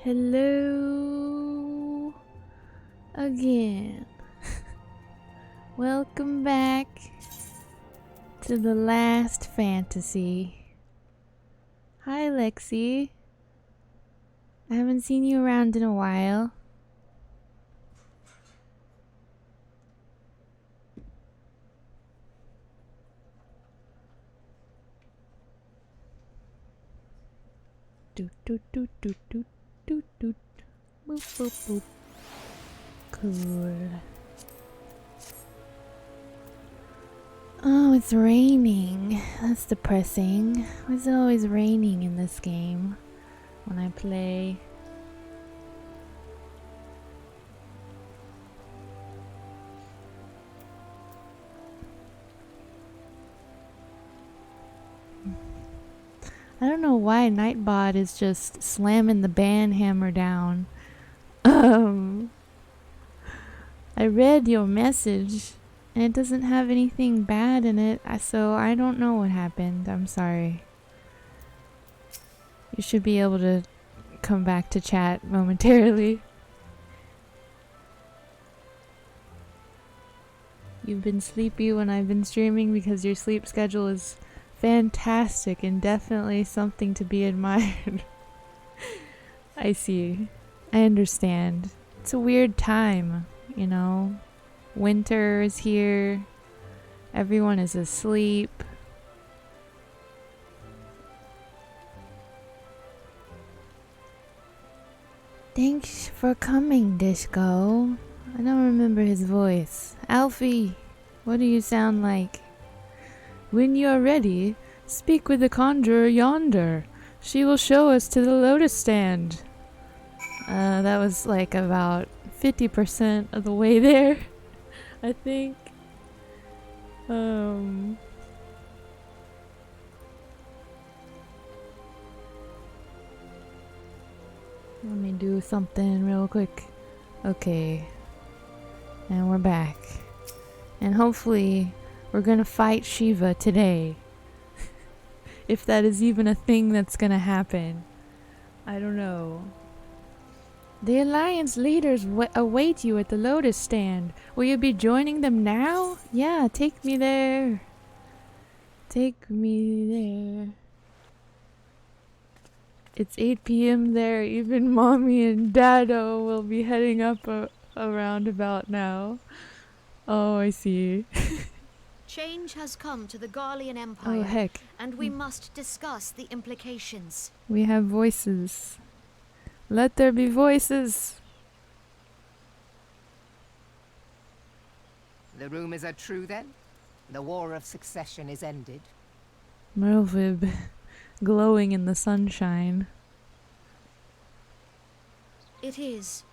Hello again. Welcome back to the last fantasy. Hi Lexi. I haven't seen you around in a while. Doot doot doot doot doot doot doot. Boop boop boop. Cool. Oh, it's raining. That's depressing. Why is it always raining in this game when I play? I don't know why Nightbot is just slamming the ban hammer down. I read your message and it doesn't have anything bad in it, so I don't know what happened. I'm sorry. You should be able to come back to chat momentarily. You've been sleepy when I've been streaming because your sleep schedule is fantastic and definitely something to be admired. I see. I understand. It's a weird time, you know. Winter is here. Everyone is asleep. Thanks for coming, Disco. I don't remember his voice. Alfie, what do you sound like? When you are ready, speak with the conjurer yonder. She will show us to the lotus stand. That was like about 50% of the way there, I think. Let me do something real quick. Okay. And we're back. And hopefully we're gonna fight Shiva today. If that is even a thing that's gonna happen. I don't know. The Alliance leaders await you at the Lotus stand. Will you be joining them now? Yeah, take me there. Take me there. It's 8 p.m. there. Even Mommy and Dado will be heading up around about now. Oh, I see. Change has come to the Garlean Empire. Oh, heck. And we must discuss the implications. We have voices. Let there be voices. The rumors are true then? The war of succession is ended? Merlvib, glowing in the sunshine. It is.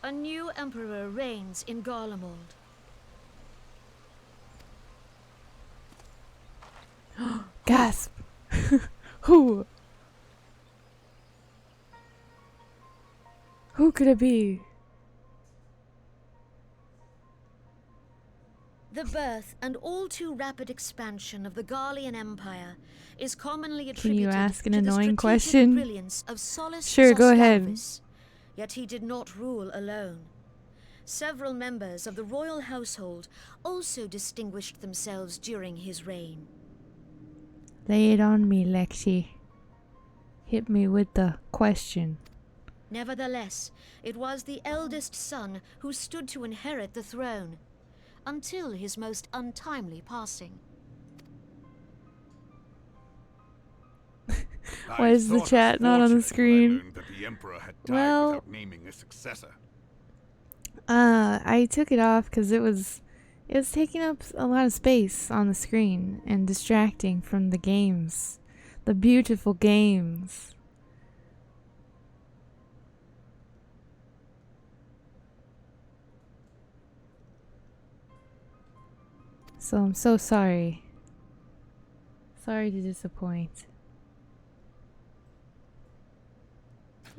A new emperor reigns in Garlemald. Gasp! Who? Who could it be? The birth and all too rapid expansion of the Garlean Empire is commonly attributed Can you ask an to annoying the strategic question? brilliance of Solus Sure, go ahead. Sostalvis. Yet he did not rule alone. Several members of the royal household also distinguished themselves during his reign. Lay it on me, Lexi. Hit me with the question. Nevertheless, it was the eldest son who stood to inherit the throne, until his most untimely passing. Why is the chat not on the screen? Well, I took it off because it was taking up a lot of space on the screen and distracting from the games, the beautiful games. So I'm so sorry. Sorry to disappoint.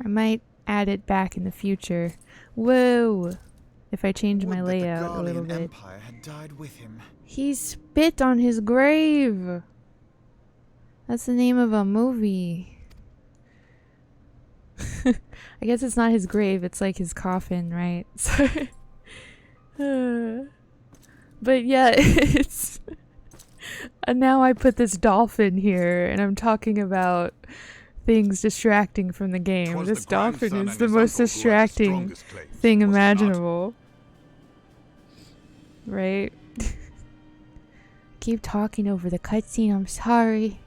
I might add it back in the future. Whoa! If I change my layout a little bit. Empire had died with him. He spit on his grave! That's the name of a movie. I guess it's not his grave, it's like his coffin, right? But yeah, it's... And now I put this dolphin here, and I'm talking about things distracting from the game. 'Twas This the dolphin grandson is and the his most uncle who had the distracting strongest claims, thing was it not? imaginable. Right? Keep talking over the cutscene, I'm sorry.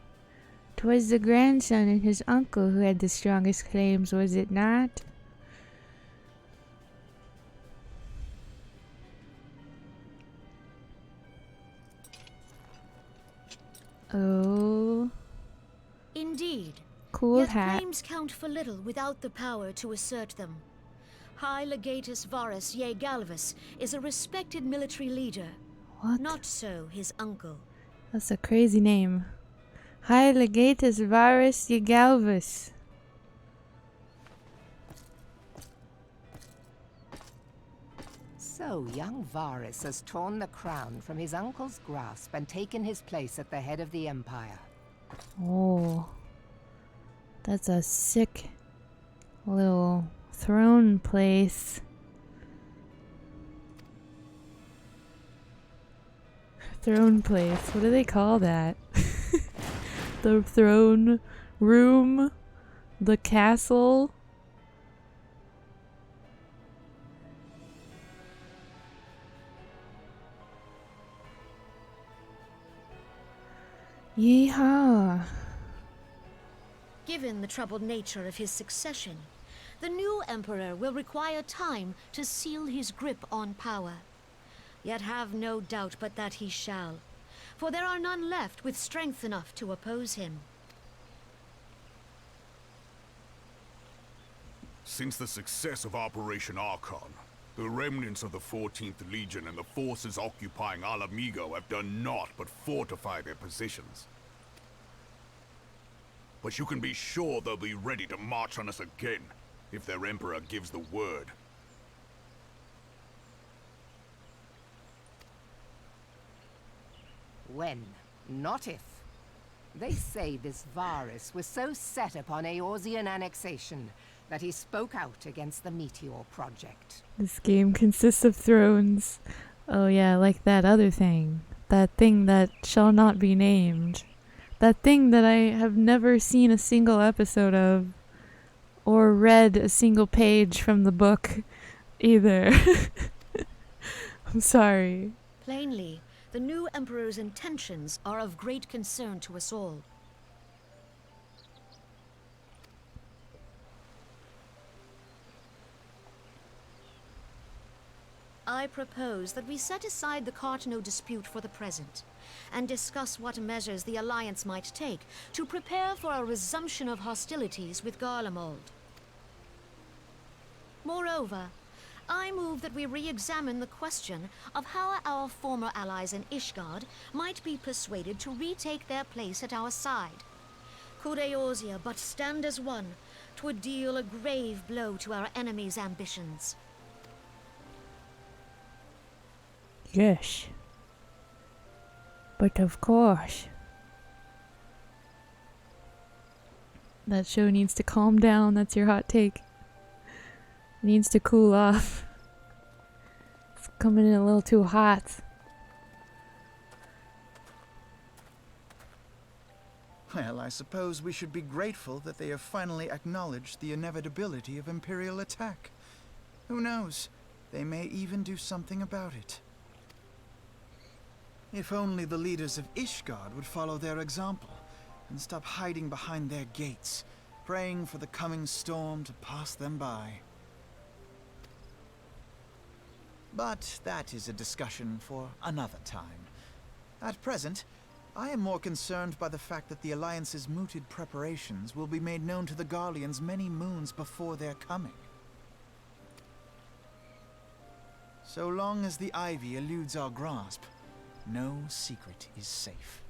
'Twas the grandson and his uncle who had the strongest claims, was it not? Oh, Indeed. cool Yet hat. claims count for little without the power to assert them. High Legatus Varus Galvus is a respected military leader. What? Not so his uncle. That's a crazy name. Hi, Legatus Varus Galvus. So young Varus has torn the crown from his uncle's grasp and taken his place at the head of the empire. Oh, that's a sick little throne place. Throne place. What do they call that? The throne room? The castle? Yeehaw. Given the troubled nature of his succession, the new emperor will require time to seal his grip on power. Yet have no doubt but that he shall, for there are none left with strength enough to oppose him. Since the success of Operation Archon, the remnants of the 14th Legion and the forces occupying Alamigo have done naught but fortify their positions. But you can be sure they'll be ready to march on us again, if their Emperor gives the word. When, not if. They say this Varus was so set upon Eorzean annexation that he spoke out against the Meteor Project. This game consists of thrones. Oh yeah, like that other thing. That thing that shall not be named. That thing that I have never seen a single episode of. Or read a single page from the book either. I'm sorry. Plainly, the new emperor's intentions are of great concern to us all. I propose that we set aside the Cartno dispute for the present, and discuss what measures the Alliance might take to prepare for a resumption of hostilities with Garlemald. Moreover, I move that we re-examine the question of how our former allies in Ishgard might be persuaded to retake their place at our side. Could Eorzea but stand as one, 'twould deal a grave blow to our enemies' ambitions. Yes. But of course. That show needs to calm down, that's your hot take. It needs to cool off. It's coming in a little too hot. Well, I suppose we should be grateful that they have finally acknowledged the inevitability of Imperial attack. Who knows? They may even do something about it. If only the leaders of Ishgard would follow their example and stop hiding behind their gates, praying for the coming storm to pass them by. But that is a discussion for another time. At present, I am more concerned by the fact that the Alliance's mooted preparations will be made known to the Garleans many moons before their coming. So long as the Ivy eludes our grasp, no secret is safe.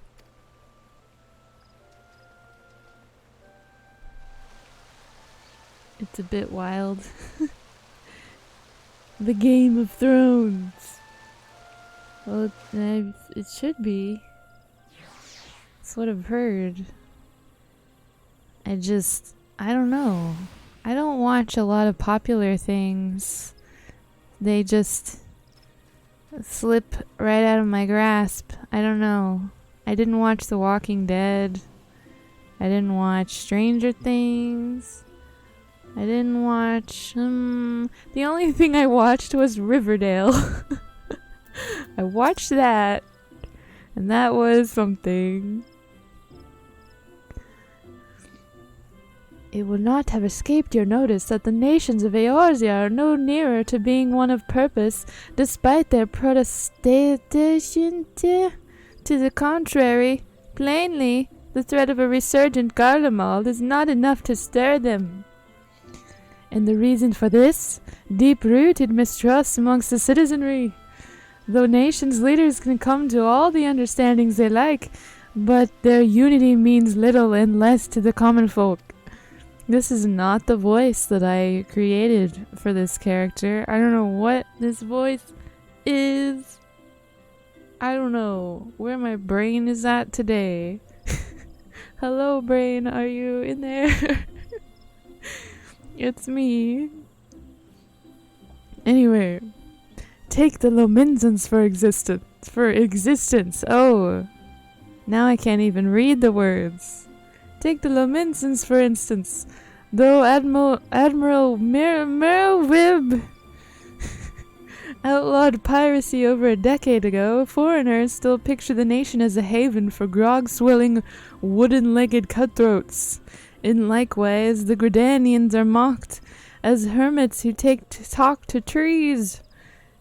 It's a bit wild. The Game of Thrones. Well, it should be. That's what I've heard. I don't know. I don't watch a lot of popular things. They just slip right out of my grasp. I don't know. I didn't watch The Walking Dead. I didn't watch Stranger Things. I didn't watch... the only thing I watched was Riverdale. I watched that. And that was something. It would not have escaped your notice that the nations of Eorzea are no nearer to being one of purpose, despite their protestation to the contrary. Plainly, the threat of a resurgent Garlemald is not enough to stir them. And the reason for this? Deep-rooted mistrust amongst the citizenry. Though nations' leaders can come to all the understandings they like, but their unity means little and less to the common folk. This is not the voice that I created for this character. I don't know what this voice is. I don't know where my brain is at today. Hello, brain, are you in there? It's me. Anyway, take the Lominzans for existence. Oh, now I can't even read the words. Take the Lominzans, for instance. Though Admiral Merwib outlawed piracy over a decade ago, foreigners still picture the nation as a haven for grog-swilling, wooden-legged cutthroats. In likewise, the Gridanians are mocked as hermits who talk to trees,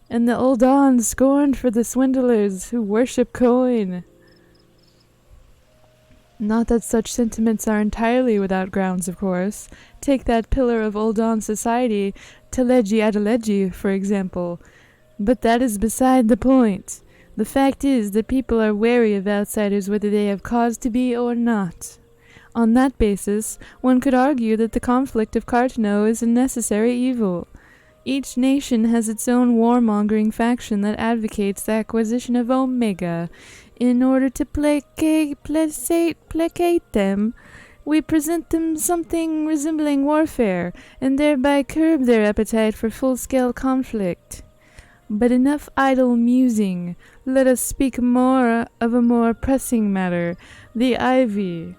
and the Uldan scorned for the swindlers who worship coin. Not that such sentiments are entirely without grounds, of course. Take that pillar of Uldan society, Teleji Adeleji, for example. But that is beside the point. The fact is that people are wary of outsiders whether they have cause to be or not. On that basis, one could argue that the conflict of Cartano is a necessary evil. Each nation has its own warmongering faction that advocates the acquisition of Omega. In order to placate them, we present them something resembling warfare, and thereby curb their appetite for full-scale conflict. But enough idle musing. Let us speak more of a more pressing matter, the Ivy.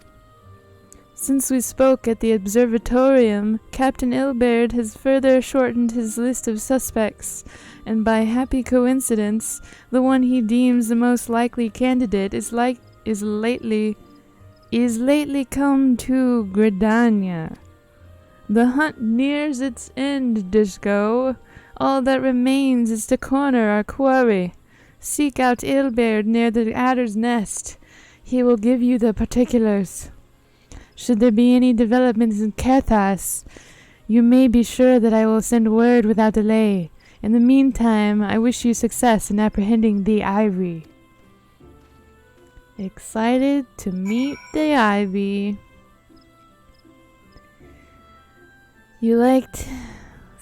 Since we spoke at the observatorium, Captain Ilberd has further shortened his list of suspects, and by happy coincidence, the one he deems the most likely candidate is lately come to Gridania. The hunt nears its end, Disco. All that remains is to corner our quarry. Seek out Ilberd near the Adder's Nest. He will give you the particulars. Should there be any developments in Kerthas, you may be sure that I will send word without delay. In the meantime, I wish you success in apprehending the Ivy. Excited to meet the Ivy.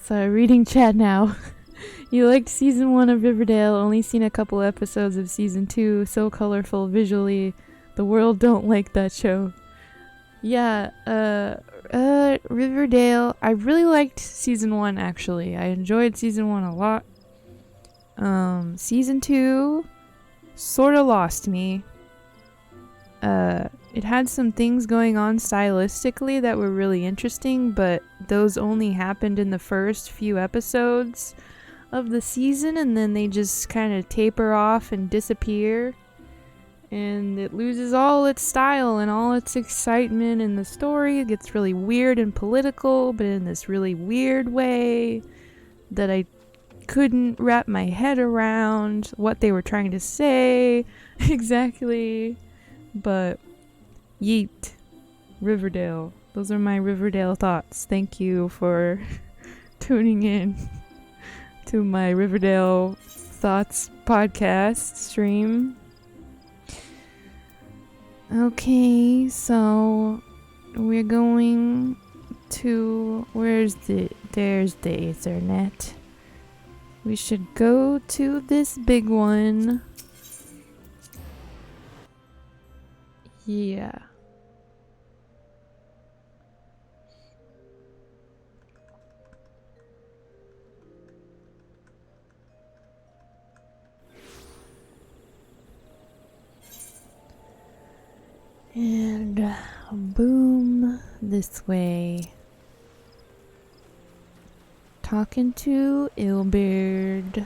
Sorry, reading chat now. You liked season 1 of Riverdale, only seen a couple episodes of season 2, so colorful visually. The world don't like that show. Yeah, Riverdale, I really liked season 1 actually. I enjoyed season 1 a lot. Season 2 sorta lost me. It had some things going on stylistically that were really interesting, but those only happened in the first few episodes of the season, and then they just kind of taper off and disappear. And it loses all its style and all its excitement, and the story gets really weird and political, but in this really weird way that I couldn't wrap my head around what they were trying to say exactly. But yeet, Riverdale. Those are my Riverdale thoughts. Thank you for tuning in to my Riverdale Thoughts podcast stream. Okay, so we're going to... there's the Ethernet. We should go to this big one. Yeah. And boom, this way. Talking to Ilbeard.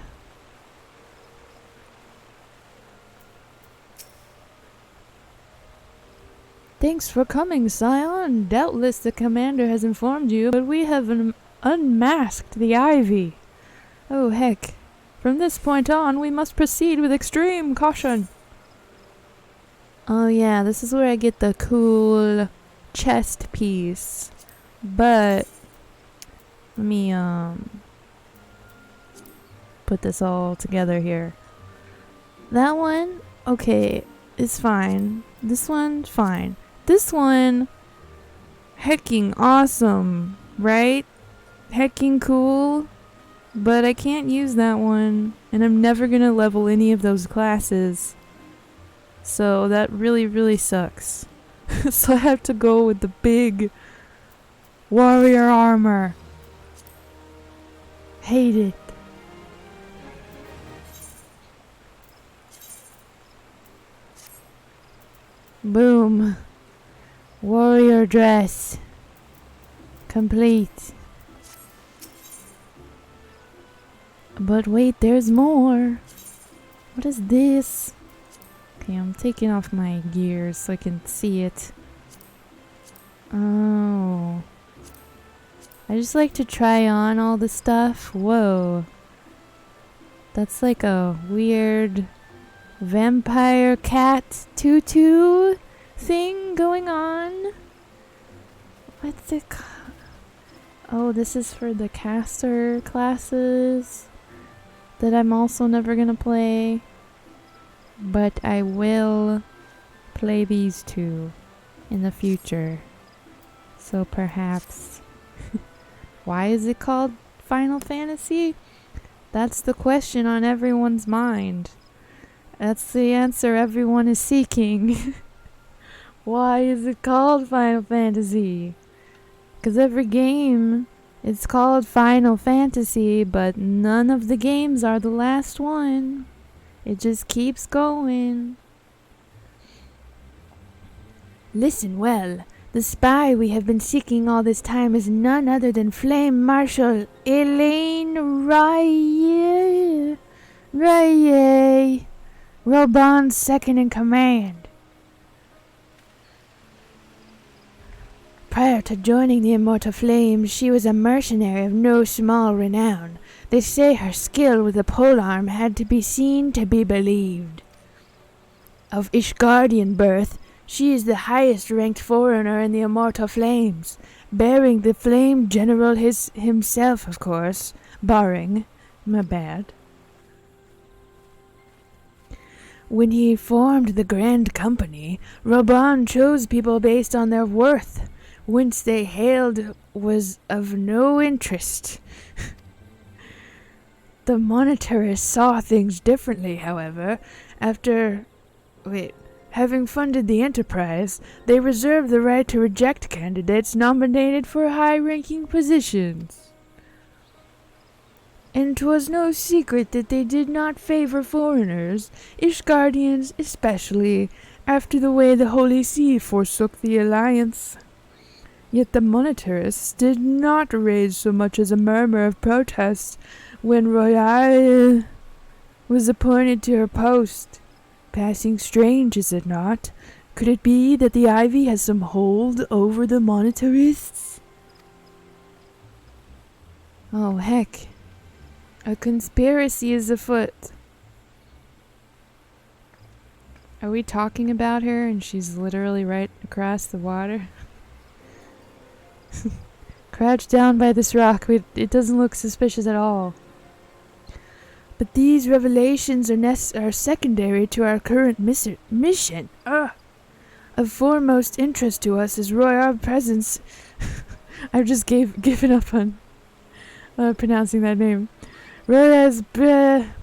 Thanks for coming, Scion. Doubtless the commander has informed you, but we have unmasked the Ivy. Oh heck. From this point on, we must proceed with extreme caution. Oh yeah, this is where I get the cool chest piece. But let me put this all together here. That one, okay, is fine. This one, fine. This one, hecking awesome, right? Hecking cool. But I can't use that one, and I'm never gonna level any of those classes. So that really, really sucks. So I have to go with the big warrior armor. Hate it. Boom. Warrior dress. Complete. But wait, there's more. What is this? Okay, I'm taking off my gears so I can see it. Oh. I just like to try on all the stuff. Whoa. That's like a weird vampire cat tutu thing going on. What's it called? Oh, this is for the caster classes that I'm also never gonna play. But I will play these two in the future. So perhaps. Why is it called Final Fantasy? That's the question on everyone's mind. That's the answer everyone is seeking. Why is it called Final Fantasy? Because every game is called Final Fantasy, but none of the games are the last one. It just keeps going. Listen well. The spy we have been seeking all this time is none other than Flame Marshal Elaine Rye, Robon's second in command. Prior to joining the Immortal Flames, she was a mercenary of no small renown. They say her skill with the polearm had to be seen to be believed. Of Ishgardian birth, she is the highest-ranked foreigner in the Immortal Flames, bearing the Flame General himself, of course, barring, my bad. When he formed the Grand Company, Robon chose people based on their worth. Whence they hailed was of no interest. The monetarists saw things differently, however. Having funded the enterprise, they reserved the right to reject candidates nominated for high-ranking positions. And 'twas no secret that they did not favor foreigners, Ishgardians especially, after the way the Holy See forsook the alliance. Yet the monetarists did not raise so much as a murmur of protest when Royale was appointed to her post. Passing strange, is it not? Could it be that the Ivy has some hold over the monetarists? Oh, heck. A conspiracy is afoot. Are we talking about her and she's literally right across the water? Crouched down by this rock, it doesn't look suspicious at all. But these revelations are secondary to our current mission. Of foremost interest to us is Roy's presence. I've just given up on pronouncing that name. Roy's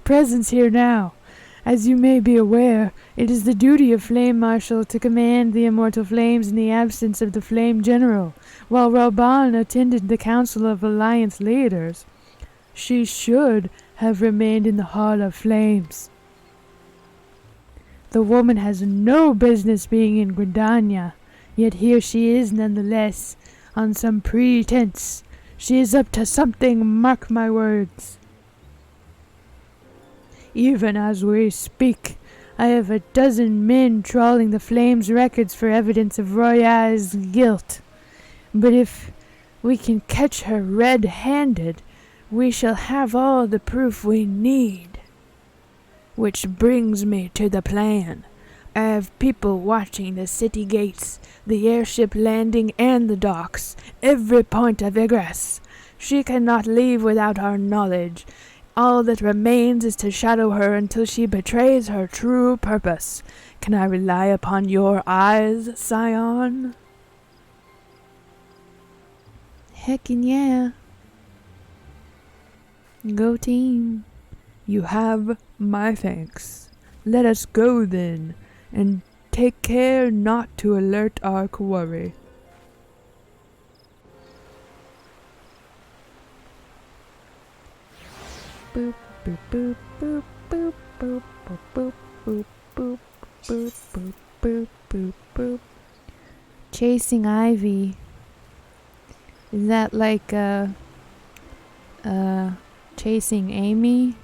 presence here now. As you may be aware, it is the duty of Flame Marshal to command the Immortal Flames in the absence of the Flame General, while Robon attended the Council of Alliance Leaders. She should have remained in the Hall of Flames. The woman has no business being in Gridania, yet here she is nonetheless, on some pretense. She is up to something, mark my words. Even as we speak, I have a dozen men trawling the Flames records for evidence of Roya's guilt. But if we can catch her red-handed, we shall have all the proof we need. Which brings me to the plan. I have people watching the city gates, the airship landing, and the docks, every point of egress. She cannot leave without our knowledge. All that remains is to shadow her until she betrays her true purpose. Can I rely upon your eyes, Scion? Heckin' yeah. Go team. You have my thanks. Let us go then, and take care not to alert our quarry. Boop, boop, boop, boop, boop, boop, boop, boop, boop, boop, boop, boop, boop, boop. Chasing Ivy. Is that like Chasing Amy?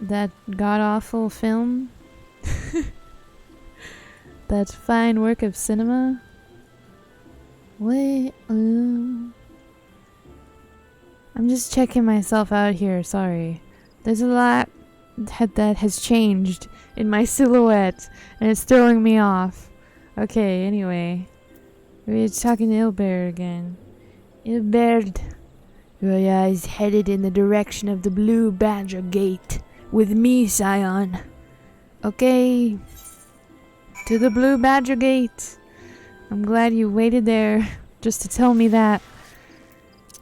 That god-awful film? That fine work of cinema? Wait, I'm just checking myself out here, sorry. There's a lot that has changed in my silhouette, and it's throwing me off. Okay, anyway. We're talking to Ilbert again. Ilbert, Roya is headed in the direction of the Blue Badger Gate. With me, Scion. Okay. To the Blue Badger Gate. I'm glad you waited there just to tell me that.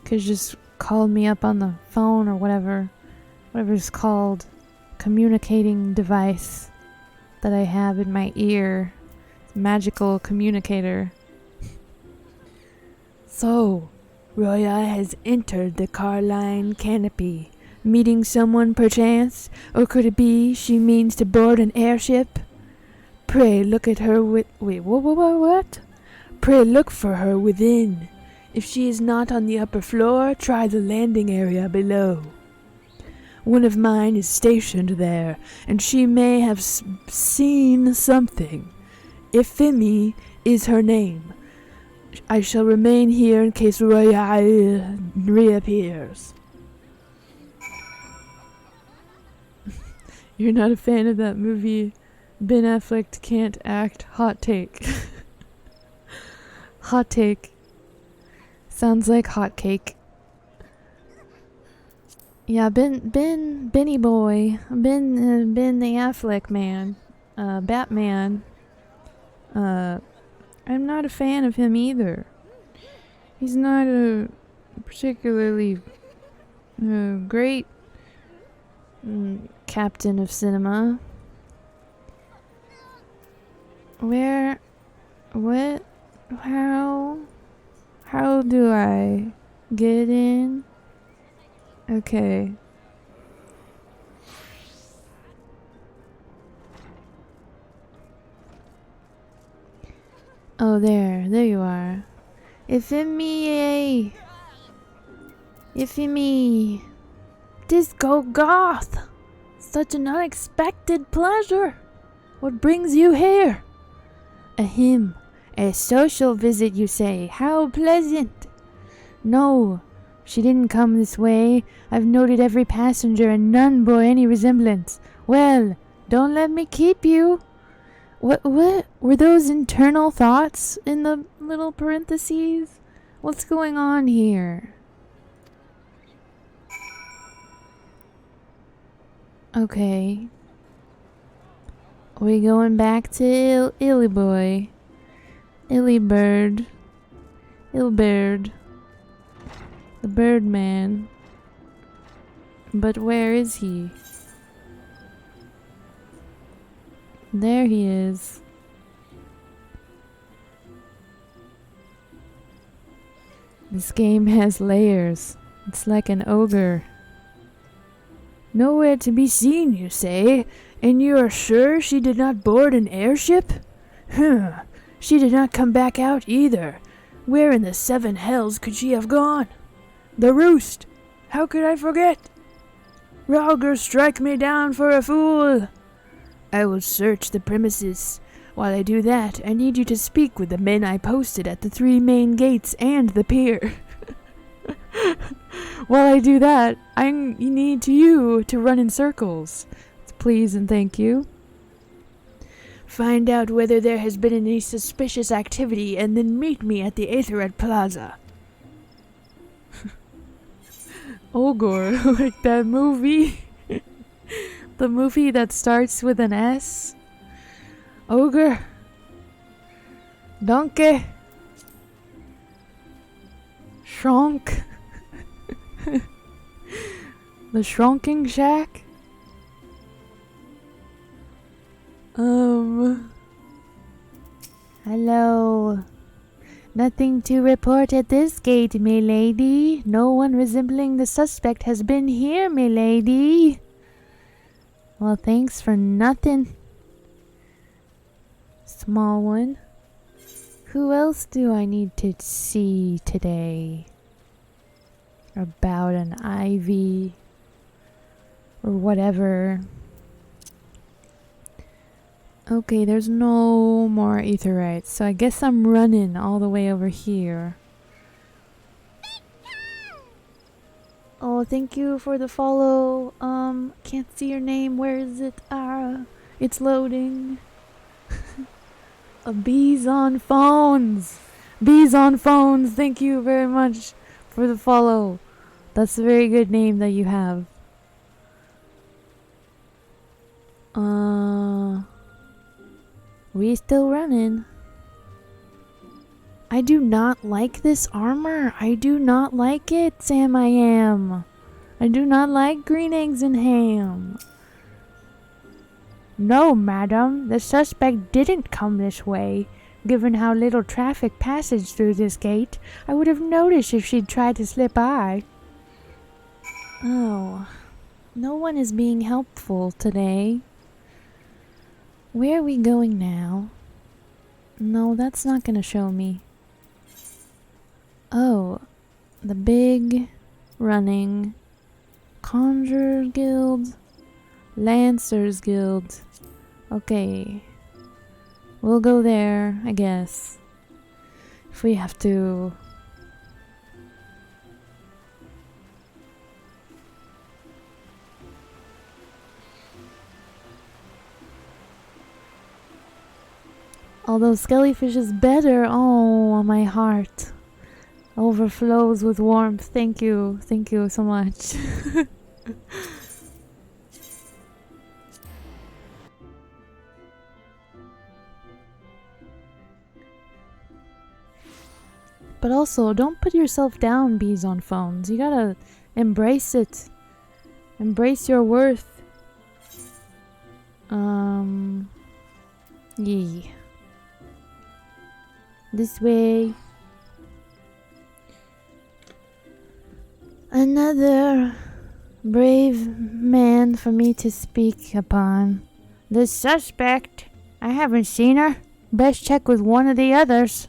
Could've just called me up on the phone or whatever. Whatever it's called. Communicating device that I have in my ear. Magical communicator. So, Roya has entered the Carline canopy. Meeting someone perchance? Or could it be she means to board an airship? Pray look at her with... Wait, what? Pray look for her within. If she is not on the upper floor, try the landing area below. One of mine is stationed there, and she may have seen something. Ffxiv is her name. I shall remain here in case Roya reappears. You're not a fan of that movie, Ben Affleck can't act? Hot take. Hot take. Sounds like hot cake. Yeah, Benny boy, Ben the Affleck man, Batman. I'm not a fan of him either. He's not a particularly great captain of cinema. How do I get in? Okay. Oh, there you are. Ffxiv! Ffxiv! Disco Goth! Such an unexpected pleasure! What brings you here? A social visit, you say? How pleasant! No, she didn't come this way. I've noted every passenger and none bore any resemblance. Well, don't let me keep you. What were those internal thoughts in the little parentheses? What's going on here? Okay. We going back to Illyboy. Illybird. Ilbird. The Birdman. But where is he? There he is. This game has layers. It's like an ogre. Nowhere to be seen, you say? And you are sure she did not board an airship? She did not come back out either. Where in the seven hells could she have gone? The roost! How could I forget? Rogger, strike me down for a fool! I will search the premises. While I do that, I need you to speak with the men I posted at the 3 main gates and the pier. While I do that, I need you to run in circles. Please and thank you. Find out whether there has been any suspicious activity and then meet me at the Aethered Plaza. Ogre, like that movie. The movie that starts with an S. Ogre. Donkey. Shrunk. The Shrunking Shack. Hello. Nothing to report at this gate, milady. No one resembling the suspect has been here, milady. Well, thanks for nothing. Small one. Who else do I need to see today? About an ivy or whatever. Okay, there's no more aetherites, so I guess I'm running all the way over here. Oh, thank you for the follow. Can't see your name. Where is it? It's loading. Bees on phones. Bees on phones. Thank you very much for the follow. That's a very good name that you have. We still running. I do not like this armor. I do not like it, Sam I am. I do not like green eggs and ham. No, madam, the suspect didn't come this way. Given how little traffic passes through this gate, I would have noticed if she'd tried to slip by. Oh, no one is being helpful today. Where are we going now? No, that's not gonna show me. Oh, the big running Conjurers Guild, Lancers Guild. Okay, we'll go there, I guess. If we have to. Although skellyfish is better, oh, my heart overflows with warmth. Thank you so much. But also, don't put yourself down, bees on phones. You gotta embrace it. Embrace your worth. Yeah. This way. Another brave man for me to speak upon. The suspect. I haven't seen her. Best check with one of the others.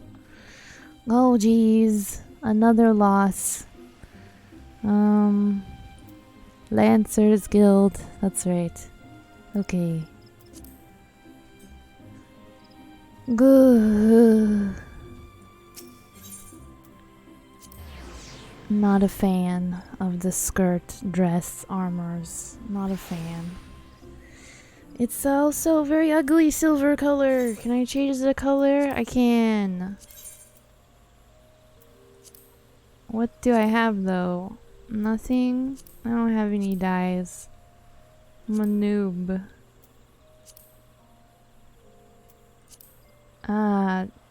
Oh geez. Another loss. Lancers Guild. That's right. Okay. Good. Not a fan of the skirt, dress, armors. Not a fan. It's also a very ugly silver color. Can I change the color? I can. What do I have though? Nothing? I don't have any dyes. I'm a noob.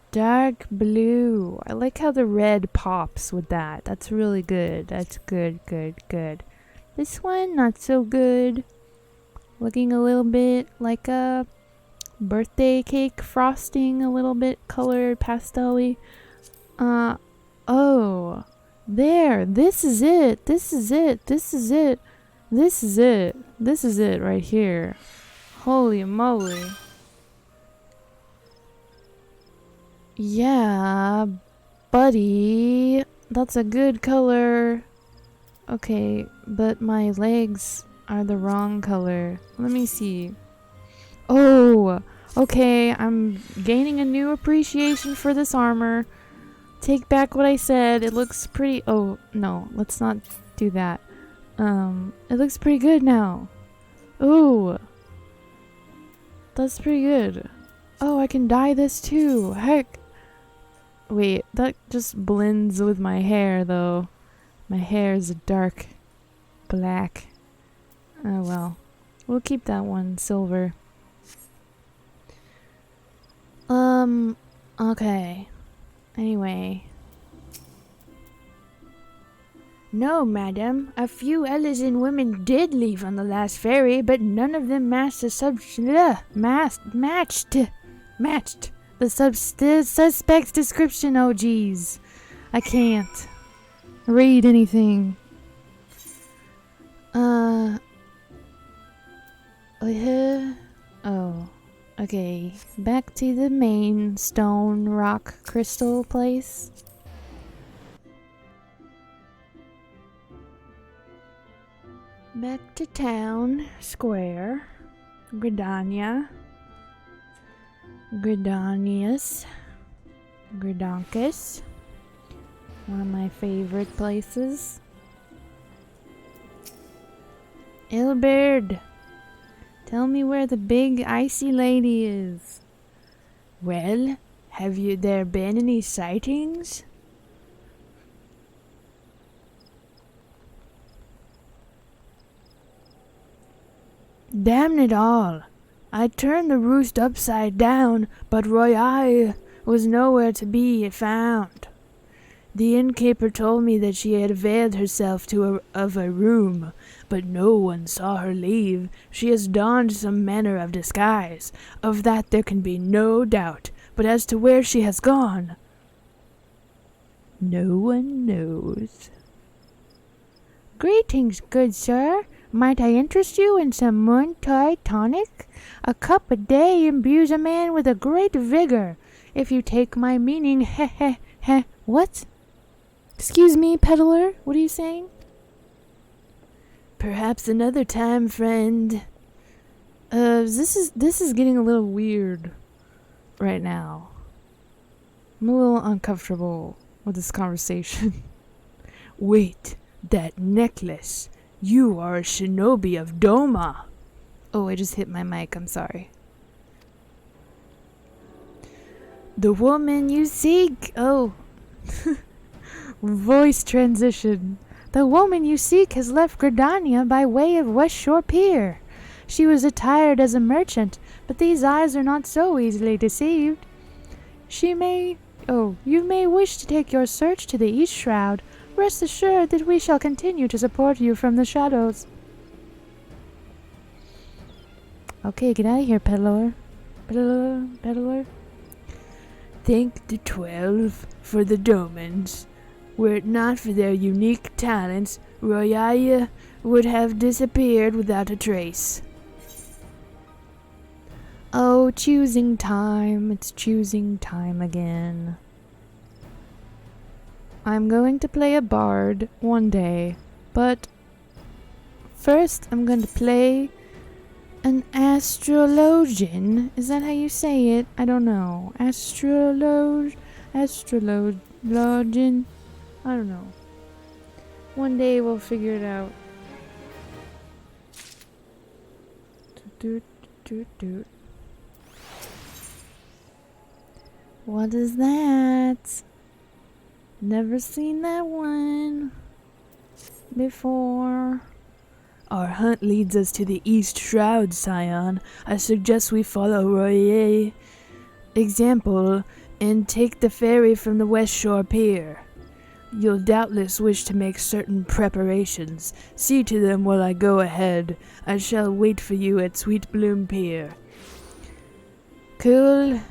Dark blue. I like how the red pops with that. That's really good. That's good. This one, not so good. Looking a little bit like a birthday cake frosting, a little bit colored pastel-y. Oh. There. This is it. This is it. This is it right here. Holy moly. Yeah, buddy. That's a good color. Okay, but my legs are the wrong color. Let me see. Oh, okay. I'm gaining a new appreciation for this armor. Take back what I said. It looks pretty... Oh, no. Let's not do that. It looks pretty good now. Ooh. That's pretty good. Oh, I can dye this too. Heck. Wait, that just blends with my hair though. My hair is dark black. Oh well. We'll keep that one silver. Okay. Anyway. No, madam. A few Elysian women did leave on the last ferry, but none of them matched the matched the suspect's description. Oh, jeez. I can't read anything. Oh. Okay. Back to the main stone rock crystal place. Back to town square. Gridania. Gridonius. Gridonkus. One of my favorite places. Ilberd, tell me where the big icy lady is. Well, have there been any sightings? Damn it all. I turned the roost upside down, but Royale was nowhere to be found. The innkeeper told me that she had availed herself of a room, but no one saw her leave. She has donned some manner of disguise. Of that there can be no doubt. But as to where she has gone, no one knows. Greetings, good sir. Might I interest you in some Muay Thai tonic? A cup a day imbues a man with a great vigor. If you take my meaning, heh. What? Excuse me, peddler, what are you saying? Perhaps another time, friend. This is getting a little weird right now. I'm a little uncomfortable with this conversation. Wait, that necklace. You are a shinobi of Doma. Oh, I just hit my mic, I'm sorry. The woman you seek. Oh. Voice transition. The woman you seek has left Gridania by way of West Shore Pier. She was attired as a merchant, but these eyes are not so easily deceived. You may wish to take your search to the East Shroud. Rest assured that we shall continue to support you from the shadows. Okay, get out of here, peddler. Peddler. Thank the 12 for the Domans. Were it not for their unique talents, Royale would have disappeared without a trace. Oh, choosing time. It's choosing time again. I'm going to play a bard one day, but first I'm going to play an astrologian. Is that how you say it? I don't know. Astrologian. I don't know. One day we'll figure it out. What is that? Never seen that one before. Our hunt leads us to the East Shroud, Scion. I suggest we follow Royale's example and take the ferry from the West Shore Pier. You'll doubtless wish to make certain preparations. See to them while I go ahead. I shall wait for you at Sweet Bloom Pier. Cool.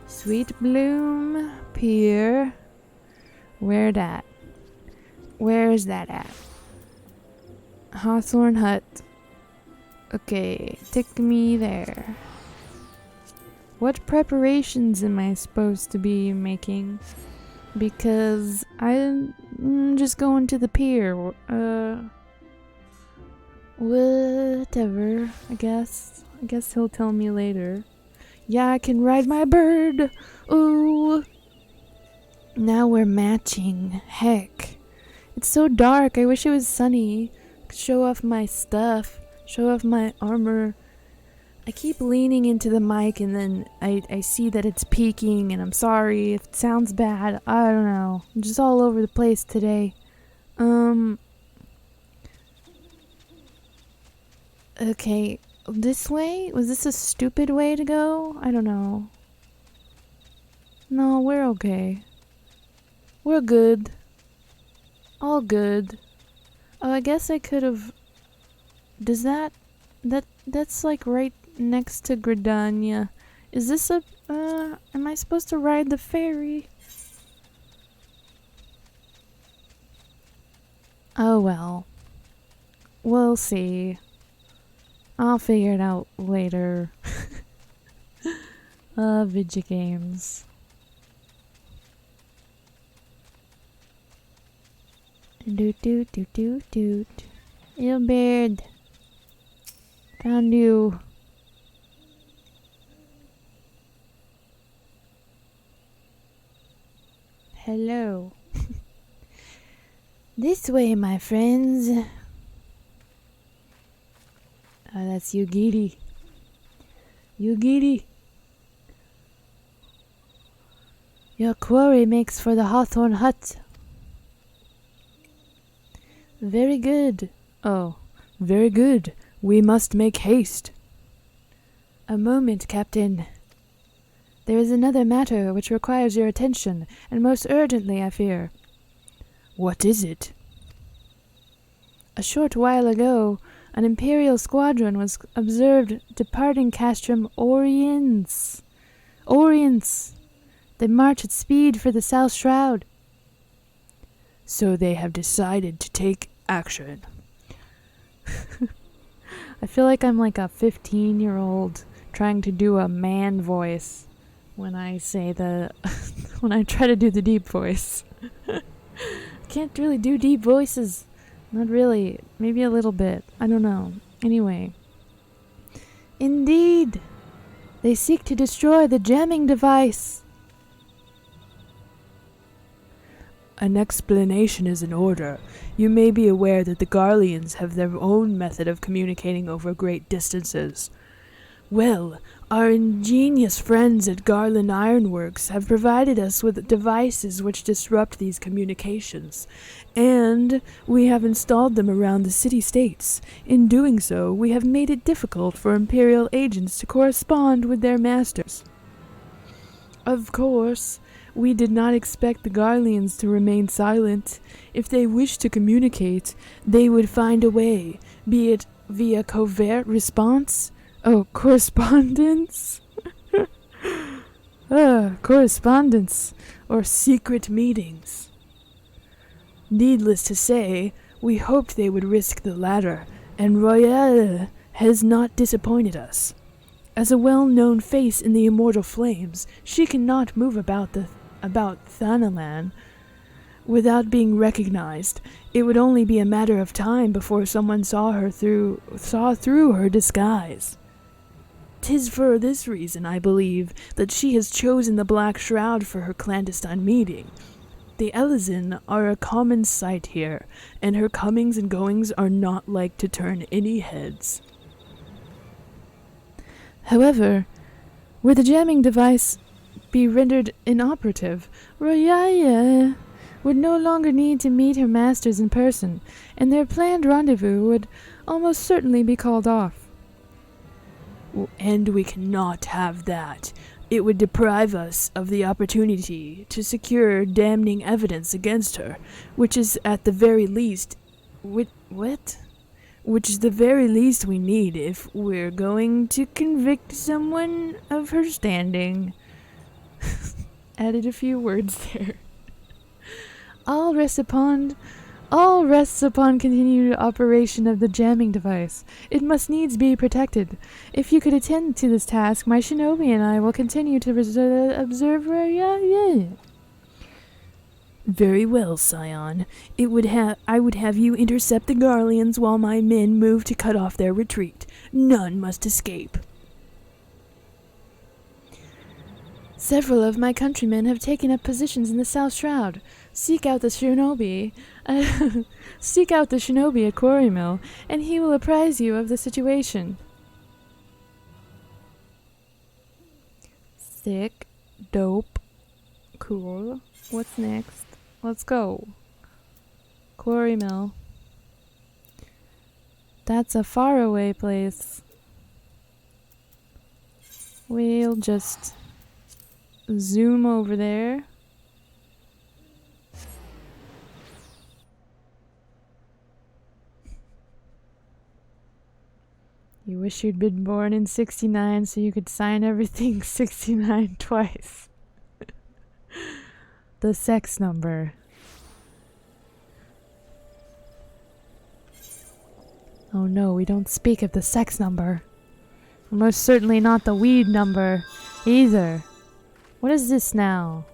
Sweet Bloom Pier. Where is that at? Hawthorne Hut. Okay, take me there. What preparations am I supposed to be making? Because I'm just going to the pier. Whatever, I guess. I guess he'll tell me later. Yeah, I can ride my bird. Ooh. Now we're matching. Heck. It's so dark. I wish it was sunny. I could show off my stuff. Show off my armor. I keep leaning into the mic and then I see that it's peaking and I'm sorry if it sounds bad. I don't know. I'm just all over the place today. Okay. This way? Was this a stupid way to go? I don't know. No, we're okay. We're good. All good. Oh, I guess I could have... Does that's like right next to Gridania. Is this a... am I supposed to ride the ferry? Oh well. We'll see. I'll figure it out later. Video games. Doot doot doot doot doot. Ilbeard. Found you. Hello. This way, my friends. Oh, that's Yugiri. Yugiri. Your quarry makes for the Hawthorne Hut. Very good. Oh, very good. We must make haste. A moment, Captain. There is another matter which requires your attention, and most urgently, I fear. What is it? A short while ago, an Imperial squadron was observed departing Castrum Orients. They march at speed for the South Shroud. So they have decided to take action. I feel like I'm like a 15-year-old trying to do a man voice when I say when I try to do the deep voice. I can't really do deep voices. Not really. Maybe a little bit. I don't know. Anyway. Indeed. They seek to destroy the jamming device. An explanation is in order. You may be aware that the Garleans have their own method of communicating over great distances. Well, our ingenious friends at Garland Ironworks have provided us with devices which disrupt these communications, and we have installed them around the city-states. In doing so, we have made it difficult for Imperial agents to correspond with their masters. Of course, we did not expect the Garleans to remain silent. If they wished to communicate, they would find a way, be it via covert response. Oh, correspondence? Correspondence, or secret meetings. Needless to say, we hoped they would risk the latter, and Royale has not disappointed us. As a well-known face in the Immortal Flames, she cannot move about Thanalan without being recognized. It would only be a matter of time before someone saw through her disguise. 'Tis for this reason, I believe, that she has chosen the Black Shroud for her clandestine meeting. The Elysian are a common sight here, and her comings and goings are not like to turn any heads. However, were the jamming device be rendered inoperative, Royaya would no longer need to meet her masters in person, and their planned rendezvous would almost certainly be called off. And we cannot have that. It would deprive us of the opportunity to secure damning evidence against her, which is at the very least... Which is the very least we need if we're going to convict someone of her standing. Added a few words there. I'll rest upon All rests upon continued operation of the jamming device. It must needs be protected. If you could attend to this task, my shinobi and I will continue to observe. Very well, Scion. I would have you intercept the Garleans while my men move to cut off their retreat. None must escape. Several of my countrymen have taken up positions in the South Shroud. Seek out the shinobi at Quarry Mill, and he will apprise you of the situation. Sick. Dope. Cool. What's next? Let's go. Quarry Mill. That's a faraway place. We'll just zoom over there. You wish you'd been born in 69 so you could sign everything 69 twice. The sex number. Oh no, we don't speak of the sex number. Most certainly not the weed number, either. What is this now?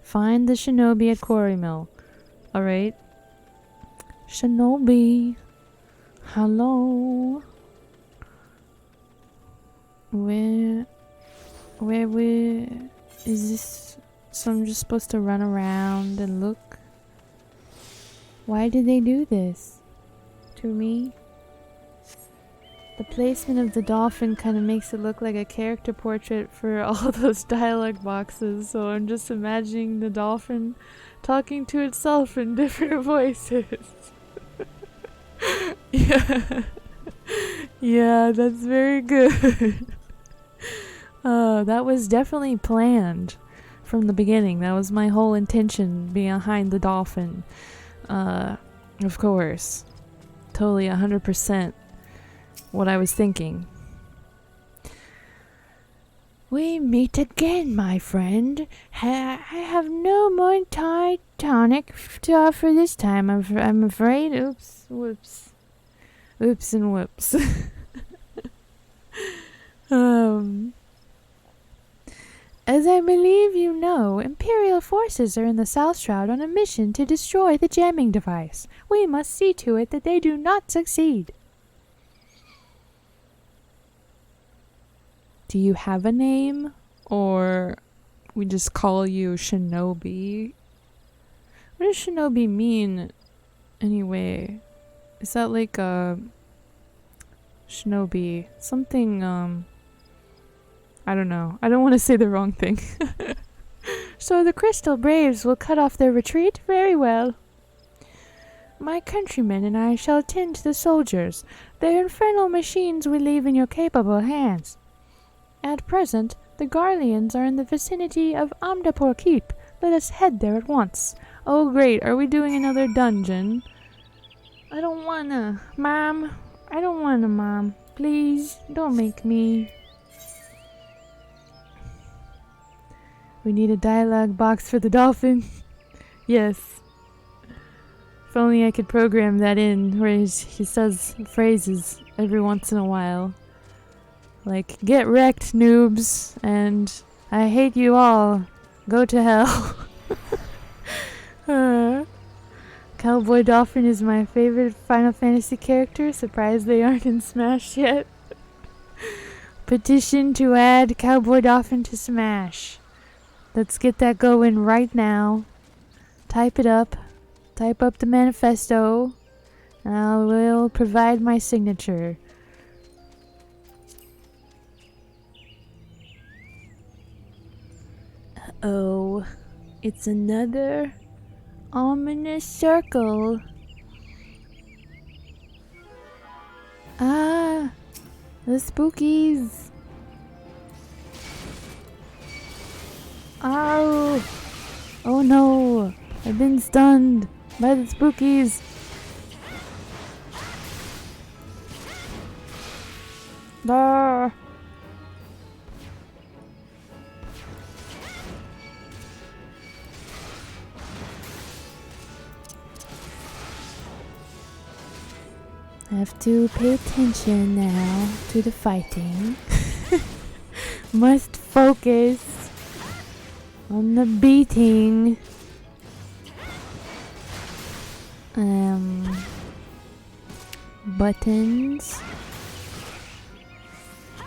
Find the shinobi at Quarry Mill. Alright. Shinobi. Hello. Where is this? So I'm just supposed to run around and look? Why did they do this to me? The placement of the dolphin kind of makes it look like a character portrait for all those dialogue boxes, so I'm just imagining the dolphin talking to itself in different voices. Yeah. Yeah, that's very good. That was definitely planned from the beginning. That was my whole intention behind the dolphin. Of course. Totally 100% what I was thinking. We meet again, my friend. I have no more tonic to offer this time, I'm afraid. Oops, whoops. Oops and whoops. As I believe you know, Imperial forces are in the South Shroud on a mission to destroy the jamming device. We must see to it that they do not succeed. Do you have a name? Or we just call you Shinobi? What does Shinobi mean anyway? Is that like a Shinobi? Something, I don't know. I don't want to say the wrong thing. So the Crystal Braves will cut off their retreat? Very well. My countrymen and I shall attend to the soldiers. Their infernal machines we leave in your capable hands. At present, the Garleans are in the vicinity of Amdapur Keep. Let us head there at once. Oh great, are we doing another dungeon? I don't wanna, Mom. I don't wanna, Mom. Please, don't make me. We need a dialogue box for the dolphin. Yes. If only I could program that in where he says phrases every once in a while. Like, get wrecked, noobs, and I hate you all. Go to hell. Cowboy Dolphin is my favorite Final Fantasy character. Surprised they aren't in Smash yet. Petition to add Cowboy Dolphin to Smash. Let's get that going right now. Type it up. Type up the manifesto. And I will provide my signature. Oh, it's another ominous circle. Ah, the spookies. Ow. Oh no, I've been stunned by the spookies. Ah. Have to pay attention now to the fighting. Must focus on the beating. Buttons.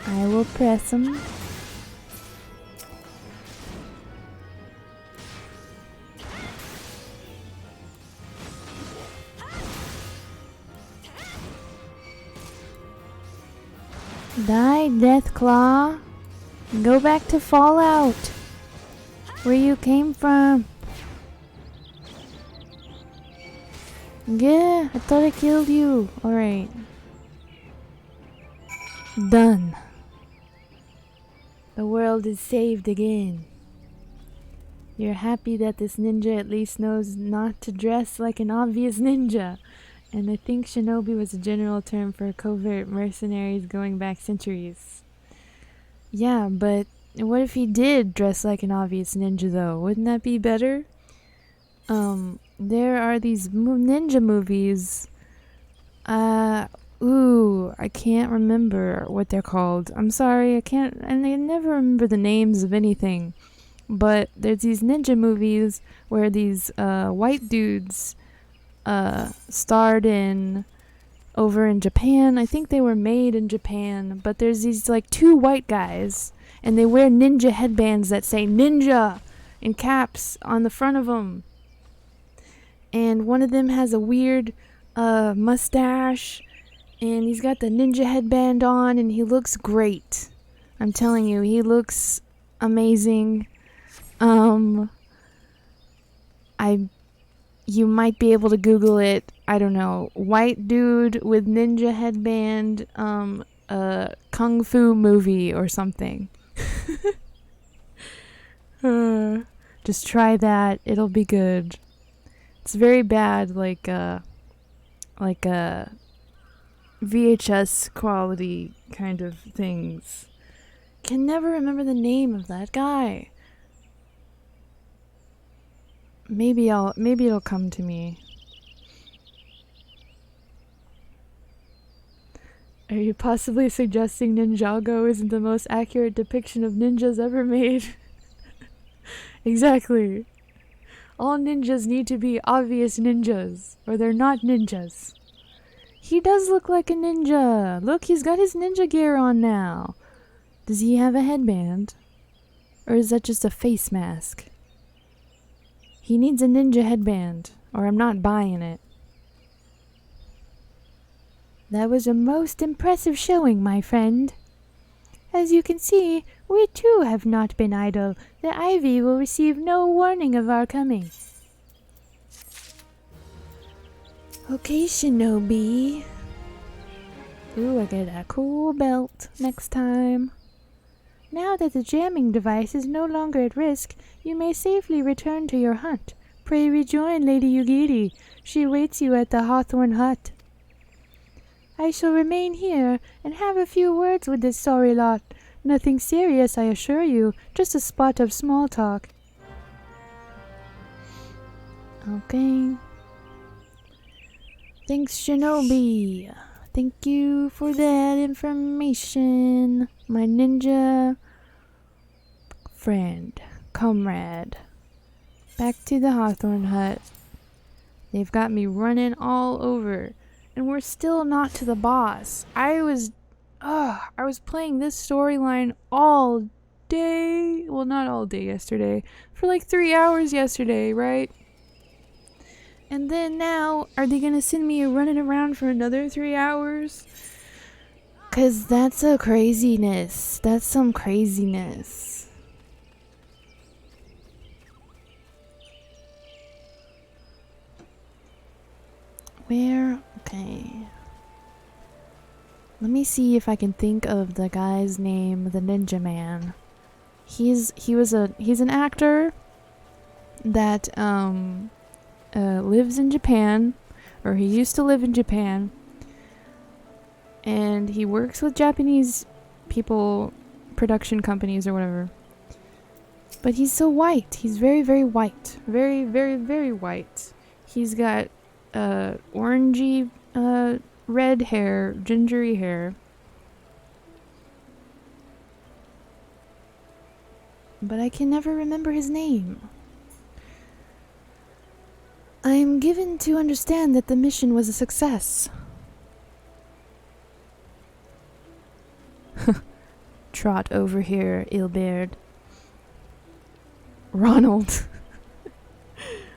I will press them. Die, Deathclaw. Go back to Fallout, where you came from. Yeah, I thought I killed you. Alright. Done. The world is saved again. You're happy that this ninja at least knows not to dress like an obvious ninja. And I think shinobi was a general term for covert mercenaries going back centuries. Yeah, but what if he did dress like an obvious ninja though? Wouldn't that be better? There are these ninja movies. I can't remember what they're called. I'm sorry, I can't, and I never remember the names of anything. But there's these ninja movies where these white dudes starred in over in Japan. I think they were made in Japan, but there's these like two white guys and they wear ninja headbands that say ninja in caps on the front of them. And one of them has a weird mustache and he's got the ninja headband on and he looks great. I'm telling you, he looks amazing. You might be able to Google it. I don't know. White dude with ninja headband, kung fu movie or something. Just try that. It'll be good. It's very bad, like a VHS quality kind of things. Can never remember the name of that guy. Maybe it'll come to me. Are you possibly suggesting Ninjago isn't the most accurate depiction of ninjas ever made? Exactly. All ninjas need to be obvious ninjas, or they're not ninjas. He does look like a ninja. Look, he's got his ninja gear on now. Does he have a headband? Or is that just a face mask? He needs a ninja headband, or I'm not buying it. That was a most impressive showing, my friend. As you can see, we too have not been idle. The ivy will receive no warning of our coming. Okay, shinobi. Ooh, I get a cool belt next time. Now that the jamming device is no longer at risk, you may safely return to your hunt. Pray rejoin Lady Yugiri. She awaits you at the Hawthorne Hut. I shall remain here and have a few words with this sorry lot. Nothing serious, I assure you. Just a spot of small talk. Okay. Thanks, Shinobi. Thank you for that information, my ninja friend, comrade. Back to the Hawthorne Hut. They've got me running all over, and we're still not to the boss. I was playing this storyline all day. Well, not all day yesterday. For like 3 hours yesterday, right? And then now, are they gonna send me running around for another 3 hours? 'Cause that's a craziness. That's some craziness. Where? Okay. Let me see if I can think of the guy's name, the Ninja Man. He's an actor that lives in Japan, or he used to live in Japan, and he works with Japanese people, production companies or whatever. But he's so white. He's very, very white. Very, very, very white. He's got orangey red hair, gingery hair. But I can never remember his name. I am given to understand that the mission was a success. Trot over here, Ilberd. Ronald.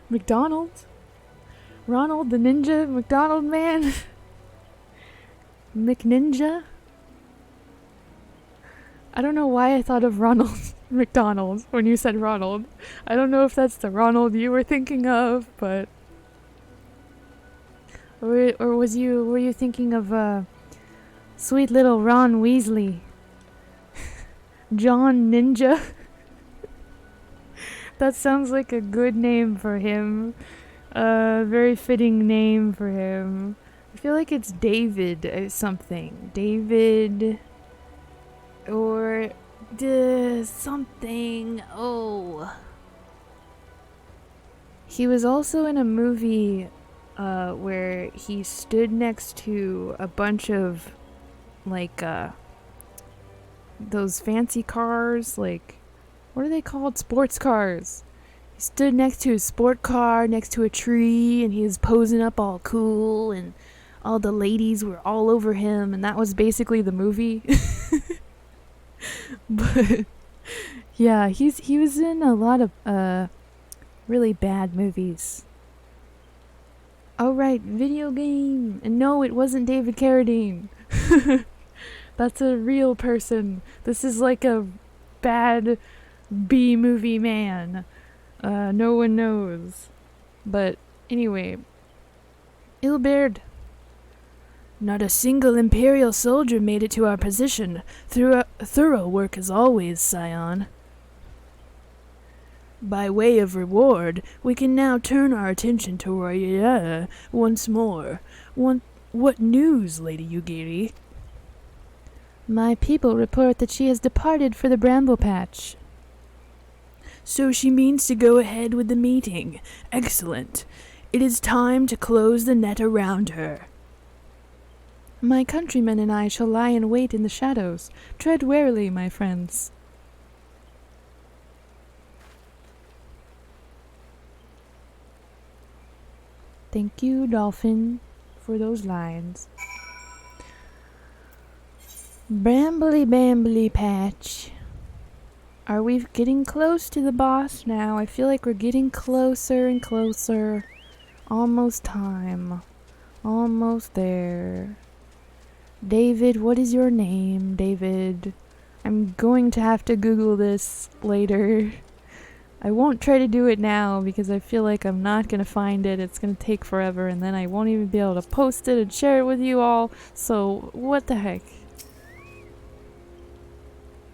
McDonald? Ronald the Ninja McDonald man? McNinja? I don't know why I thought of Ronald McDonald when you said Ronald. I don't know if that's the Ronald you were thinking of, but... Or were you thinking of, sweet little Ron Weasley? John Ninja? That sounds like a good name for him. Very fitting name for him. I feel like it's David something. David... Or... something... Oh... He was also in a movie... where he stood next to a bunch of, like, those fancy cars, like, what are they called? Sports cars. He stood next to a sport car, next to a tree, and he was posing up all cool, and all the ladies were all over him, and that was basically the movie. But, yeah, he was in a lot of, really bad movies. Oh right, video game! And no, it wasn't David Carradine. That's a real person. This is like a bad B-movie man. No one knows. But anyway, Ilberd. Not a single Imperial soldier made it to our position. Thorough work as always, Scion. By way of reward, we can now turn our attention to Roya once more. What news, Lady Yugiri? My people report that she has departed for the Bramble Patch. So she means to go ahead with the meeting. Excellent. It is time to close the net around her. My countrymen and I shall lie in wait in the shadows. Tread warily, my friends. Thank you, Dolphin, for those lines. Brambly Bambly Patch. Are we getting close to the boss now? I feel like we're getting closer and closer. Almost time. Almost there. David, what is your name, David? I'm going to have to Google this later. I won't try to do it now because I feel like I'm not going to find it. It's going to take forever and then I won't even be able to post it and share it with you all. So, what the heck?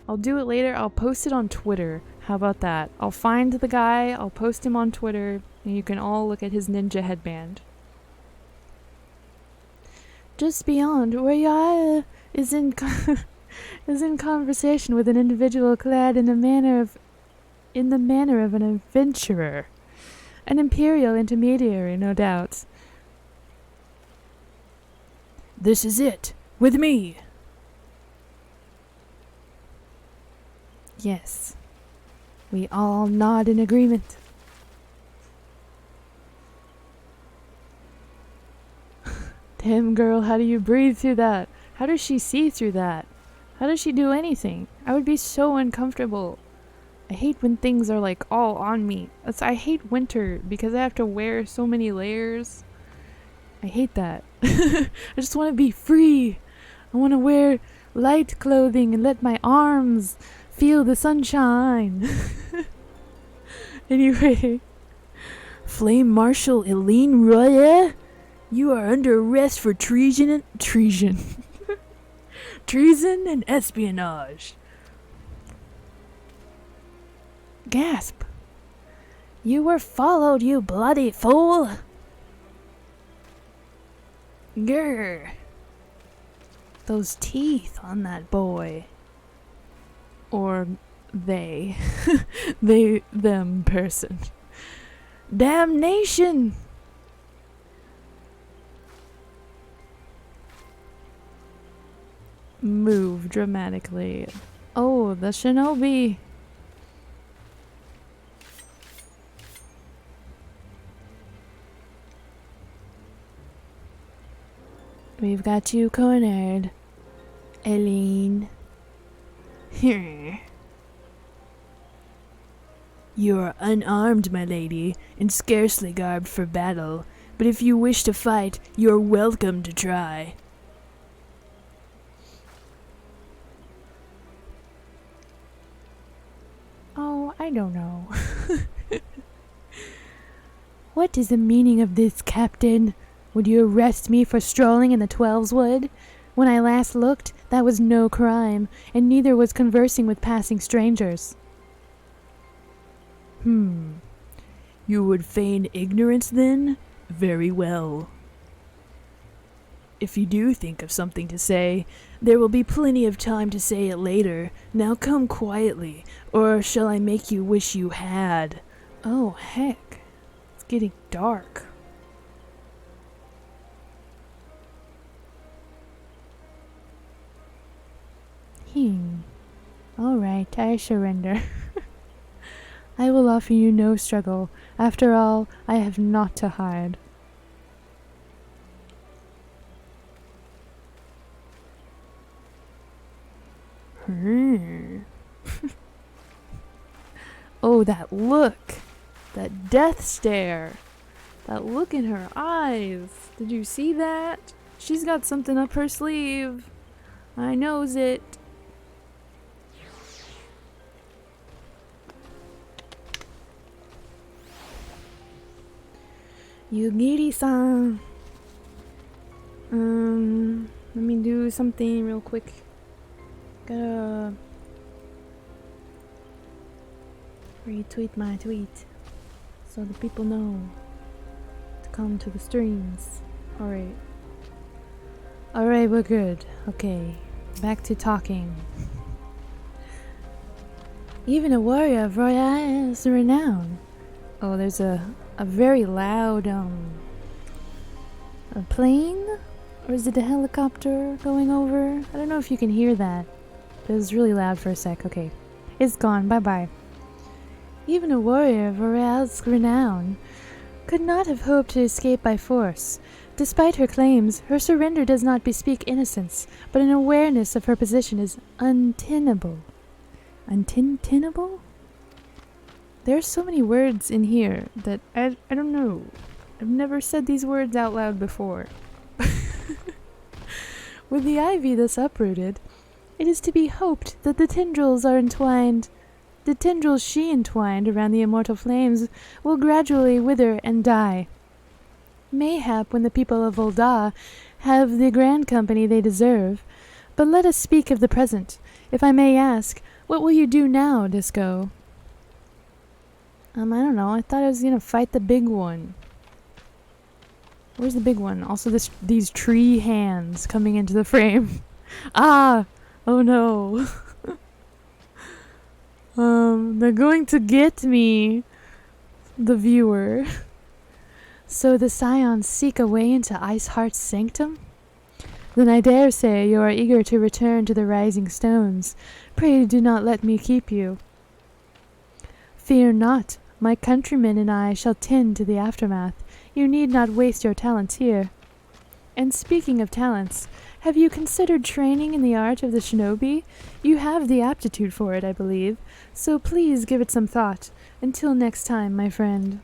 I'll do it later. I'll post it on Twitter. How about that? I'll find the guy, I'll post him on Twitter, and you can all look at his ninja headband. Just beyond, Roya is in conversation with an individual clad in the manner of an adventurer. An imperial intermediary, no doubt. This is it. With me. Yes. We all nod in agreement. Damn, girl, how do you breathe through that? How does she see through that? How does she do anything? I would be so uncomfortable. I hate when things are like all on me. I hate winter because I have to wear so many layers. I hate that. I just want to be free. I want to wear light clothing and let my arms feel the sunshine. Anyway. Flame Marshal Eileen Roya, you are under arrest for treason and espionage. Gasp. You were followed, you bloody fool. Grr. Those teeth on that boy. Or they. Them person. Damnation! move dramatically. Oh, the shinobi. We've got you cornered, Eileen. Here. You are unarmed, my lady, and scarcely garbed for battle, but if you wish to fight, you're welcome to try. Oh, I don't know. What is the meaning of this, Captain? Would you arrest me for strolling in the Twelves Wood? When I last looked, that was no crime, and neither was conversing with passing strangers. You would feign ignorance, then? Very well. If you do think of something to say, there will be plenty of time to say it later. Now come quietly, or shall I make you wish you had? Oh, heck. It's getting dark. All right, I surrender. I will offer you no struggle. After all, I have naught to hide. Oh, that look! That death stare! That look in her eyes! Did you see that? She's got something up her sleeve. I knows it. Yugiri-san. Let me do something real quick. Gotta retweet my tweet so the people know to come to the streams. Alright, we're good. Okay, back to talking. Even a warrior of Royale's renown. Oh, there's a very loud a plane? Or is it a helicopter going over? I don't know if you can hear that. It was really loud for a sec. Okay, it's gone. Bye-bye. Even a warrior of Royale's renown could not have hoped to escape by force. Despite her claims, her surrender does not bespeak innocence, but an awareness of her position is untenable. Untenable? There's so many words in here that I don't know. I've never said these words out loud before. With the ivy thus uprooted, it is to be hoped that the tendrils she entwined around the immortal flames will gradually wither and die. Mayhap when the people of Ul'dah have the grand company they deserve. But let us speak of the present. If I may ask, what will you do now, Disco? I don't know. I thought I was gonna fight the big one. Where's the big one? Also, these tree hands coming into the frame. Ah! Oh no. They're going to get me, the viewer. So the Scions seek a way into Iceheart's sanctum? Then I dare say you are eager to return to the Rising Stones. Pray do not let me keep you. Fear not. My countrymen and I shall tend to the aftermath. You need not waste your talents here. And speaking of talents, have you considered training in the art of the shinobi? You have the aptitude for it, I believe, so please give it some thought. Until next time, my friend.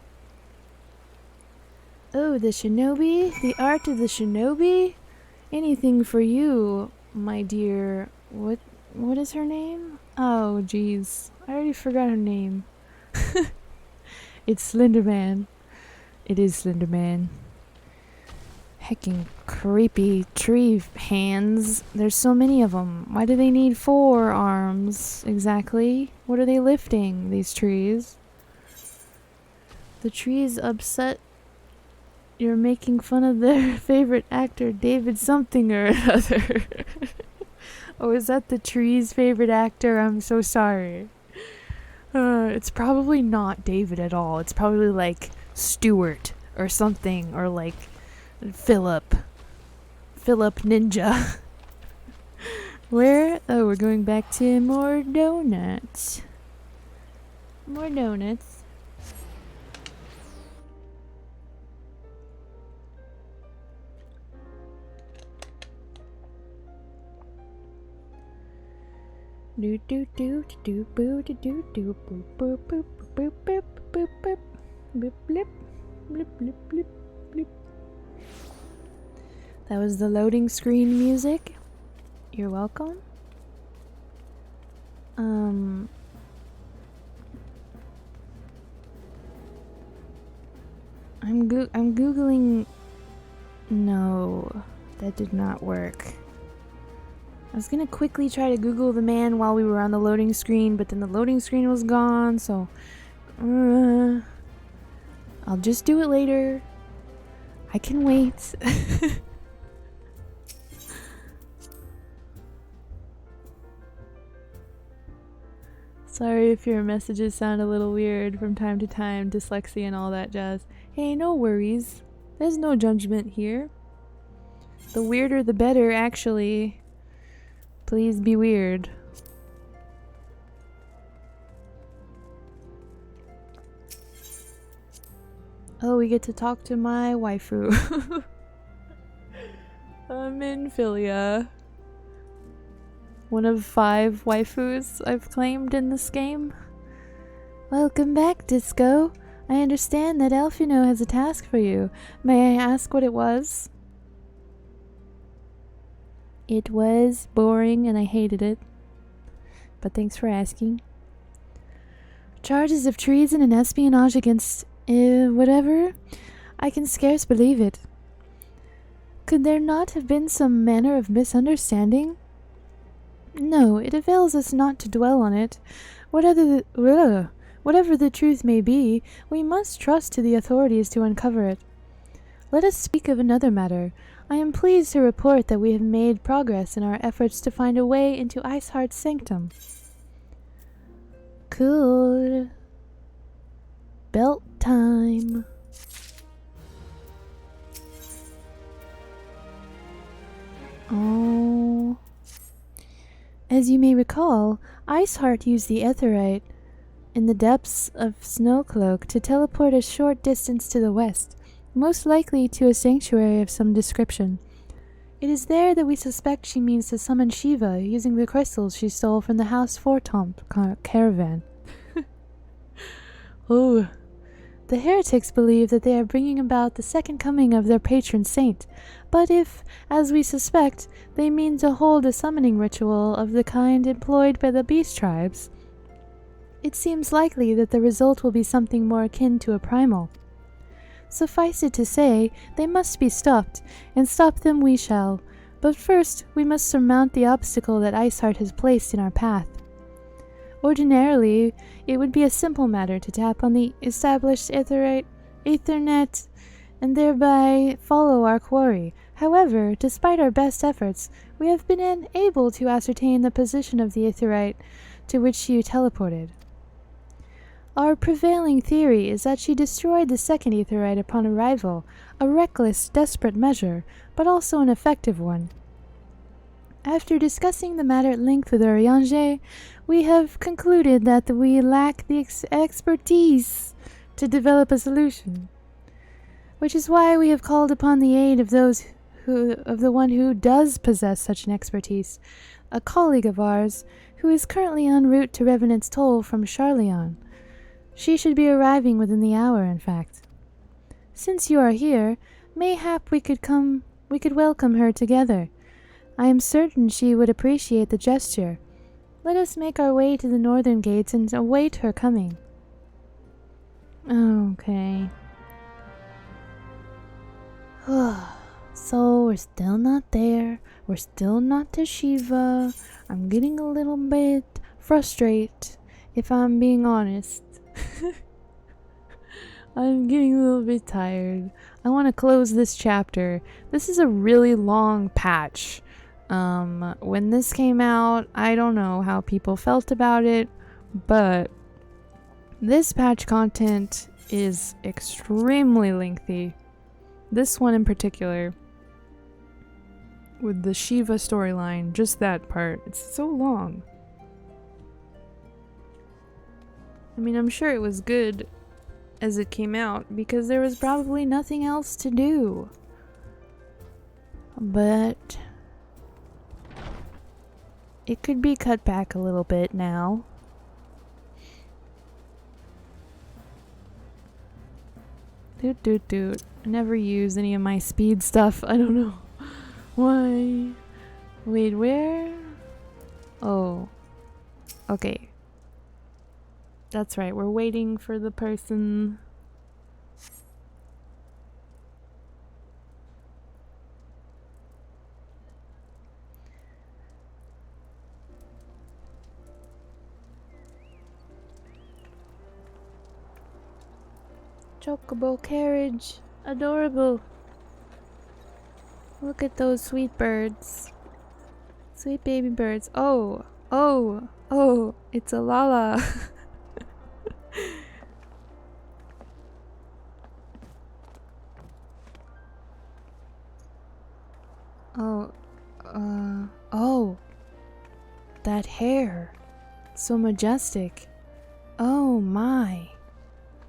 Oh, the shinobi? The art of the shinobi? Anything for you, my dear. What is her name? Oh, jeez. I already forgot her name. It's Slenderman. It is Slenderman. Hecking creepy tree hands. There's so many of them. Why do they need 4 arms exactly? What are they lifting, these trees? The trees upset. You're making fun of their favorite actor, David something or another. Oh, is that the tree's favorite actor? I'm so sorry. It's probably not David at all. It's probably like Stuart or something, or like Philip Ninja. Where? Oh, we're going back to more donuts. More donuts. Do do do do boo do do do boop boop boop boop boop boop boop boop blip blip blip blip blip. That was the loading screen music. You're welcome. I'm googling. No, that did not work. I was gonna quickly try to Google the man while we were on the loading screen, but then the loading screen was gone, so I'll just do it later. I can wait. Sorry if your messages sound a little weird from time to time, dyslexia and all that jazz. Hey, no worries. There's no judgment here. The weirder the better, actually. Please be weird. Oh, we get to talk to my waifu. I'm in Philia. One of 5 waifus I've claimed in this game. Welcome back, Disco. I understand that Elfino has a task for you. May I ask what it was? It was boring and I hated it. But thanks for asking. Charges of treason and espionage against whatever? I can scarce believe it. Could there not have been some manner of misunderstanding? No, it avails us not to dwell on it. Whatever the truth may be, we must trust to the authorities to uncover it. Let us speak of another matter. I am pleased to report that we have made progress in our efforts to find a way into Iceheart's sanctum. Cool. Belt time. Oh. As you may recall, Iceheart used the Aetheryte in the depths of Snowcloak to teleport a short distance to the west, most likely to a sanctuary of some description. It is there that we suspect she means to summon Shiva using the crystals she stole from the House Fortomp caravan. Oh. The heretics believe that they are bringing about the second coming of their patron saint, but if, as we suspect, they mean to hold a summoning ritual of the kind employed by the beast tribes, it seems likely that the result will be something more akin to a primal. Suffice it to say, they must be stopped, and stop them we shall. But first, we must surmount the obstacle that Iceheart has placed in our path. Ordinarily, it would be a simple matter to tap on the established Ethernet and thereby follow our quarry. However, despite our best efforts, we have been unable to ascertain the position of the Aetheryte to which she teleported. Our prevailing theory is that she destroyed the second Aetheryte upon arrival, a reckless, desperate measure, but also an effective one. After discussing the matter at length with Urianger, we have concluded that we lack the expertise to develop a solution, which is why we have called upon the aid of the one who does possess such an expertise, a colleague of ours who is currently en route to Revenant's Toll from Charleon. She should be arriving within the hour, in fact. Since you are here, mayhap we could welcome her together. I am certain she would appreciate the gesture. Let us make our way to the northern gates and await her coming. Okay. So we're still not there. We're still not to Shiva. I'm getting a little bit frustrated, if I'm being honest. I'm getting a little bit tired. I want to close this chapter. This is a really long patch. When this came out, I don't know how people felt about it, but this patch content is extremely lengthy. This one in particular. with the Shiva storyline, just that part. It's so long. I mean, I'm sure it was good as it came out because there was probably nothing else to do. But it could be cut back a little bit now. Doot doot doot. I never use any of my speed stuff. I don't know why. Wait, where? Oh. Okay. That's right, we're waiting for the person. Chocobo carriage. Adorable. Look at those sweet birds. Sweet baby birds. Oh, oh, oh, it's a Lala. Oh, oh. That hair. So majestic. Oh my.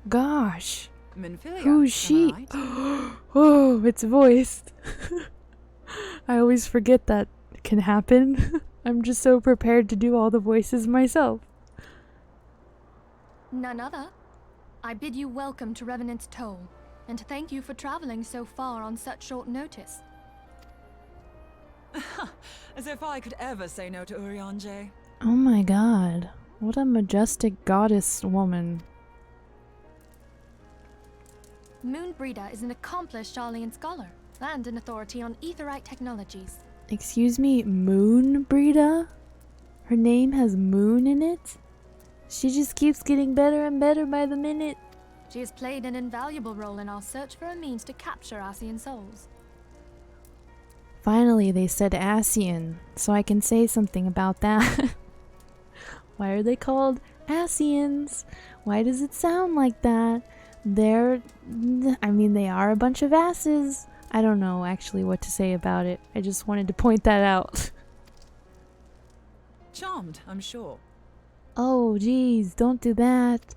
Gosh. Minfilia, Who's she? am I right? Oh, it's voiced. I always forget that can happen. I'm just so prepared to do all the voices myself. None other. I bid you welcome to Revenant's Toll, and thank you for traveling so far on such short notice. As if I could ever say no to Urianger. Oh my god. What a majestic goddess woman. Moonbreeder is an accomplished Charlian scholar and an authority on aetherite technologies. Excuse me, Moonbreeder? Her name has moon in it? She just keeps getting better and better by the minute. She has played an invaluable role in our search for a means to capture Ascian souls. Finally, they said Ascian, so I can say something about that. Why are they called Ascians? Why does it sound like that? They are a bunch of asses. I don't know actually what to say about it. I just wanted to point that out. Charmed, I'm sure. Oh, geez, don't do that.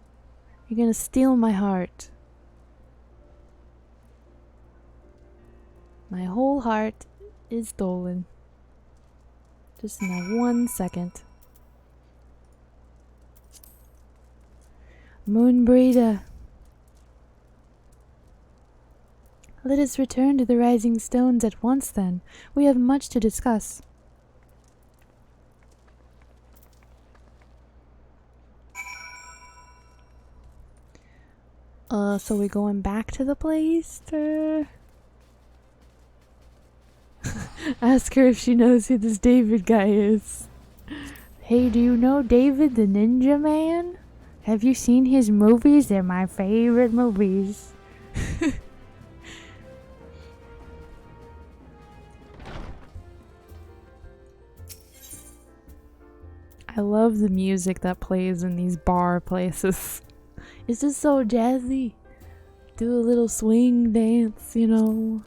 You're gonna steal my heart. My whole heart is stolen. Just in that 1 second. Moonbreeder. Let us return to the Rising Stones at once then. We have much to discuss. So we going back to the place? Ask her if she knows who this David guy is. Hey, do you know David the Ninja Man? Have you seen his movies? They're my favorite movies. I love the music that plays in these bar places. It's just so jazzy. Do a little swing dance, you know.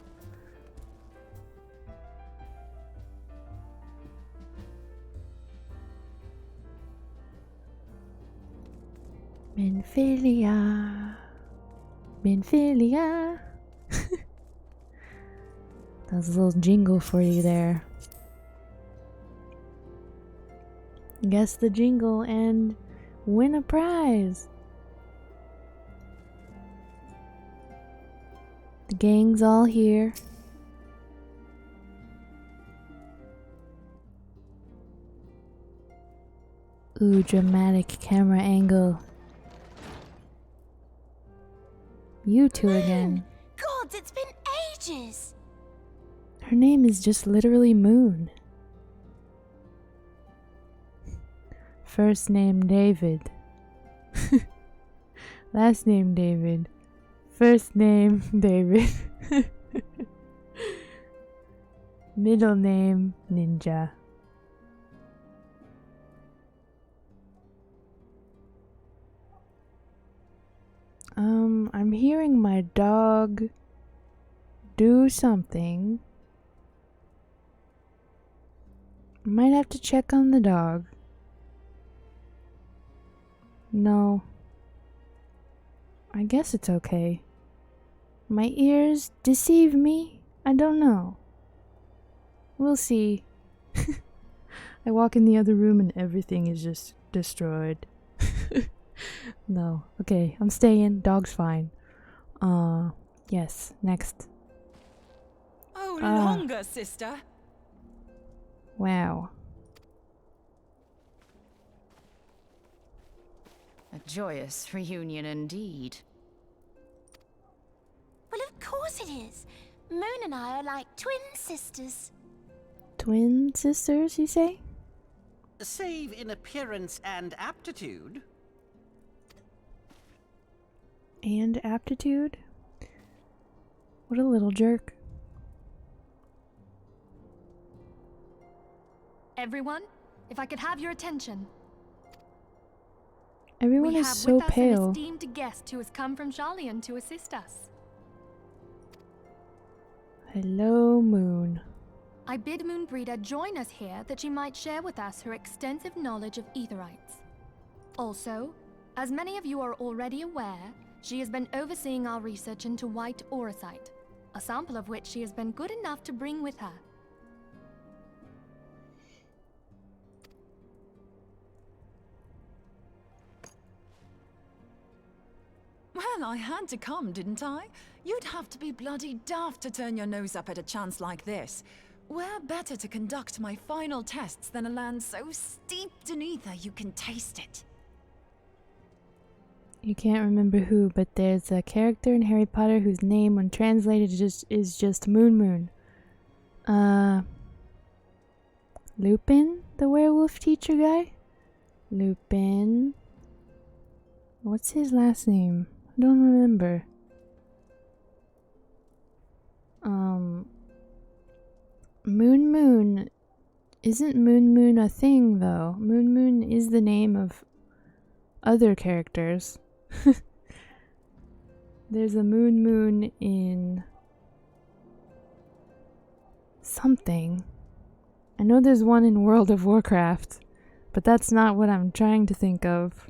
Minfilia. Minfilia. That was a little jingle for you there. Guess the jingle and win a prize. The gang's all here. Ooh, dramatic camera angle. You two again. Gods, it's been ages! Her name is just literally Moon. First name David. Last name David. First name David. Middle name Ninja. I'm hearing my dog do something. Might have to check on the dog. No. I guess it's okay. My ears deceive me? I don't know. We'll see. I walk in the other room and everything is just destroyed. No. Okay, I'm staying. Dog's fine. Yes. Next. Oh, longer, sister. Wow. A joyous reunion indeed. Well, of course it is. Moon and I are like twin sisters. Twin sisters, you say? Save in appearance and aptitude. And aptitude? What a little jerk. Everyone, if I could have your attention. Everyone We is have so with us an pale. esteemed guest who has come from Sharlayan to assist us. Hello, Moon. I bid Moonbreeder join us here that she might share with us her extensive knowledge of Aetherites. Also, as many of you are already aware, she has been overseeing our research into white auricite, a sample of which she has been good enough to bring with her. Well, I had to come, didn't I? You'd have to be bloody daft to turn your nose up at a chance like this. Where better to conduct my final tests than a land so steeped in ether you can taste it? You can't remember who, but there's a character in Harry Potter whose name, when translated, is just Moon Moon. Lupin, the werewolf teacher guy? Lupin. What's his last name? I don't remember. Moon Moon. Isn't Moon Moon a thing, though? Moon Moon is the name of other characters. There's a Moon Moon in something. I know there's one in World of Warcraft, but that's not what I'm trying to think of.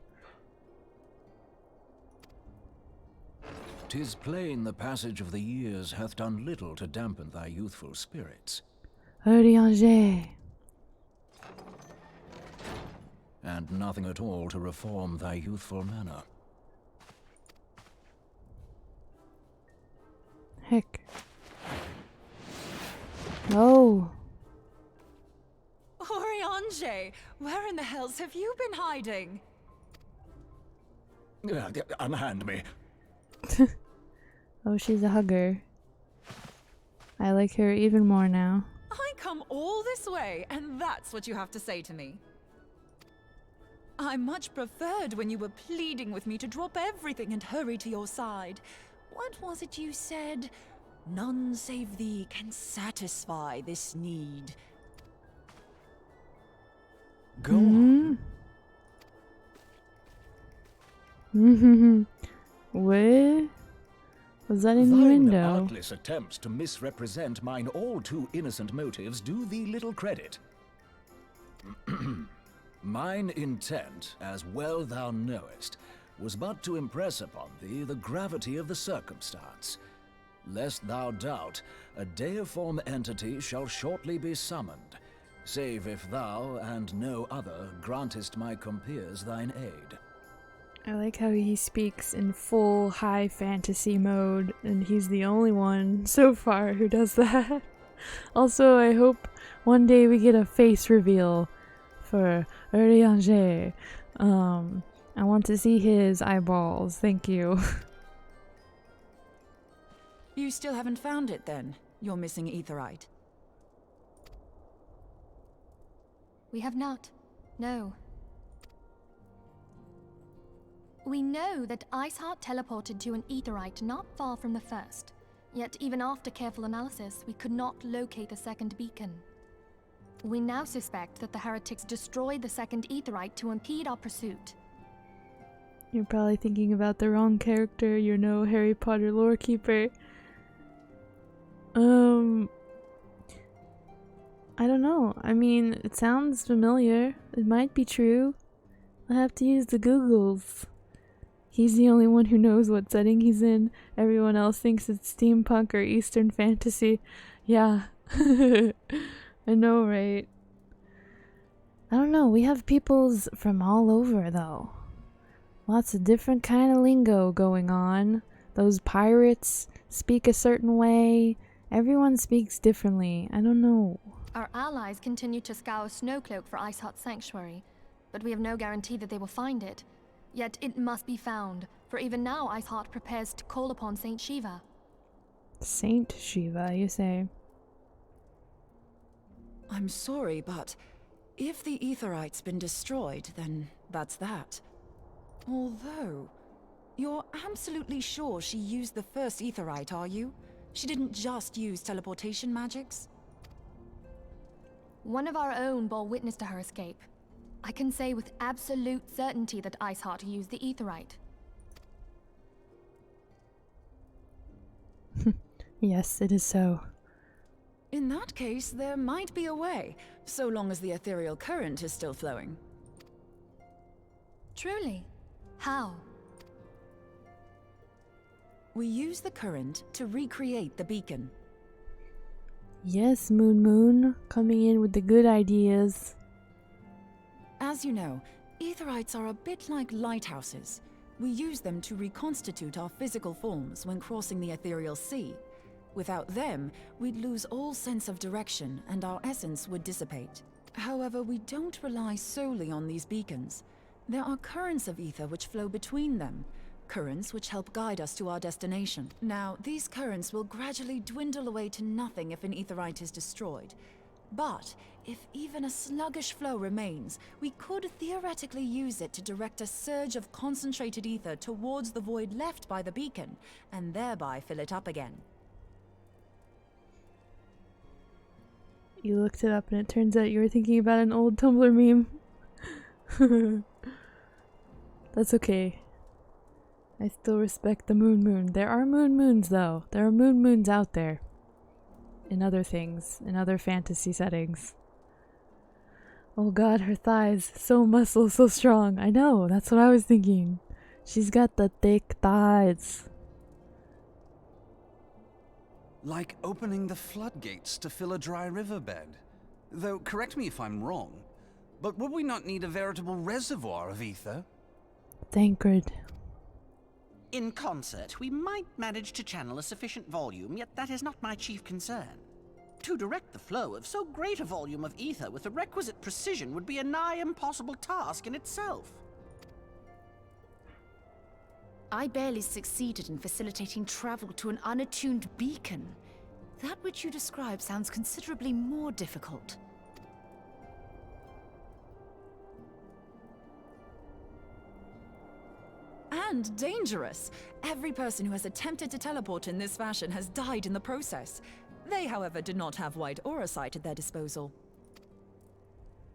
'Tis plain the passage of the years hath done little to dampen thy youthful spirits. Orianger. And nothing at all to reform thy youthful manner. Heck. No. Orianger, where in the hells have you been hiding? Unhand me. Oh, she's a hugger. I like her even more now. I come all this way, and that's what you have to say to me. I much preferred when you were pleading with me to drop everything and hurry to your side. What was it you said? None save thee can satisfy this need. Go on. What? Was that Thine innuendo? artless attempts to misrepresent mine all too innocent motives do thee little credit. Mine intent, as well thou knowest, was but to impress upon thee the gravity of the circumstance. Lest thou doubt, a deiform entity shall shortly be summoned, save if thou and no other grantest my compeers thine aid. I like how he speaks in full high fantasy mode, and he's the only one so far who does that. Also, I hope one day we get a face reveal for Orianger. I want to see his eyeballs. Thank you. You still haven't found it then, your missing Aetherite? We have not. No. We know that Iceheart teleported to an Aetherite not far from the first. Yet even after careful analysis, we could not locate the second beacon. We now suspect that the heretics destroyed the second Aetherite to impede our pursuit. You're probably thinking about the wrong character. You're no Harry Potter lore keeper. I don't know. I mean, it sounds familiar. It might be true. I'll have to use the Googles. He's the only one who knows what setting he's in. Everyone else thinks it's steampunk or Eastern fantasy. Yeah. I know, right? I don't know. We have peoples from all over, though. Lots of different kind of lingo going on. Those pirates speak a certain way. Everyone speaks differently. I don't know. Our allies continue to scour Snowcloak for Iceheart's sanctuary, but we have no guarantee that they will find it. Yet it must be found, for even now Iceheart prepares to call upon Saint Shiva. Saint Shiva, you say? I'm sorry, but if the Aetheryte's been destroyed, then that's that. Although, you're absolutely sure she used the first Aetherite, are you? She didn't just use teleportation magics? One of our own bore witness to her escape. I can say with absolute certainty that Iceheart used the Aetherite. Yes, it is so. In that case, there might be a way, so long as the ethereal current is still flowing. Truly? How? We use the current to recreate the beacon. Yes, Moon Moon, coming in with the good ideas. As you know, Aetherites are a bit like lighthouses. We use them to reconstitute our physical forms when crossing the ethereal sea. Without them, we'd lose all sense of direction and our essence would dissipate. However, we don't rely solely on these beacons. There are currents of ether which flow between them, currents which help guide us to our destination. Now, these currents will gradually dwindle away to nothing if an Aetherite is destroyed. But if even a sluggish flow remains, we could theoretically use it to direct a surge of concentrated ether towards the void left by the beacon, and thereby fill it up again. You looked it up and it turns out you were thinking about an old Tumblr meme. That's okay. I still respect the Moon Moon. There are Moon Moons though. There are Moon Moons out there. In other things. In other fantasy settings. Oh god, her thighs. So muscle, so strong. I know, that's what I was thinking. She's got the thick thighs. Like opening the floodgates to fill a dry riverbed. Though, correct me if I'm wrong, but would we not need a veritable reservoir of ether? Thancred. In concert, we might manage to channel a sufficient volume, yet that is not my chief concern. To direct the flow of so great a volume of ether with the requisite precision would be a nigh impossible task in itself. I barely succeeded in facilitating travel to an unattuned beacon. That which you describe sounds considerably more difficult. And dangerous. Every person who has attempted to teleport in this fashion has died in the process. They, however, did not have wide aura sight at their disposal.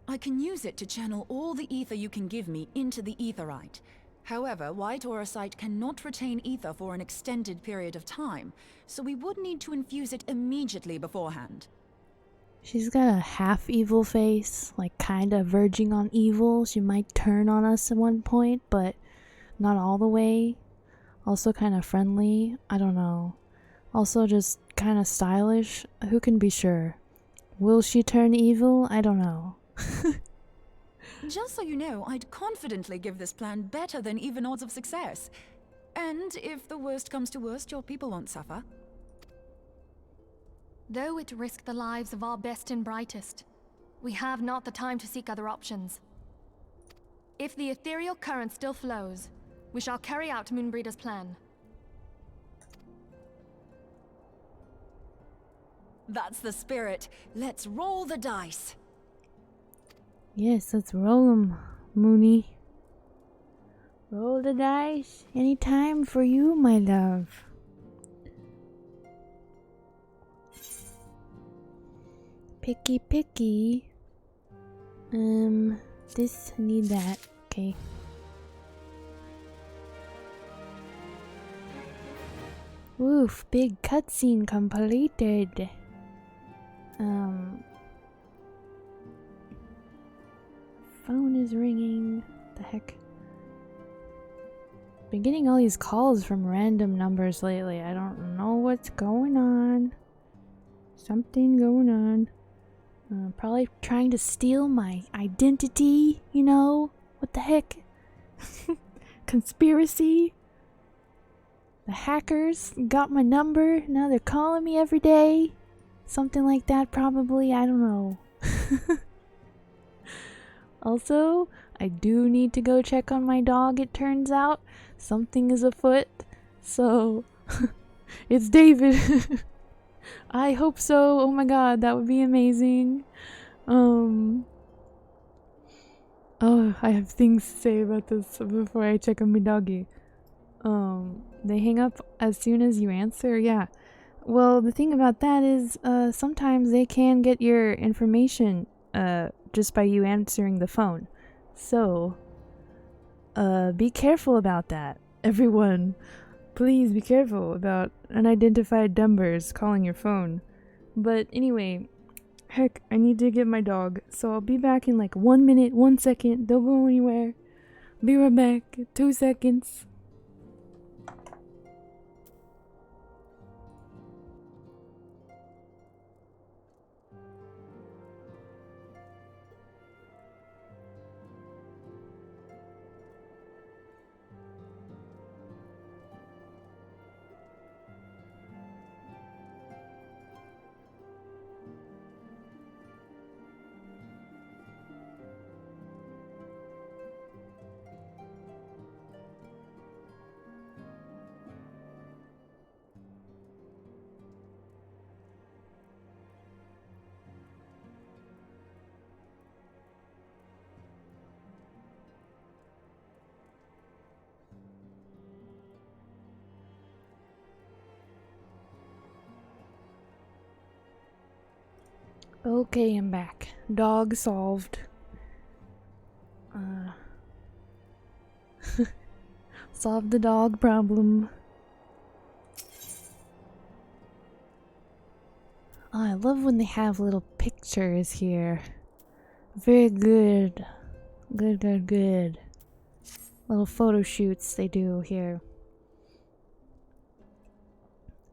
I can use it to channel all the ether you can give me into the Aetherite. However, White Aura Sight cannot retain ether for an extended period of time, so we would need to infuse it immediately beforehand. She's got a half evil face, like kinda verging on evil. She might turn on us at one point, but not all the way. Also kinda friendly. I don't know. Also just kinda stylish. Who can be sure? Will she turn evil? I don't know. Just so you know, I'd confidently give this plan better than even odds of success. And if the worst comes to worst, your people won't suffer. Though it risked the lives of our best and brightest, we have not the time to seek other options. If the ethereal current still flows, we shall carry out Moonbreeder's plan. That's the spirit. Let's roll the dice. Yes, let's roll 'em, Moony. Roll the dice. Any time for you, my love. Picky, picky. This, need that. Okay. Woof, big cutscene completed. phone is ringing. The heck? Been getting all these calls from random numbers lately. I don't know what's going on. Something going on. Probably trying to steal my identity, you know? What the heck? Conspiracy? The hackers got my number. Now they're calling me every day. Something like that, probably. I don't know. Also, I do need to go check on my dog, it turns out. Something is afoot. So, it's David. I hope so. Oh my god, that would be amazing. Oh, I have things to say about this before I check on my doggy. They hang up as soon as you answer, yeah. Well, the thing about that is, sometimes they can get your information, just by you answering the phone. So, be careful about that. Everyone, please be careful about unidentified numbers calling your phone. But anyway, heck, I need to get my dog, so I'll be back in like 1 minute, 1 second. Don't go anywhere. Be right back. 2 seconds. Okay, I'm back. Dog solved. Solved the dog problem. Oh, I love when they have little pictures here. Very good. Good. Little photo shoots they do here.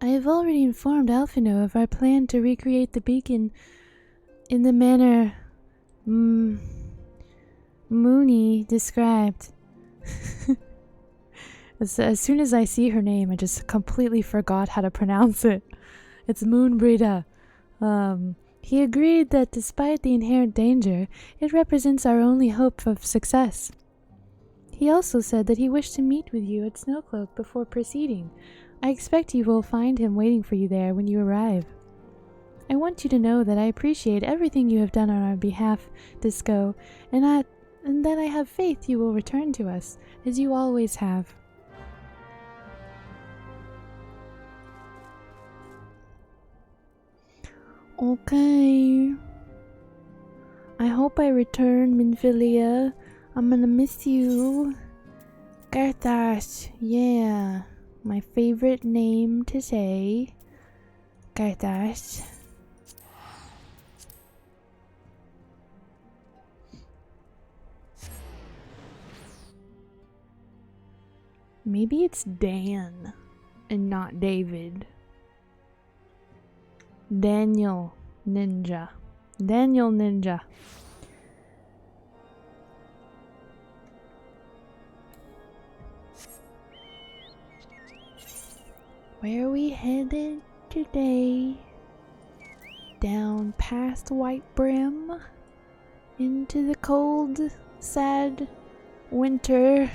I have already informed Alphino of our plan to recreate the beacon in the manner Mooney described. As soon as I see her name, I just completely forgot how to pronounce it. It's Moonbrita. He agreed that despite the inherent danger, it represents our only hope of success. He also said that he wished to meet with you at Snowcloak before proceeding. I expect you will find him waiting for you there when you arrive. I want you to know that I appreciate everything you have done on our behalf, Disco, and that I have faith you will return to us, as you always have. Okay. I hope I return, Minfilia. I'm gonna miss you. Garthas, yeah. My favorite name to say. Garthas. Maybe it's Dan and not David. Daniel Ninja. Daniel Ninja. Where are we headed today? Down past White Brim into the cold, sad winter.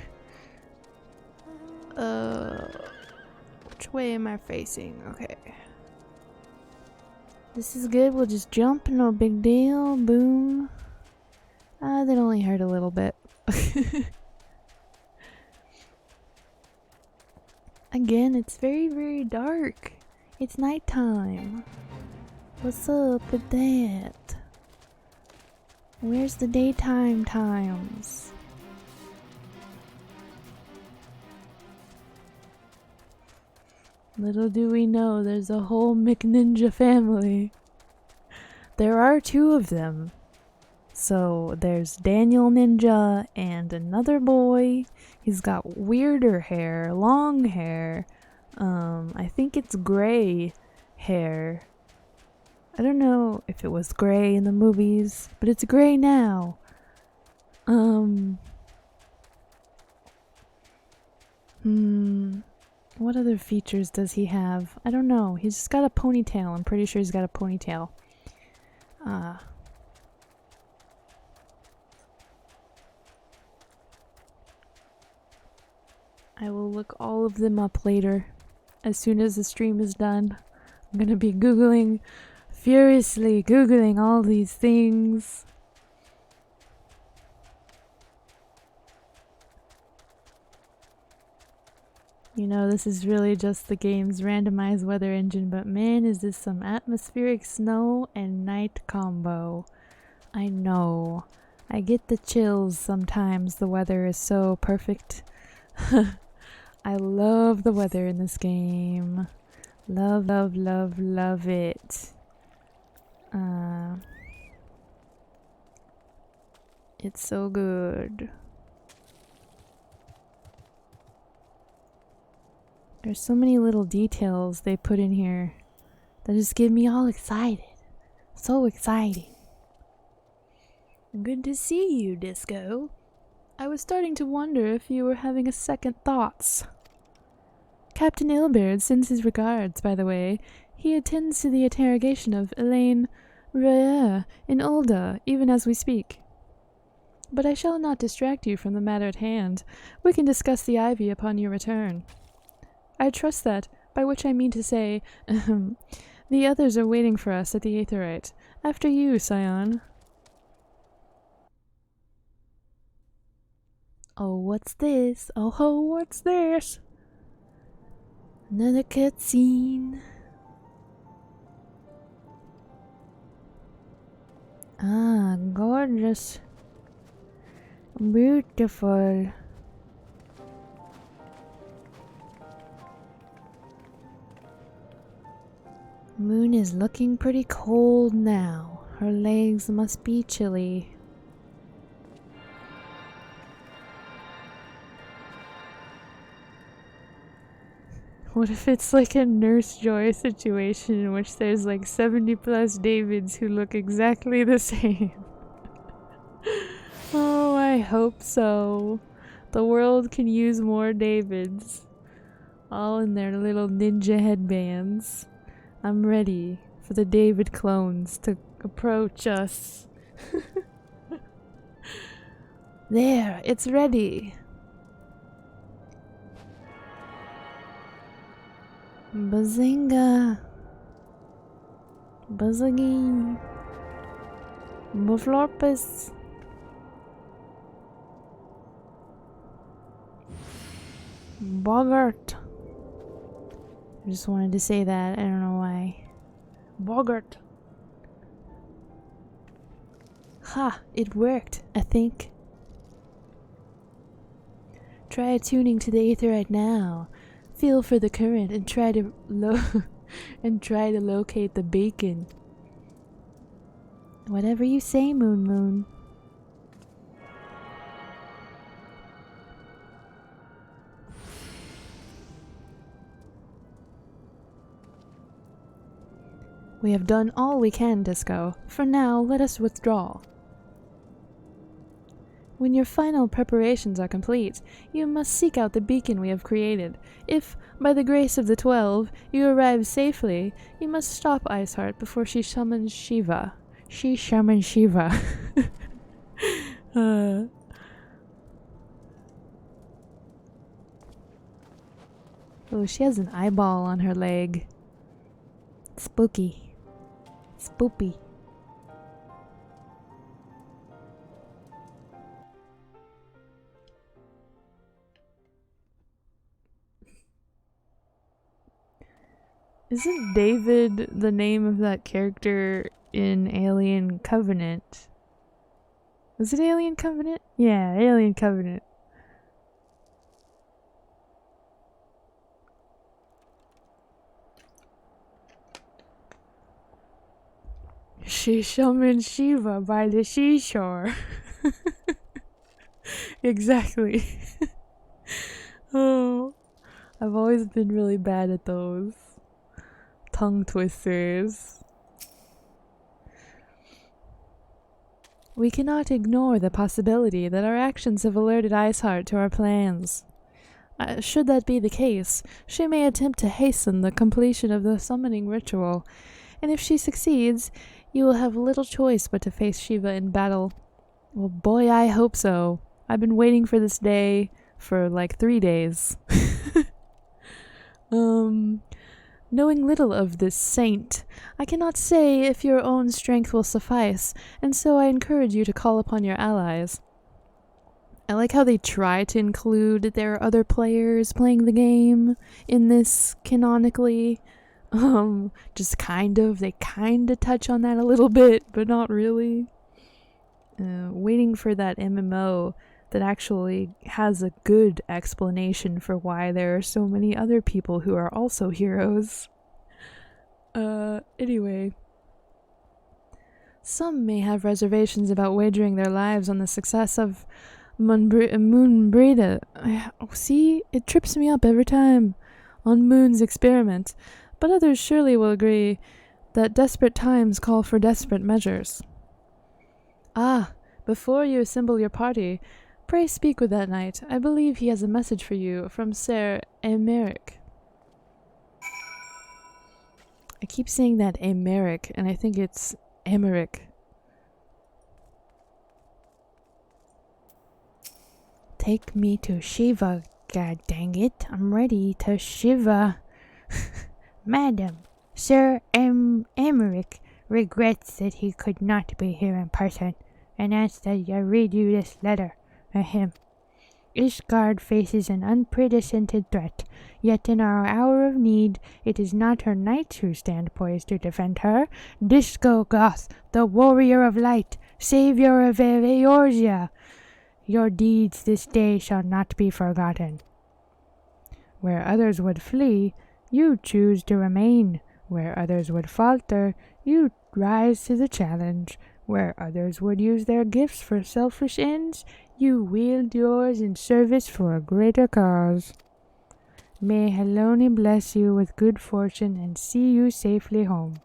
Which way am I facing? Okay. This is good. We'll just jump. No big deal. Boom. That only hurt a little bit. Again, it's very, very dark. It's nighttime. What's up with that? Where's the daytime times? Little do we know, there's a whole McNinja family. There are 2 of them. So there's Daniel Ninja and another boy. He's got weirder hair, long hair. I think it's gray hair. I don't know if it was gray in the movies, but it's gray now. What other features does he have? I don't know. He's just got a ponytail. I'm pretty sure he's got a ponytail. I will look all of them up later. As soon as the stream is done, I'm gonna be furiously Googling all these things. You know, this is really just the game's randomized weather engine, but man, is this some atmospheric snow and night combo. I know. I get the chills sometimes. The weather is so perfect. I love the weather in this game. Love, love, love, love it. It's so good. There's so many little details they put in here that just get me all excited. So exciting. Good to see you, Disco. I was starting to wonder if you were having a second thoughts. Captain Ilbert sends his regards, by the way. He attends to the interrogation of Elaine Rhea in Ulda, even as we speak. But I shall not distract you from the matter at hand. We can discuss the ivy upon your return. I trust that, by which I mean to say, the others are waiting for us at the Aetheryte. After you, Scion. Oh, what's this? Oh ho, what's this? Another cutscene. Ah, gorgeous. Beautiful. Moon is looking pretty cold now. Her legs must be chilly. What if it's like a Nurse Joy situation in which there's like 70 plus Davids who look exactly the same? Oh, I hope so. The world can use more Davids. All in their little ninja headbands. I'm ready for the David clones to approach us. There, it's ready. Bazinga. Buzzagi. Buflorpus. Bogart. I just wanted to say that. I don't know why. Bogart. Ha! It worked, I think. Try attuning to the Aetheryte now. Feel for the current and try to locate the beacon. Whatever you say, Moon Moon. We have done all we can, Disco. For now, let us withdraw. When your final preparations are complete, you must seek out the beacon we have created. If, by the grace of the 12, you arrive safely, you must stop Iceheart before she summons Shiva. She summons Shiva. Oh, she has an eyeball on her leg. Spooky. Spoopy. Isn't David the name of that character in Alien Covenant? Was it Alien Covenant? Yeah, Alien Covenant. She summoned Shiva by the seashore. Exactly. Oh, I've always been really bad at those tongue twisters. We cannot ignore the possibility that our actions have alerted Iceheart to our plans. Should that be the case, she may attempt to hasten the completion of the summoning ritual, and if she succeeds, you will have little choice but to face Shiva in battle. Well, boy, I hope so. I've been waiting for this day for like 3 days. Knowing little of this saint, I cannot say if your own strength will suffice, and so I encourage you to call upon your allies. I like how they try to include their other players playing the game in this canonically. Just kind of. They kind of touch on that a little bit, but not really. Waiting for that MMO that actually has a good explanation for why there are so many other people who are also heroes. Anyway. Some may have reservations about wagering their lives on the success of Moonbreda. See, it trips me up every time on Moon's experiment, but others surely will agree that desperate times call for desperate measures. Ah, before you assemble your party, pray speak with that knight. I believe he has a message for you from Sir Emeric. I keep saying that Emeric, and I think it's Emeric. Take me to Shiva, god dang it. I'm ready to Shiva. Madam, Sir Emeric regrets that he could not be here in person, and asks that I read you this letter. Ahem. Ishgard faces an unprecedented threat, yet in our hour of need, it is not her knights who stand poised to defend her. Disco Goth, the warrior of light, savior of Eorzea. Your deeds this day shall not be forgotten. Where others would flee, you choose to remain. Where others would falter, you rise to the challenge. Where others would use their gifts for selfish ends, you wield yours in service for a greater cause. May Heloni bless you with good fortune and see you safely home.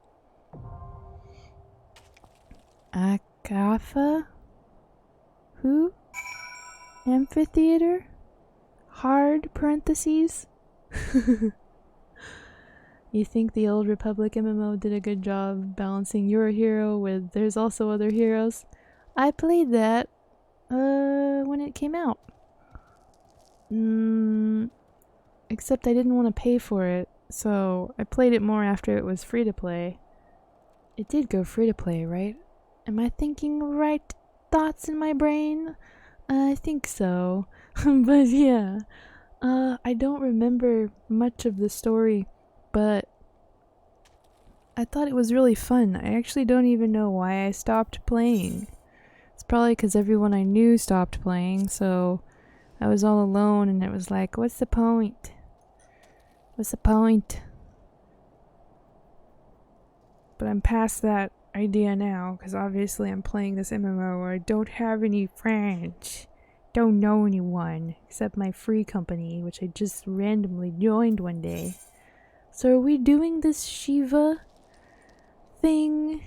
Akafa? Who? Amphitheater? Hard parentheses? You think the Old Republic MMO did a good job balancing your hero with there's also other heroes? I played that when it came out. Except I didn't want to pay for it, so I played it more after it was free to play. It did go free to play, right? Am I thinking right thoughts in my brain? I think so. But yeah, I don't remember much of the story, but I thought it was really fun. I actually don't even know why I stopped playing. It's probably because everyone I knew stopped playing, so I was all alone and it was like, what's the point? What's the point? But I'm past that idea now, because obviously I'm playing this MMO where I don't have any friends. Don't know anyone, except my free company, which I just randomly joined one day. So are we doing this Shiva thing?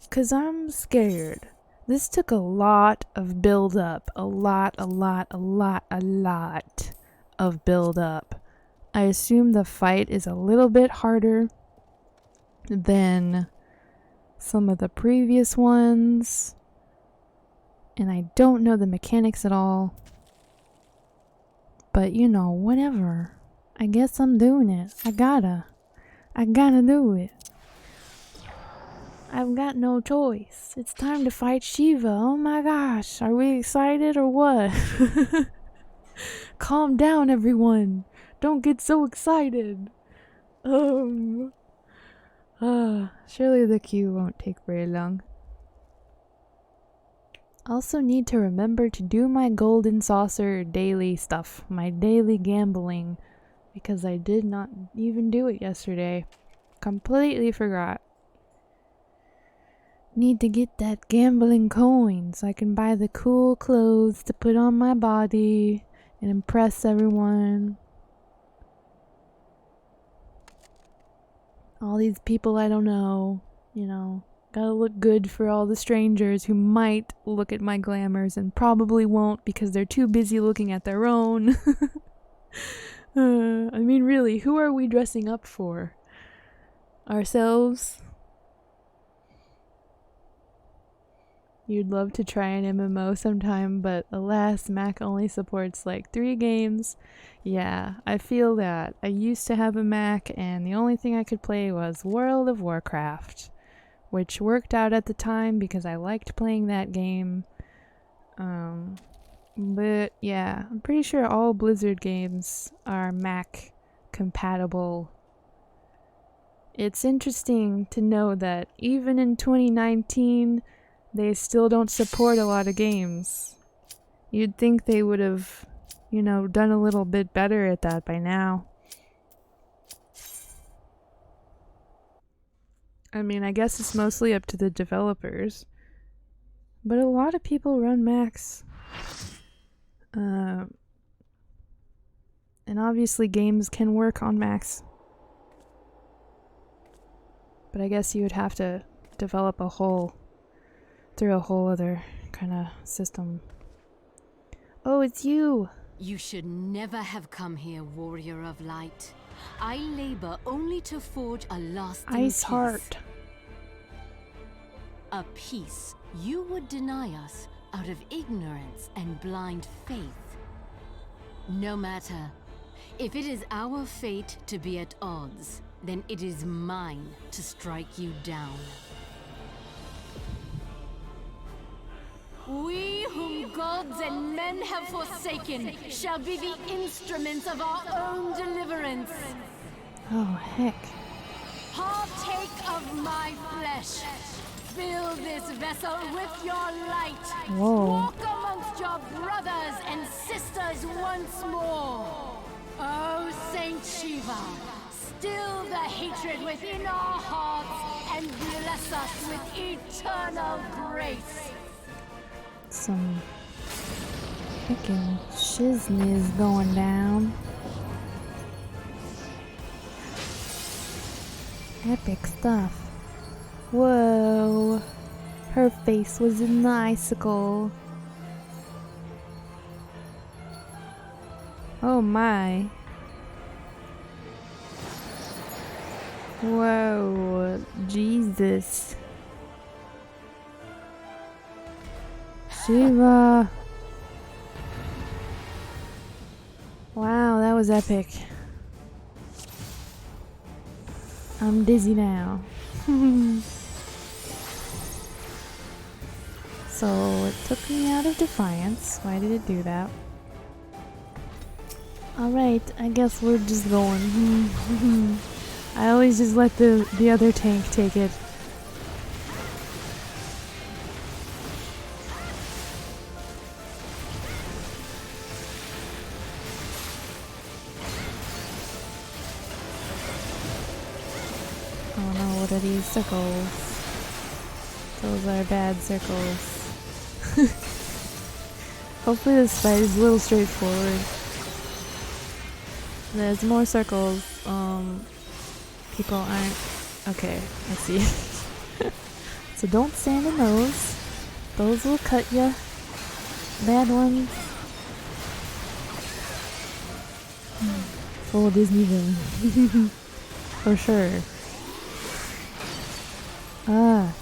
Because I'm scared. This took a lot of build up. A lot of build up. I assume the fight is a little bit harder than some of the previous ones. And I don't know the mechanics at all. But you know, whatever. I guess I'm doing it. I gotta do it. I've got no choice. It's time to fight Shiva. Oh my gosh. Are we excited or what? Calm down, everyone. Don't get so excited. Surely the queue won't take very long. Also need to remember to do my golden saucer daily stuff. My daily gambling. Because I did not even do it yesterday. Completely forgot. Need to get that gambling coin so I can buy the cool clothes to put on my body and impress everyone. All these people I don't know, you know. Gotta look good for all the strangers who might look at my glamours and probably won't because they're too busy looking at their own. I mean, really, who are we dressing up for? Ourselves? You'd love to try an MMO sometime, but alas, Mac only supports like 3 games. Yeah, I feel that. I used to have a Mac, and the only thing I could play was World of Warcraft, which worked out at the time because I liked playing that game. But yeah, I'm pretty sure all Blizzard games are Mac compatible. It's interesting to know that even in 2019, they still don't support a lot of games. You'd think they would have, you know, done a little bit better at that by now. I mean, I guess it's mostly up to the developers. But a lot of people run Macs. And obviously games can work on Macs. But I guess you would have to develop through a whole other kind of system. Oh, it's you! You should never have come here, warrior of light. I labor only to forge a lasting Ice peace. Heart. A peace you would deny us out of ignorance and blind faith. No matter. If it is our fate to be at odds, then it is mine to strike you down. We whom gods and men have forsaken shall be the instruments of our own deliverance. Oh, heck. Partake of my flesh. Fill this vessel with your light. Whoa. Walk amongst your brothers and sisters once more. Oh, Saint Shiva, still the hatred within our hearts and bless us with eternal grace. Some freaking shizness going down. Epic stuff. Whoa. Her face was in the icicle. Oh my. Whoa. Jesus. Shiva. Wow, that was epic. I'm dizzy now. So it took me out of Defiance. Why did it do that? Alright, I guess we're just going. I always just let the other tank take it. Oh no, what are these circles? Those are bad circles. Hopefully this fight is a little straightforward. There's more circles. People aren't... Okay, I see. So don't stand in those. Those will cut ya. Bad ones. Full Disneyville. For sure. Ah.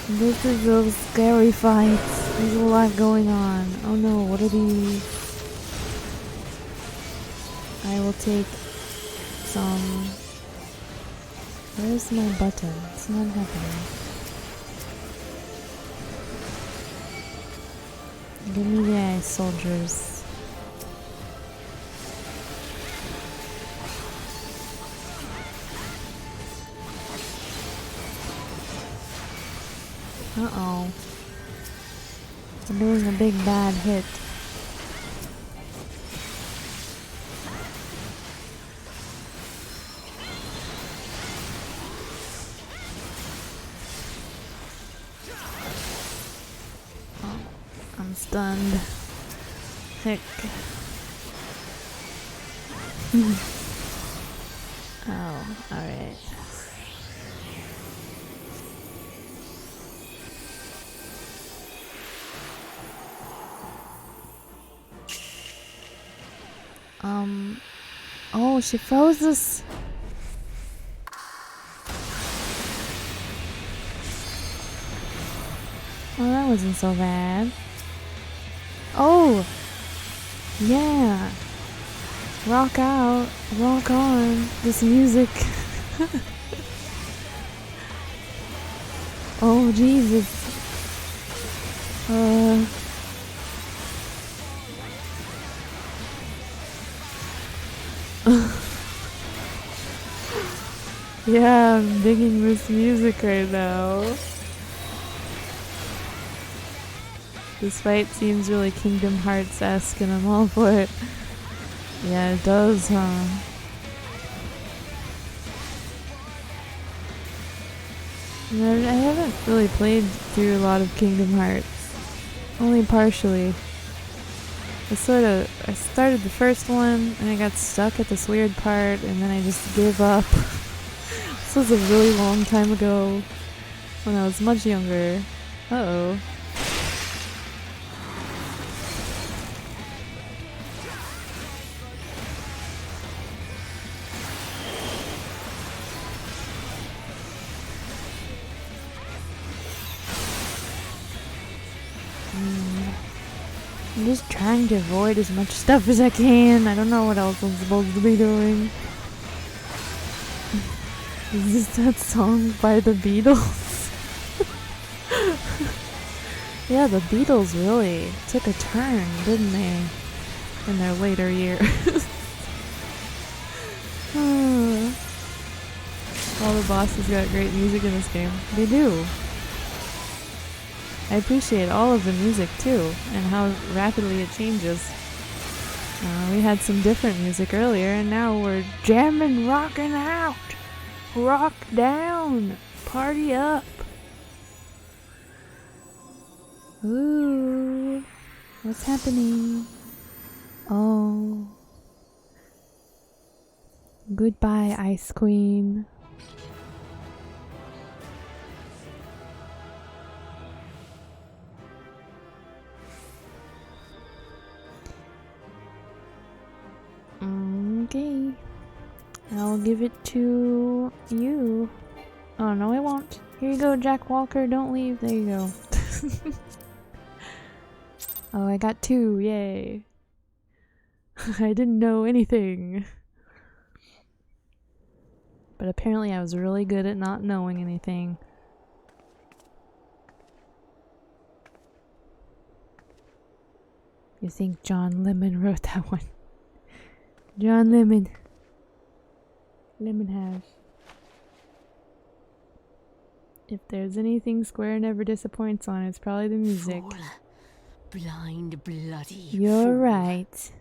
This is those scary fights. There's a lot going on. Oh no, what are these? I will take some... Where's my button? It's not happening. Give me the ice soldiers. Uh-oh. We're doing a big bad hit. stunned. Heck. Oh, alright. Oh, she froze us. Oh, that wasn't so bad. Oh! Yeah! Rock out, rock on, this music. Oh, Jesus. Yeah, I'm digging this music right now. This fight seems really Kingdom Hearts-esque and I'm all for it. Yeah, it does, huh? I haven't really played through a lot of Kingdom Hearts. Only partially. I started the first one and I got stuck at this weird part and then I just gave up. This was a really long time ago when I was much younger. Uh-oh. I'm just trying to avoid as much stuff as I can. I don't know what else I'm supposed to be doing. Is this that song by the Beatles? Yeah, the Beatles really took a turn, didn't they? In their later years. All the bosses got great music in this game. They do. I appreciate all of the music too, and how rapidly it changes. We had some different music earlier, and now we're jamming, rocking out! Rock down! Party up! Ooh, what's happening? Oh. Goodbye, Ice Queen. Okay. I'll give it to you. Oh, no, I won't. Here you go, Jack Walker. Don't leave. There you go. Oh, I got 2. Yay. I didn't know anything. But apparently I was really good at not knowing anything. You think John Lemon wrote that one? John Lemon. Lemon hash. If there's anything Square never disappoints on, it's probably the music. Fool. Blind, bloody You're fool. right.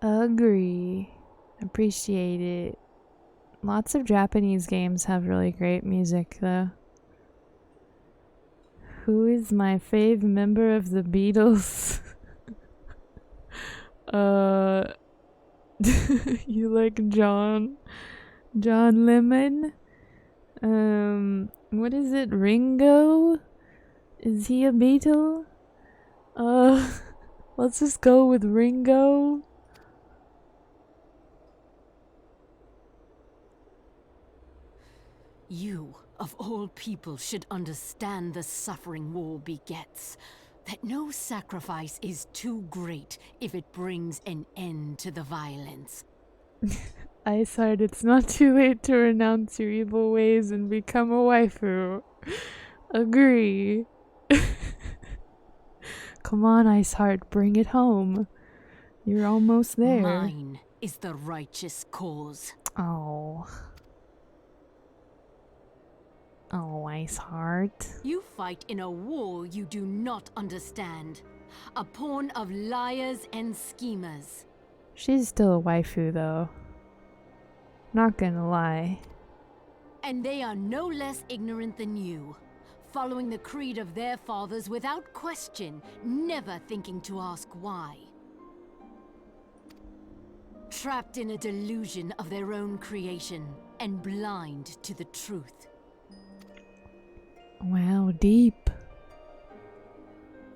Agree. Appreciate it. Lots of Japanese games have really great music, though. Who is my fave member of the Beatles? You like John Lemon? What is it? Ringo? Is he a Beatle? Let's just go with Ringo. You, of all people, should understand the suffering war begets. That no sacrifice is too great if it brings an end to the violence. Iceheart, it's not too late to renounce your evil ways and become a waifu. Agree. Come on, Iceheart, bring it home. You're almost there. Mine is the righteous cause. Oh. Oh, Iceheart. You fight in a war you do not understand. A pawn of liars and schemers. She's still a waifu, though. Not gonna lie. And they are no less ignorant than you. following the creed of their fathers without question, never thinking to ask why. Trapped in a delusion of their own creation and blind to the truth. Wow, deep.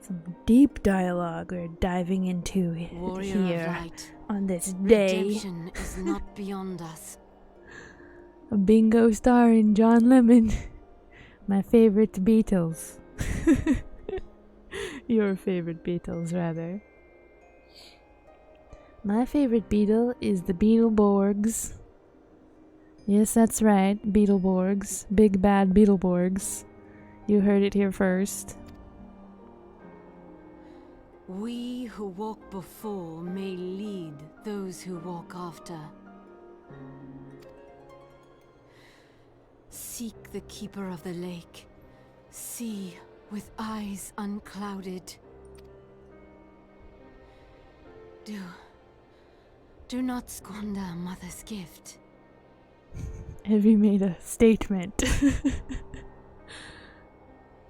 Some deep dialogue we're diving into Warrior here of light, on this day. redemption is not beyond us. A bingo starring John Lemon. My favorite Beatles. Your favorite Beatles, rather. My favorite Beatle is the Beetleborgs. Yes, that's right, Beetleborgs. Big bad Beetleborgs. You heard it here first. We who walk before may lead those who walk after. Seek the keeper of the lake. See with eyes unclouded. Do not squander a mother's gift. Have you made a statement?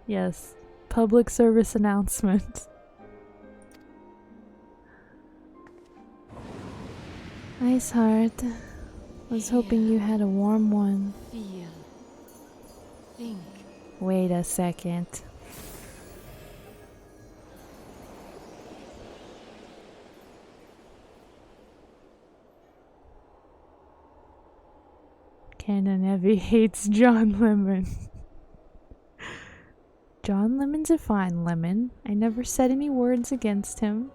Yes, public service announcement. Ice Heart. Was hoping you had a warm one. Feel. Think. Wait a second. Canon Heavy hates John Lemon. John Lemon's a fine lemon. I never said any words against him.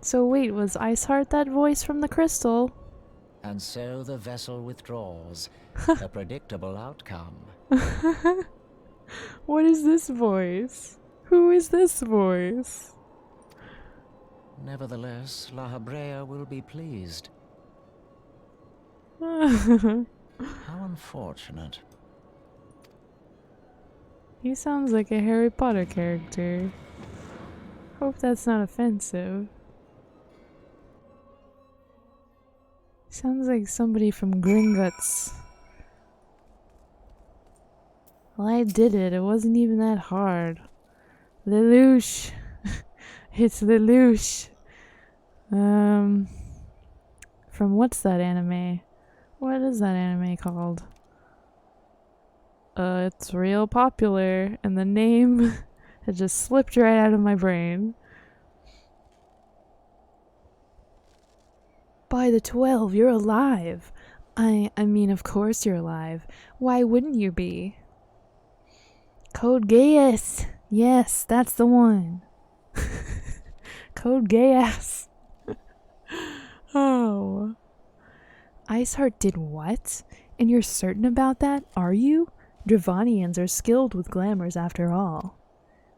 So wait, was Iceheart that voice from the crystal? And so the vessel withdraws. A predictable outcome. What is this voice? Who is this voice? Nevertheless, La Habrea will be pleased. How unfortunate. He sounds like a Harry Potter character. Hope that's not offensive. Sounds like somebody from Gringotts. Well, I did it. It wasn't even that hard. Lelouch. It's Lelouch. From what's that anime? What is that anime called? It's real popular, and the name had just slipped right out of my brain. By the 12, you're alive. I mean, of course you're alive. Why wouldn't you be? Code Geass. Yes, that's the one. Code Geass. Oh. Iceheart did what? And you're certain about that, are you? Dravanians are skilled with glamours after all.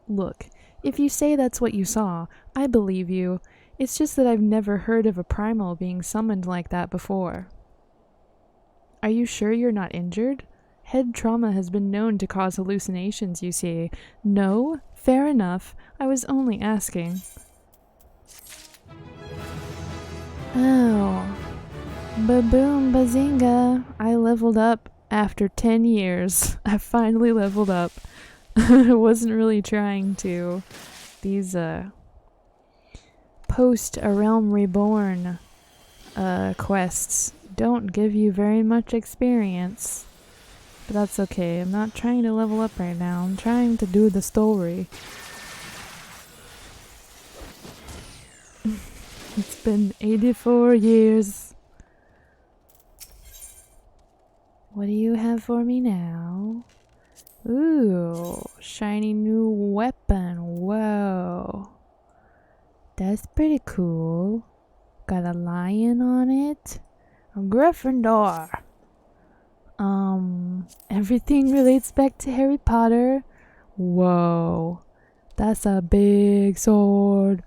Look, if you say that's what you saw, I believe you. It's just that I've never heard of a primal being summoned like that before. Are you sure you're not injured? Head trauma has been known to cause hallucinations, you see. No? Fair enough. I was only asking. Oh. Ba-boom, bazinga. I leveled up after 10 years. I finally leveled up. I wasn't really trying to. These, post A Realm Reborn quests don't give you very much experience. But that's okay. I'm not trying to level up right now. I'm trying to do the story. It's been 84 years. What do you have for me now? Ooh, shiny new weapon. Whoa. That's pretty cool. Got a lion on it. A Gryffindor. Everything relates back to Harry Potter. Whoa. That's a big sword.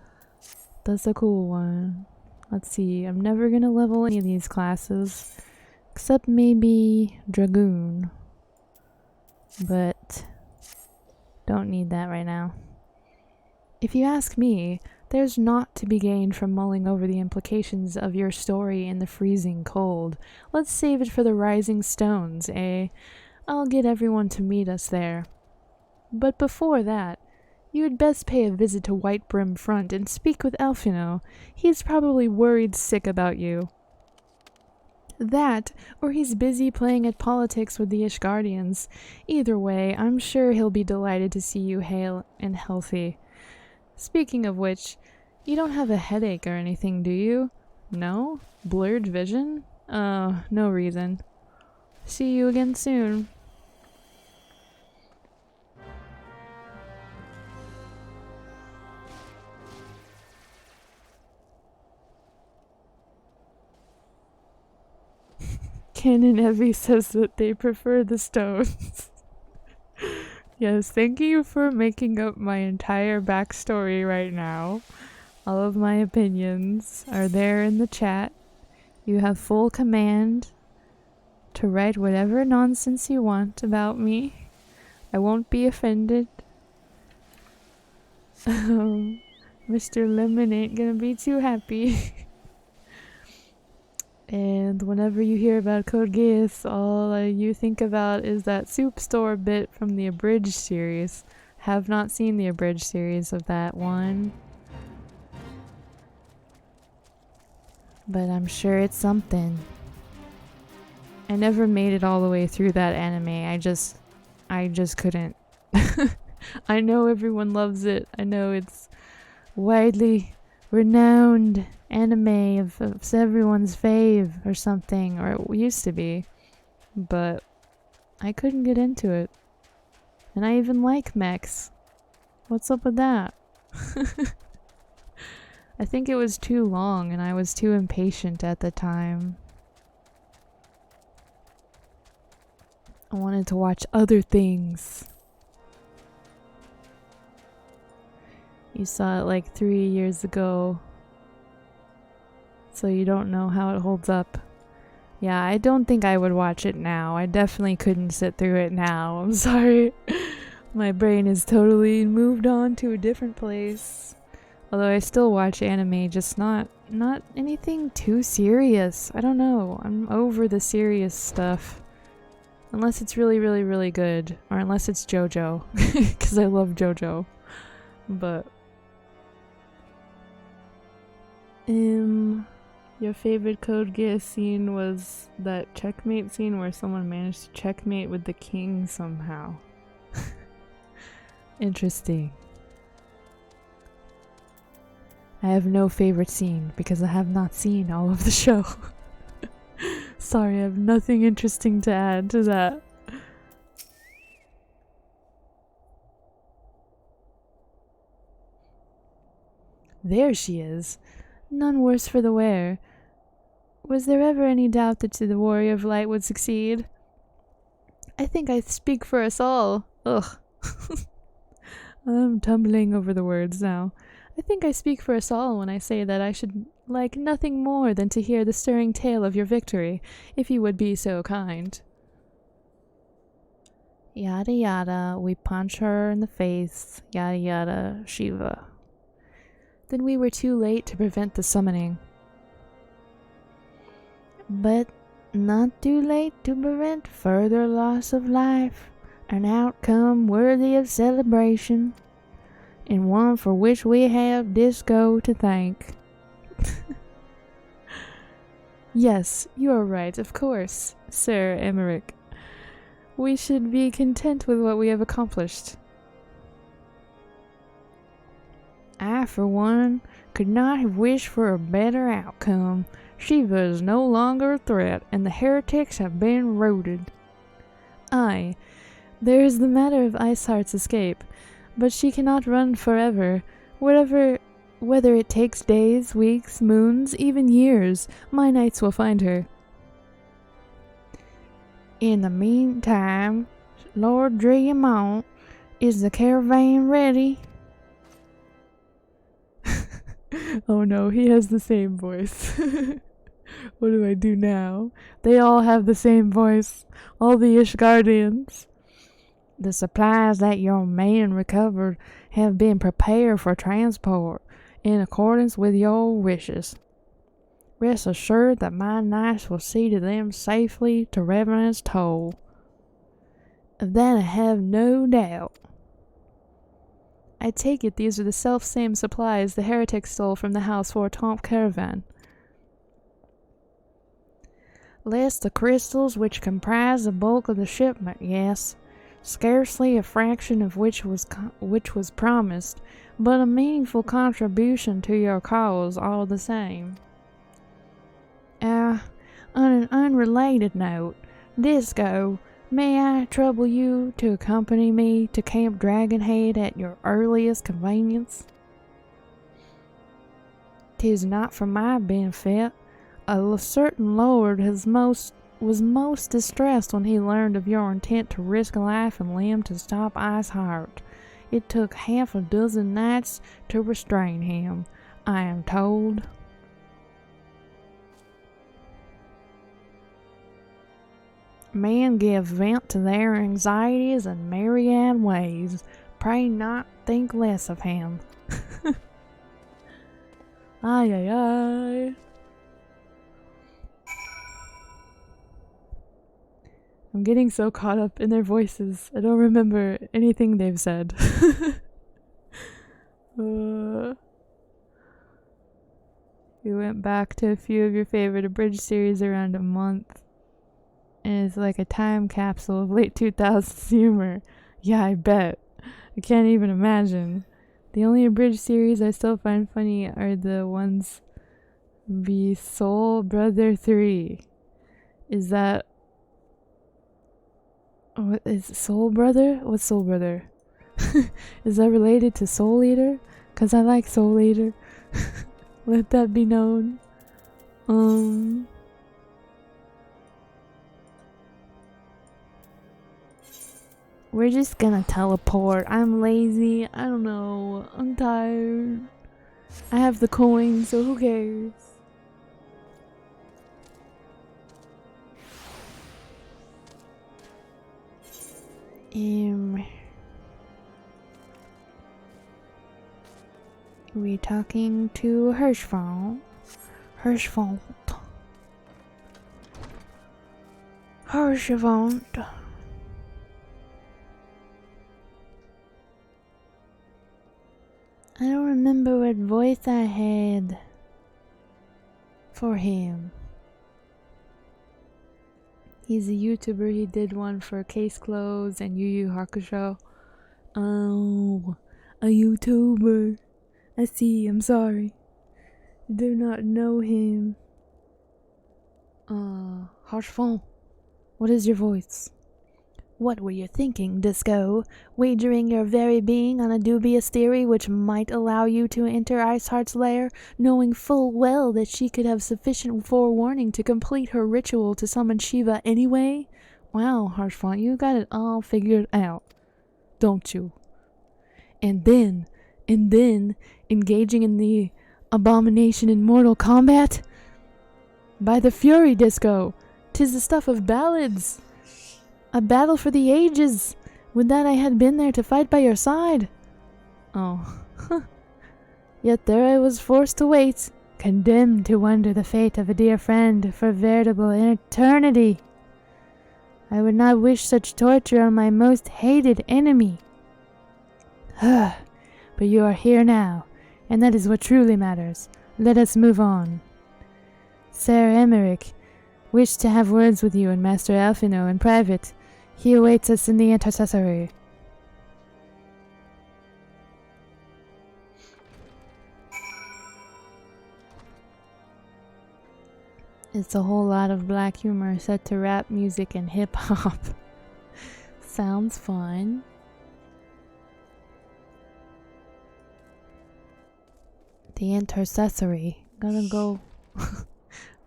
That's a cool one. Let's see. I'm never gonna level any of these classes. Except maybe Dragoon. But don't need that right now. If you ask me, there's naught to be gained from mulling over the implications of your story in the freezing cold. Let's save it for the rising stones, eh? I'll get everyone to meet us there. But before that, you had best pay a visit to White Brim Front and speak with Elfino. He's probably worried sick about you. That, or he's busy playing at politics with the Ishgardians. Either way, I'm sure he'll be delighted to see you hale and healthy. Speaking of which, you don't have a headache or anything, do you? No? Blurred vision? No reason. See you again soon. Ken and Evie says that they prefer the stones. Yes, thank you for making up my entire backstory right now. All of my opinions are there in the chat. You have full command to write whatever nonsense you want about me. I won't be offended. Mr. Lemon ain't gonna be too happy. And whenever you hear about Code Geass, all you think about is that soup store bit from the abridged series. Have not seen the abridged series of that one. But I'm sure it's something. I never made it all the way through that anime. I just couldn't. I know everyone loves it. I know it's widely renowned anime of everyone's fave or something, or it used to be, but I couldn't get into it. And I even like mechs. What's up with that? I think it was too long and I was too impatient at the time. I wanted to watch other things. You saw it like 3 years ago, so you don't know how it holds up. Yeah, I don't think I would watch it now. I definitely couldn't sit through it now. I'm sorry. My brain is totally moved on to a different place. Although I still watch anime, just not anything too serious. I don't know. I'm over the serious stuff. Unless it's really, really, really good. Or unless it's JoJo. Because I love JoJo. But your favorite Code Geass scene was that checkmate scene where someone managed to checkmate with the king somehow. Interesting. I have no favorite scene because I have not seen all of the show. Sorry, I have nothing interesting to add to that. There she is. None worse for the wear. Was there ever any doubt that the Warrior of Light would succeed? I think I speak for us all. Ugh. I'm tumbling over the words now. I think I speak for us all when I say that I should like nothing more than to hear the stirring tale of your victory, if you would be so kind. Yada yada, we punch her in the face, yada yada, Shiva. Then we were too late to prevent the summoning. But not too late to prevent further loss of life, an outcome worthy of celebration, and one for which we have Disco to thank. Yes, you are right, of course, Sir Emmerich. We should be content with what we have accomplished. I, for one, could not have wished for a better outcome. Shiva is no longer a threat, and the heretics have been routed. Aye, there is the matter of Iceheart's escape, but she cannot run forever. Whether it takes days, weeks, moons, even years, my knights will find her. In the meantime, Lord Dreamont, is the caravan ready? Oh no, he has the same voice. What do I do now? They all have the same voice. All the Ishgardians. The supplies that your man recovered have been prepared for transport in accordance with your wishes. Rest assured that my knights will see to them safely to Revenant's Toll. Of that I have no doubt. I take it these are the self-same supplies the heretic stole from the house for a Tomp caravan. Less the crystals which comprise the bulk of the shipment, yes. Scarcely a fraction of which was promised, but a meaningful contribution to your cause all the same. On an unrelated note, Disco, may I trouble you to accompany me to Camp Dragonhead at your earliest convenience? 'Tis not for my benefit. A certain lord was most distressed when he learned of your intent to risk life and limb to stop Iceheart. It took half a dozen knights to restrain him, I am told. Men give vent to their anxieties in myriad ways. Pray not think less of him. Ay, ay, ay. I'm getting so caught up in their voices, I don't remember anything they've said. We went back to a few of your favorite abridged series around a month. And it's like a time capsule of late 2000s humor. Yeah, I bet. I can't even imagine. The only abridged series I still find funny are the ones be Soul Brother 3. Is that... What is Soul Brother? What's Soul Brother? Is that related to Soul Eater? 'Cause I like Soul Eater. Let that be known. We're just gonna teleport. I'm lazy. I don't know. I'm tired. I have the coin, so who cares? We're talking to Hirschfeld. Hirschfeld. I don't remember what voice I had for him. He's a YouTuber. He did one for Case Closed and Yu Yu Hakusho. Oh, a YouTuber. I see. I'm sorry. Do not know him. Harshfon, what is your voice? What were you thinking, Disco? Wagering your very being on a dubious theory which might allow you to enter Iceheart's lair, knowing full well that she could have sufficient forewarning to complete her ritual to summon Shiva anyway? Wow, Harshfont, you got it all figured out, don't you? And then, engaging in the abomination in mortal combat? By the fury, Disco! 'Tis the stuff of ballads! A battle for the ages! Would that I had been there to fight by your side! Oh, yet there I was forced to wait, condemned to wonder the fate of a dear friend for veritable eternity. I would not wish such torture on my most hated enemy. But you are here now, and that is what truly matters. Let us move on. Sir Emmerich wished to have words with you and Master Alfino in private. He awaits us in the intercessory. It's a whole lot of black humor set to rap music and hip-hop. Sounds fun. The intercessory. Gotta go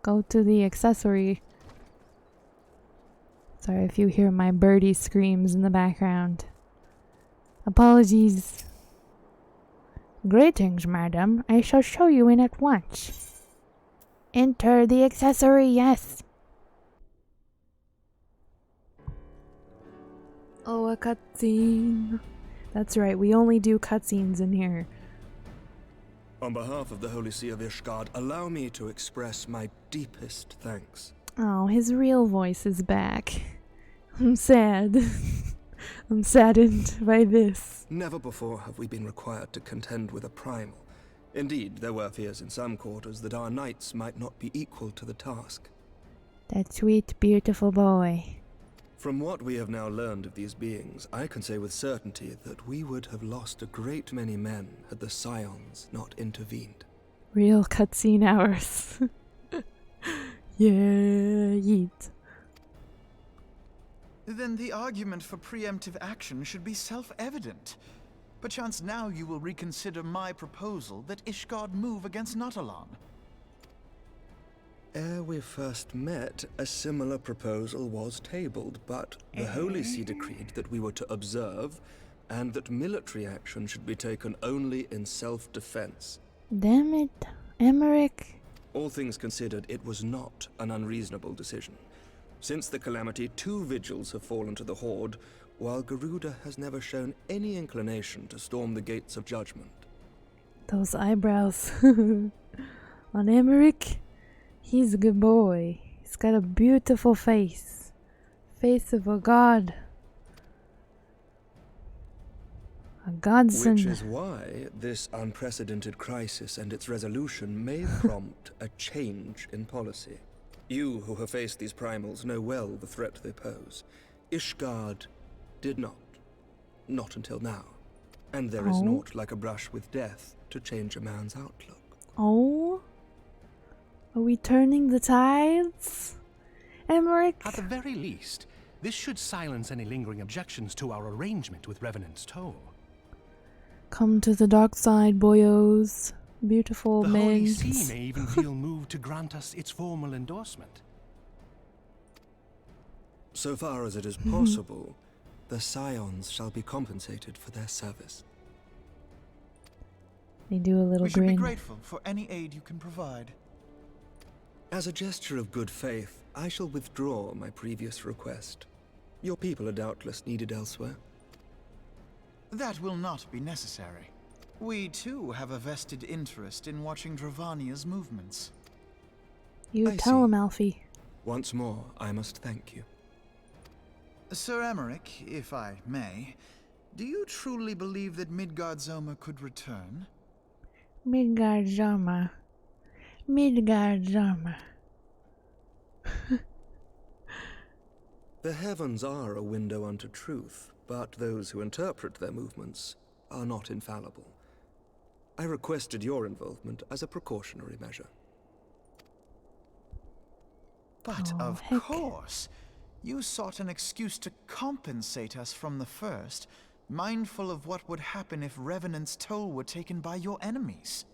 go to the accessory. Sorry if you hear my birdie screams in the background. Apologies. Greetings, madam. I shall show you in at once. Enter the accessory, yes. Oh, a cutscene. That's right, we only do cutscenes in here. On behalf of the Holy See of Ishgard, allow me to express my deepest thanks. Oh, his real voice is back. I'm sad. I'm saddened by this. Never before have we been required to contend with a primal. Indeed, there were fears in some quarters that our knights might not be equal to the task. That sweet, beautiful boy. From what we have now learned of these beings, I can say with certainty that we would have lost a great many men had the Scions not intervened. Real cutscene hours. Yeah, yeet. Then the argument for preemptive action should be self-evident. Perchance now you will reconsider my proposal that Ishgard move against Nautalon. Ere we first met, a similar proposal was tabled, but the Holy See decreed that we were to observe, and that military action should be taken only in self-defense. Damn it, Emmerich. All things considered, it was not an unreasonable decision. Since the calamity, 2 vigils have fallen to the Horde, while Garuda has never shown any inclination to storm the gates of judgment. Those eyebrows on Emmerich. He's a good boy. He's got a beautiful face. Face of a god. A godson. Which is why this unprecedented crisis and its resolution may prompt a change in policy. You who have faced these primals know well the threat they pose. Ishgard did not. Not until now. And there is naught like a brush with death to change a man's outlook. Oh? Are we turning the tides? Emmerich? At the very least, this should silence any lingering objections to our arrangement with Revenant's Toll. Come to the dark side, boyos. Beautiful men. The Holy See may even feel moved to grant us its formal endorsement. So far as it is possible, the Scions shall be compensated for their service. They do a little We should grin. be grateful for any aid you can provide. As a gesture of good faith, I shall withdraw my previous request. Your people are doubtless needed elsewhere. That will not be necessary. We too have a vested interest in watching Dravania's movements. You tell him, Alfie. Once more, I must thank you. Sir Emmerich, if I may, do you truly believe that Midgard-Zoma could return? Midgard-Zoma. Midgard-Zoma. The heavens are a window unto truth, but those who interpret their movements are not infallible. I requested your involvement as a precautionary measure. But of course, you sought an excuse to compensate us from the first, mindful of what would happen if Revenant's Toll were taken by your enemies.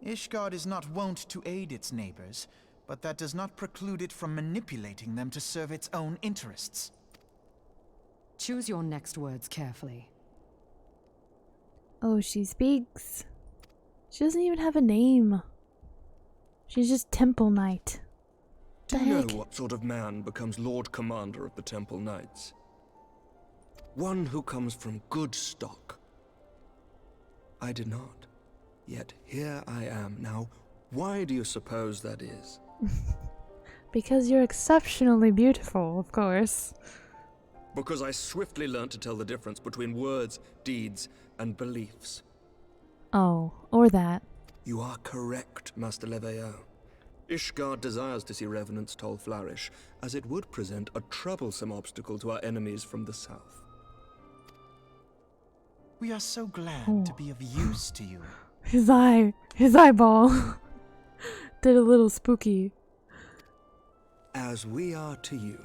Ishgard is not wont to aid its neighbors, but that does not preclude it from manipulating them to serve its own interests. Choose your next words carefully. Oh, she speaks. She doesn't even have a name. She's just Temple Knight. Do you know what sort of man becomes Lord Commander of the Temple Knights? One who comes from good stock. I did not. Yet here I am now. Why do you suppose that is? Because you're exceptionally beautiful, of course. Because I swiftly learned to tell the difference between words, deeds, and beliefs. Oh, or that. You are correct, Master Leveilleur. Ishgard desires to see Revenant's Toll flourish, as it would present a troublesome obstacle to our enemies from the south. We are so glad to be of use to you. His eyeball did a little spooky. As we are to you.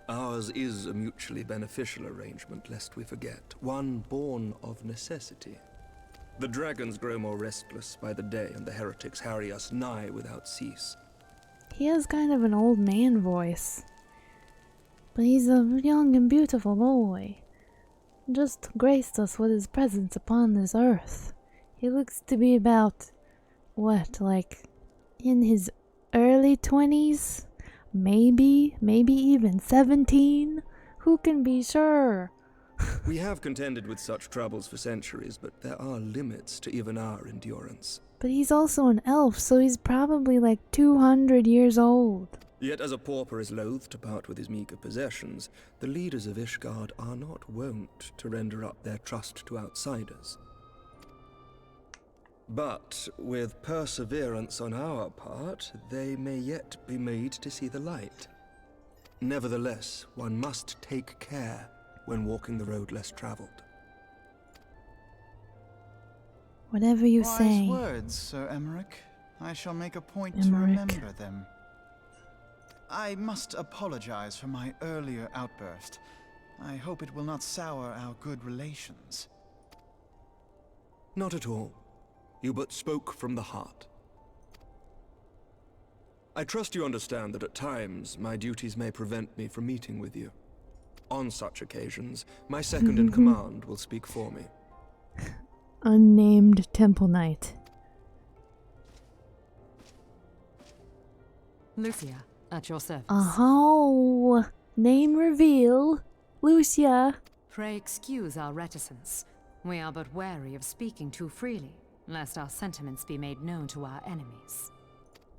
Ours is a mutually beneficial arrangement, lest we forget, one born of necessity. The dragons grow more restless by the day, and the heretics harry us nigh without cease. He has kind of an old man voice. But he's a young and beautiful boy. Just graced us with his presence upon this earth. He looks to be about, like in his early 20s? Maybe even 17? Who can be sure? We have contended with such troubles for centuries, but there are limits to even our endurance. But he's also an elf, so he's probably like 200 years old. Yet as a pauper is loath to part with his meager possessions, the leaders of Ishgard are not wont to render up their trust to outsiders. But with perseverance on our part, they may yet be made to see the light. Nevertheless, one must take care when walking the road less traveled. Whatever you Wise say. words, Sir Emmerich. I shall make a point to Emmerich. remember them. I must apologize for my earlier outburst. I hope it will not sour our good relations. Not at all. You but spoke from the heart. I trust you understand that at times my duties may prevent me from meeting with you. On such occasions, my second in command will speak for me. Unnamed Temple Knight. Lucia, at your service. Oh, name reveal. Lucia. Pray excuse our reticence. We are but wary of speaking too freely, lest our sentiments be made known to our enemies.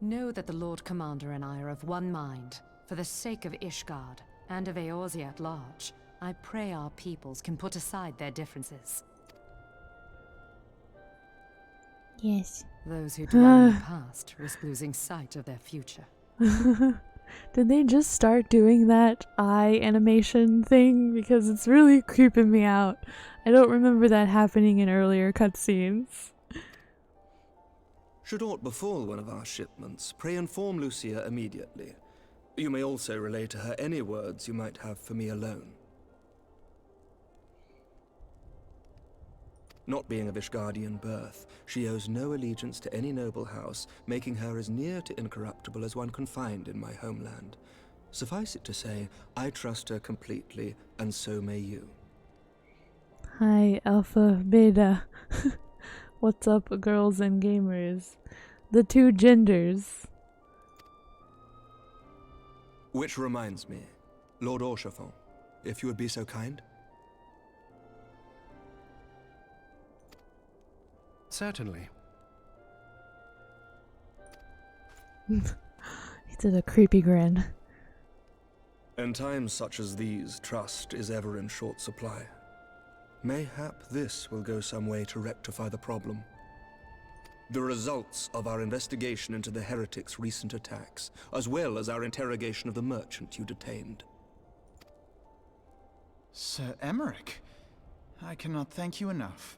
Know that the Lord Commander and I are of one mind. For the sake of Ishgard, and of Eorzea at large, I pray our peoples can put aside their differences. Yes. Those who dwell in the past risk losing sight of their future. Did they just start doing that eye animation thing? Because it's really creeping me out. I don't remember that happening in earlier cutscenes. Should aught befall one of our shipments, pray inform Lucia immediately. You may also relay to her any words you might have for me alone. Not being of Ishgardian birth, she owes no allegiance to any noble house, making her as near to incorruptible as one can find in my homeland. Suffice it to say, I trust her completely, and so may you. Hi, Alpha, Beta. What's up, girls and gamers? The two genders. Which reminds me, Lord Orchefon, if you would be so kind. Certainly. He did a creepy grin. In times such as these, trust is ever in short supply. Mayhap this will go some way to rectify the problem. The results of our investigation into the heretics' recent attacks, as well as our interrogation of the merchant you detained. Sir Emmerich, I cannot thank you enough.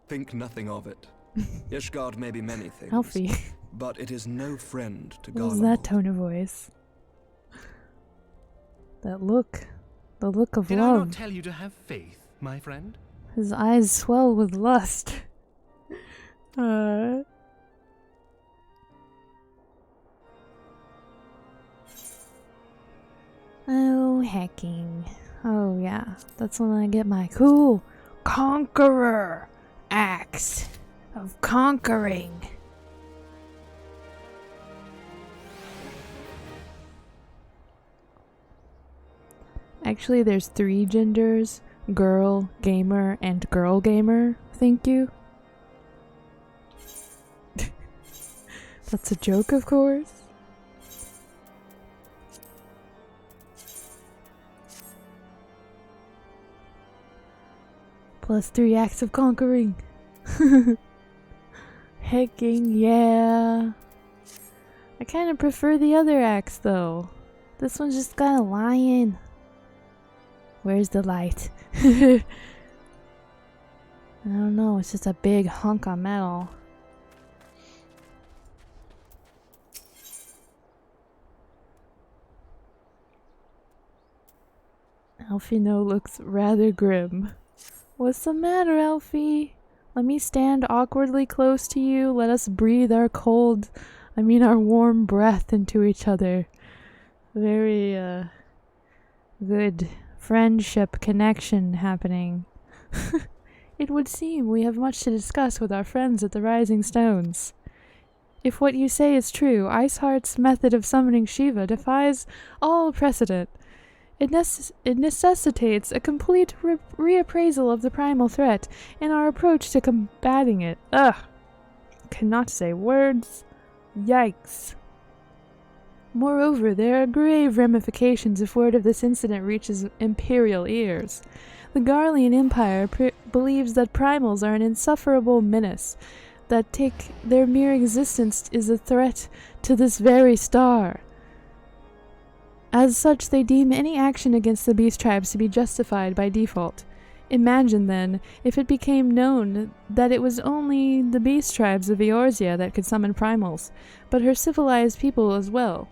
Think nothing of it. Ishgard may be many things, Alfie. but it is no friend to What was Garlemald. that tone of voice? That look. The look of Did I love. not tell you to have faith, my friend? His eyes swell with lust. Oh, hacking. Oh, yeah. That's when I get my cool conqueror axe of conquering. Actually, there's 3 genders. Girl, gamer, and girl gamer. Thank you. That's a joke, of course. Plus 3 acts of conquering. Hecking, yeah. I kind of prefer the other axe, though. This one's just got a lion. Where's the light? I don't know, it's just a big hunk of metal. Alfino looks rather grim. What's the matter, Alfie? Let me stand awkwardly close to you. Let us breathe our our warm breath into each other. Very, good friendship connection happening. It would seem we have much to discuss with our friends at the Rising Stones. If what you say is true, Iceheart's method of summoning Shiva defies all precedent. It necessitates a complete reappraisal of the primal threat and our approach to combating it. Ugh! Cannot say words. Yikes. Moreover, there are grave ramifications if word of this incident reaches Imperial ears. The Garlean Empire believes that primals are an insufferable menace, that their mere existence is a threat to this very star. As such, they deem any action against the beast tribes to be justified by default. Imagine, then, if it became known that it was only the beast tribes of Eorzea that could summon primals, but her civilized people as well.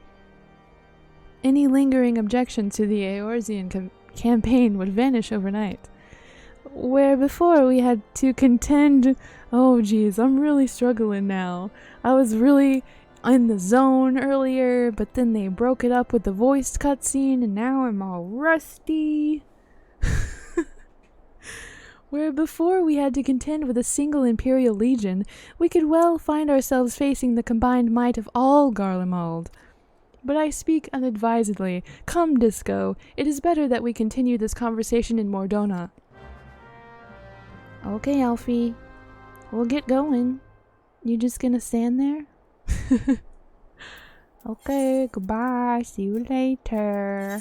Any lingering objection to the Eorzean campaign would vanish overnight. Where before we had to contend... Oh geez, I'm really struggling now. I was really in the zone earlier, but then they broke it up with the voiced cutscene, and now I'm all rusty. Where before we had to contend with a single Imperial Legion, we could well find ourselves facing the combined might of all Garlemald. But I speak unadvisedly. Come, Disco, it is better that we continue this conversation in Mordona. Okay, Alfie. We'll get going. You just gonna stand there? Okay, goodbye. See you later.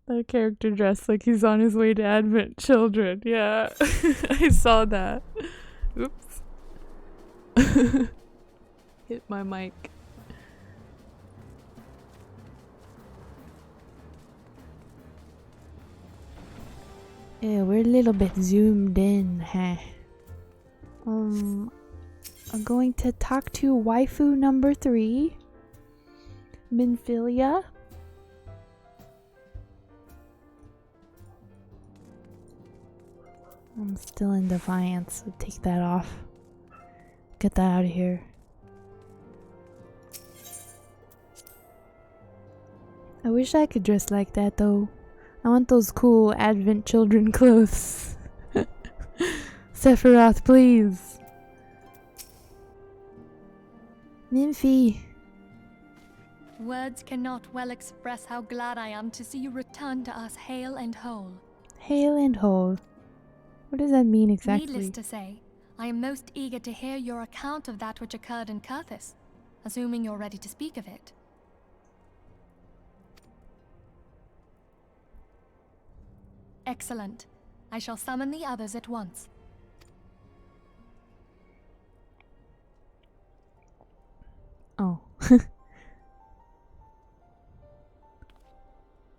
That character dressed like he's on his way to Advent Children. Yeah, I saw that. Oops. Hit my mic. Yeah, we're a little bit zoomed in, huh? I'm going to talk to waifu number 3, Minfilia. I'm still in Defiance, so take that off. Get that out of here. I wish I could dress like that though. I want those cool Advent Children clothes. Sephiroth, please. Nymphy. Words cannot well express how glad I am to see you return to us hale and whole. Hale and whole. What does that mean exactly? Needless to say, I am most eager to hear your account of that which occurred in Kurthis, assuming you're ready to speak of it. Excellent. I shall summon the others at once. Oh. I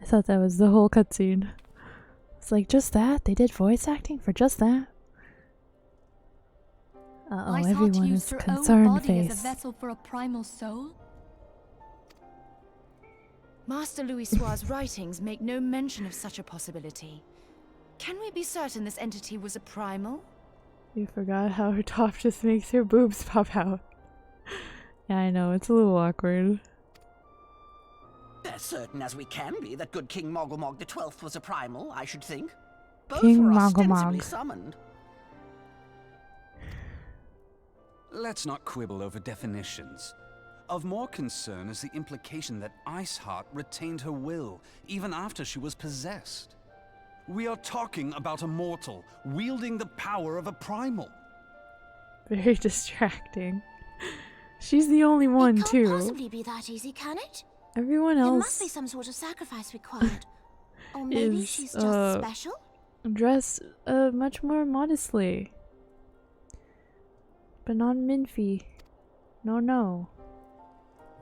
thought that was the whole cutscene. It's like, just that? They did voice acting for just that? Uh-oh, everyone is concerned face. As a vessel for a primal soul? Master Louis Soir's writings make no mention of such a possibility. Can we be certain this entity was a primal? You forgot how her top just makes her boobs pop out. Yeah, I know, it's a little awkward. As certain as we can be that good King Mogglmog the 12th was a primal, I should think. Both King were Mogglmog. ostensibly summoned. Let's not quibble over definitions. Of more concern is the implication that Iceheart retained her will, even after she was possessed. We are talking about a mortal, wielding the power of a primal. Very distracting. She's the only one, too. It can't possibly be that easy, can it? Everyone else... There must be some sort of sacrifice required. Or maybe she's just special? Dressed much more modestly. But not Minfi. No, no.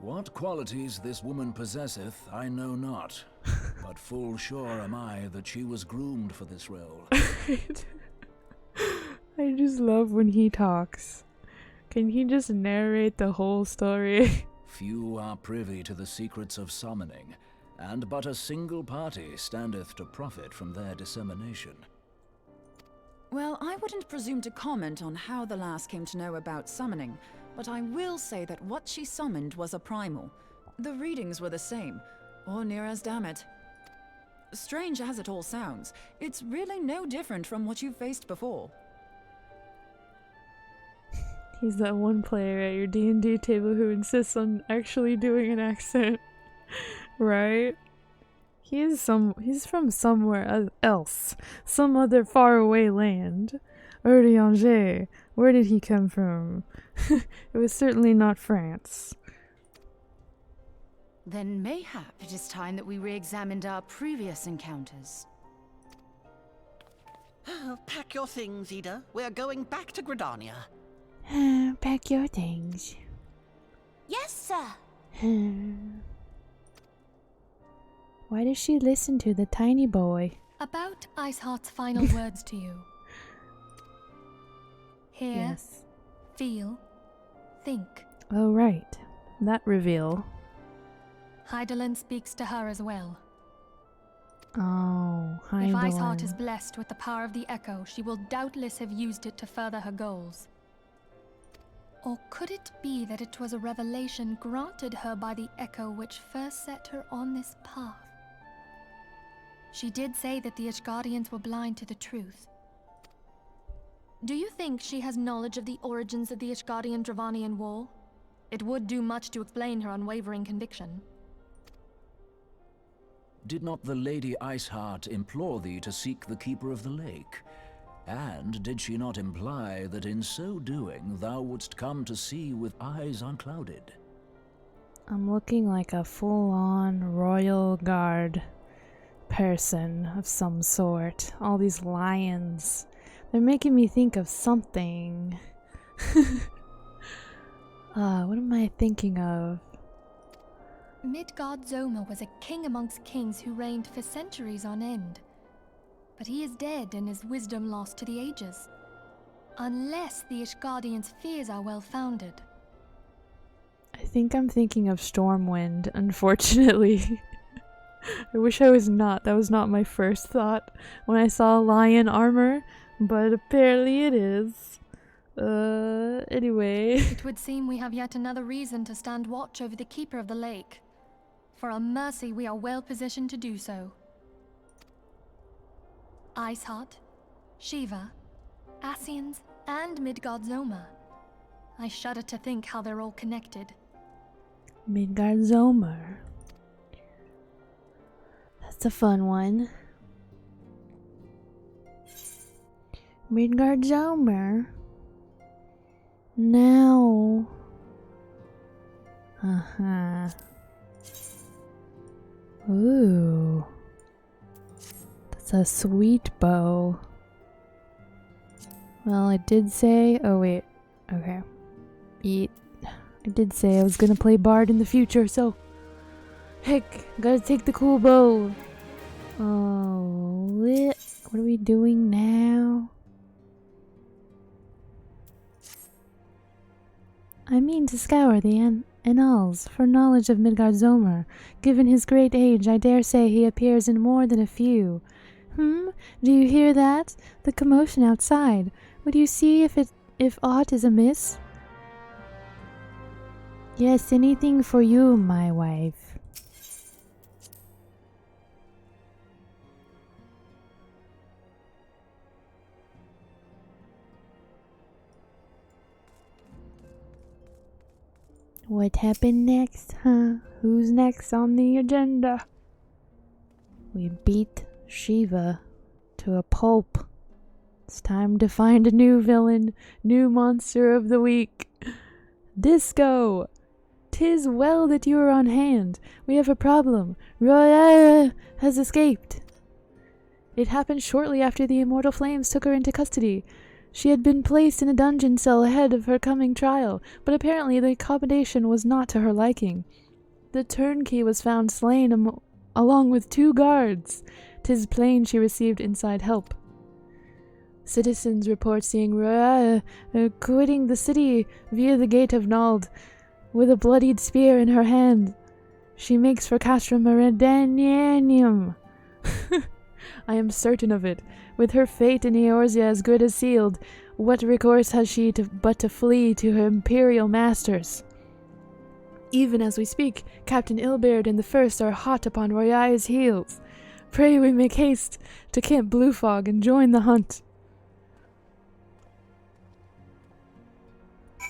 What qualities this woman possesseth, I know not. But full sure am I that she was groomed for this role. I just love when he talks. Can he just narrate the whole story? Few are privy to the secrets of summoning, and but a single party standeth to profit from their dissemination. Well, I wouldn't presume to comment on how the lass came to know about summoning, but I will say that what she summoned was a primal. The readings were the same, or near as damn it. Strange as it all sounds, it's really no different from what you've faced before. He's that one player at your D&D table who insists on actually doing an accent, right? He's from somewhere else. Some other faraway land. Urianger. Where did he come from? It was certainly not France. Then mayhap it is time that we re-examined our previous encounters. Pack your things, Ida. We're going back to Gridania. Pack your things. Yes, sir. Why does she listen to the tiny boy? About Iceheart's final words to you. Hear, Yes. feel, think. Oh, right. That reveal. Hydaelyn speaks to her as well. Oh, Hydaelyn. If Iceheart is blessed with the power of the Echo, she will doubtless have used it to further her goals. Or could it be that it was a revelation granted her by the Echo which first set her on this path? She did say that the Ishgardians were blind to the truth. Do you think she has knowledge of the origins of the Ishgardian-Dravanian War? It would do much to explain her unwavering conviction. Did not the Lady Iceheart implore thee to seek the Keeper of the Lake? And did she not imply that in so doing thou wouldst come to see with eyes unclouded? I'm looking like a full-on royal guard person of some sort. All these lions. They're making me think of something. What am I thinking of? Midgard Zoma was a king amongst kings who reigned for centuries on end. But he is dead and his wisdom lost to the ages. Unless the Ishgardians' fears are well founded. I think I'm thinking of Stormwind, unfortunately. I wish I was not. That was not my first thought when I saw lion armor, but apparently it is. Anyway. It would seem we have yet another reason to stand watch over the Keeper of the Lake. For a mercy, we are well positioned to do so. Iceheart, Shiva, Ascians, and Midgard Zoma. I shudder to think how they're all connected. Midgard Zomer. That's a fun one. Midgard Zomer. Now. Uh-huh. Ooh. That's a sweet bow. Well, I did say... Oh, wait. Okay. I did say I was gonna play Bard in the future, so... Heck, gotta take the cool bow. Oh, what are we doing now? I mean to scour the annals for knowledge of Midgard Zomer. Given his great age, I dare say he appears in more than a few. Do you hear that? The commotion outside. Would you see if aught is amiss? Yes, anything for you, my wife. What happened next, huh? Who's next on the agenda? We beat Shiva to a pulp. It's time to find a new villain, new monster of the week. Disco! 'Tis well that you are on hand. We have a problem. Roya has escaped. It happened shortly after the immortal flames took her into custody. She had been placed in a dungeon cell ahead of her coming trial, but apparently the accommodation was not to her liking. The turnkey was found slain along with 2 guards. 'Tis plain she received inside help. Citizens report seeing Roya quitting the city via the gate of Nald, with a bloodied spear in her hand. She makes for Castrum Meridanium. I am certain of it. With her fate in Eorzea as good as sealed, what recourse has she but to flee to her imperial masters? Even as we speak, Captain Ilberd and the First are hot upon Roya's heels. Pray we make haste to Camp Bluefog and join the hunt.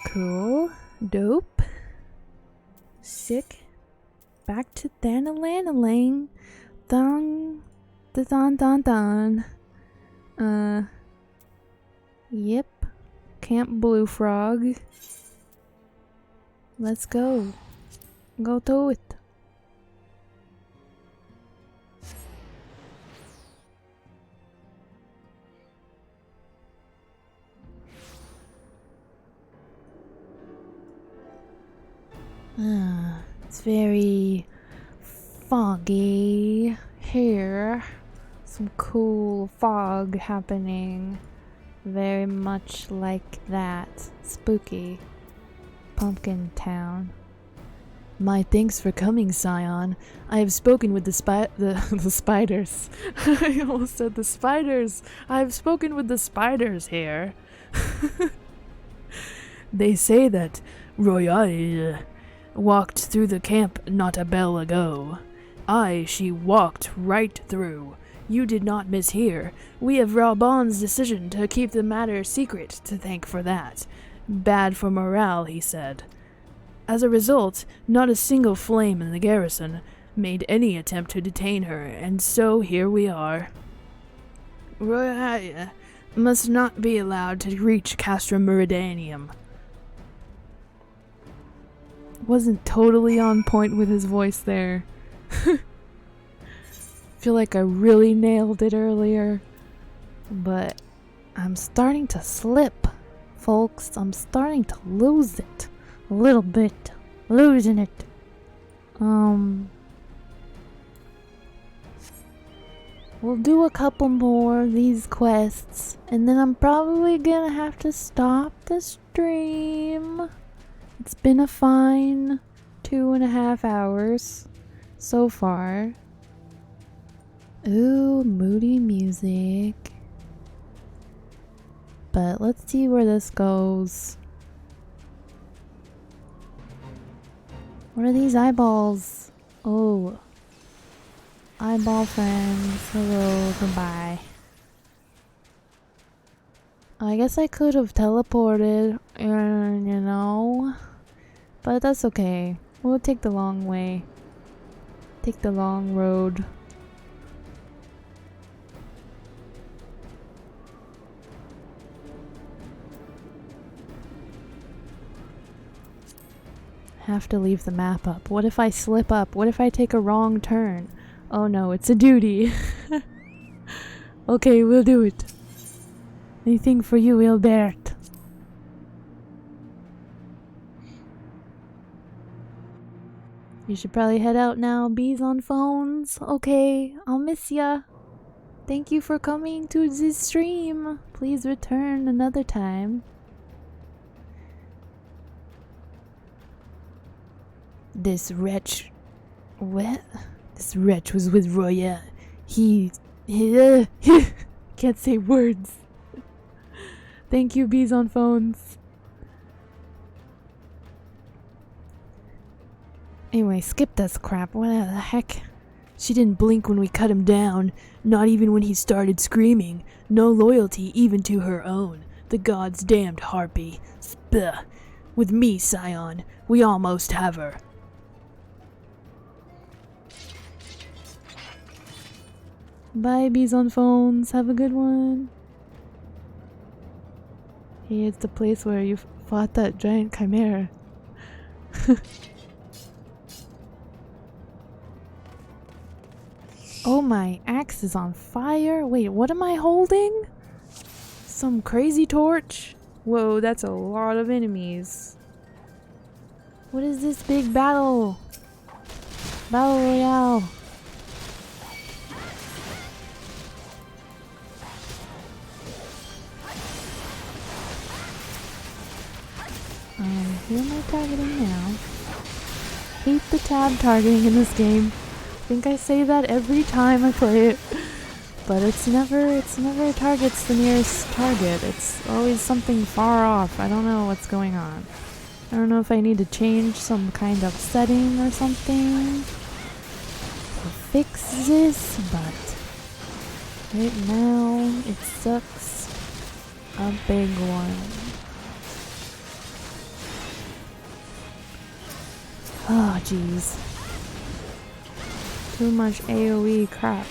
Cool. Dope. Sick. Back to Thanalanalang. dun. Dun dun dun. Yep. Camp Blue Frog. Let's go. Go to it. It's very foggy here. Some cool fog happening. Very much like that. Spooky. Pumpkin Town. My thanks for coming, Scion. I have spoken with the spiders. I almost said the spiders. I have spoken with the spiders here. They say that Royale walked through the camp not a bell ago. Aye, she walked right through. You did not mishear. We have Raubon's decision to keep the matter secret to thank for that. Bad for morale, he said. As a result, not a single flame in the garrison made any attempt to detain her, and so here we are. Royale must not be allowed to reach Castrum Meridianum. Wasn't totally on point with his voice there. Feel like I really nailed it earlier. But I'm starting to slip, folks. I'm starting to lose it. A little bit. Losing it. We'll do a couple more of these quests, and then I'm probably gonna have to stop the stream. It's been a fine 2.5 hours so far. Ooh, moody music. But let's see where this goes. What are these eyeballs? Oh. Eyeball friends. Hello, goodbye. I guess I could have teleported, you know. But that's okay. We'll take the long way. Take the long road. Have to leave the map up. What if I slip up? What if I take a wrong turn? Oh no, it's a duty. Okay, we'll do it. Anything for you, Hilbert. You should probably head out now. Bees on phones. Okay, I'll miss ya. Thank you for coming to this stream. Please return another time. This wretch... What? This wretch was with Royale. He can't say words. Thank you, Bees on phones. Anyway, skip this crap. What the heck? She didn't blink when we cut him down, not even when he started screaming. No loyalty even to her own. The god's damned harpy. Sph. With me, Scion, we almost have her. Bye, Bees on phones. Have a good one. Hey, it's the place where you fought that giant chimera. Oh, my axe is on fire. Wait, what am I holding? Some crazy torch? Whoa, that's a lot of enemies. What is this big battle? Battle Royale. Who am I targeting now? Hate the tab targeting in this game. I think I say that every time I play it. But it never targets the nearest target. It's always something far off. I don't know what's going on. I don't know if I need to change some kind of setting or something to fix this, but right now it sucks a big one. Oh, jeez. Too much AoE crap.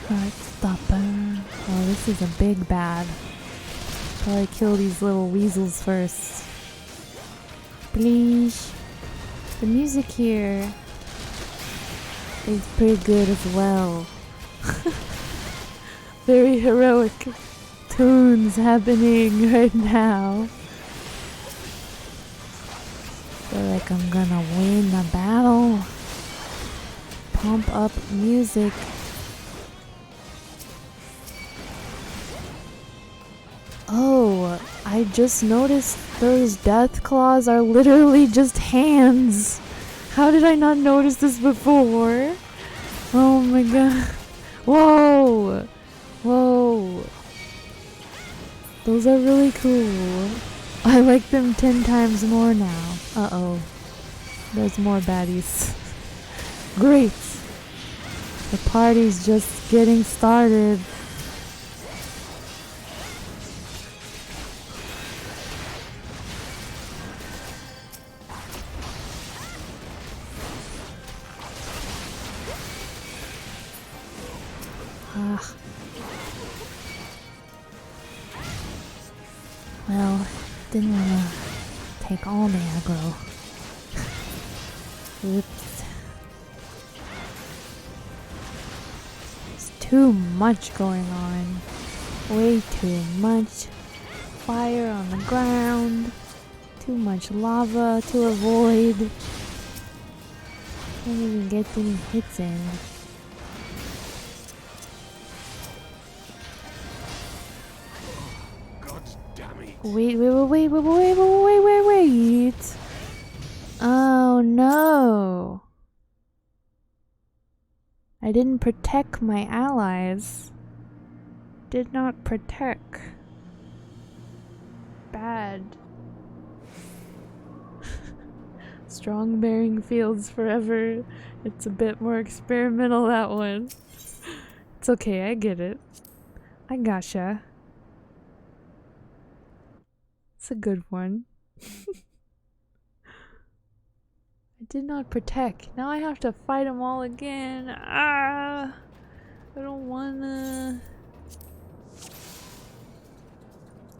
Heartstopper. Oh, this is a big bad. Probably kill these little weasels first. Please. The music here is pretty good as well. Very heroic tunes happening right now. Feel like I'm gonna win the battle. Pump up music. Oh, I just noticed those death claws are literally just hands. How did I not notice this before? Oh my god. Whoa! Whoa. Those are really cool. I like them 10 times more now. Uh-oh. There's more baddies. Great! The party's just getting started. Well, didn't want to take all the aggro. Oops. There's too much going on. Way too much. Fire on the ground. Too much lava to avoid. Can't even get any hits in. Wait. Oh no. I didn't protect my allies. Did not protect. Bad. Strong bearing fields forever. It's a bit more experimental, that one. It's okay, I get it. I gotcha. It's a good one. I did not protect. Now I have to fight them all again. Ah! I don't wanna.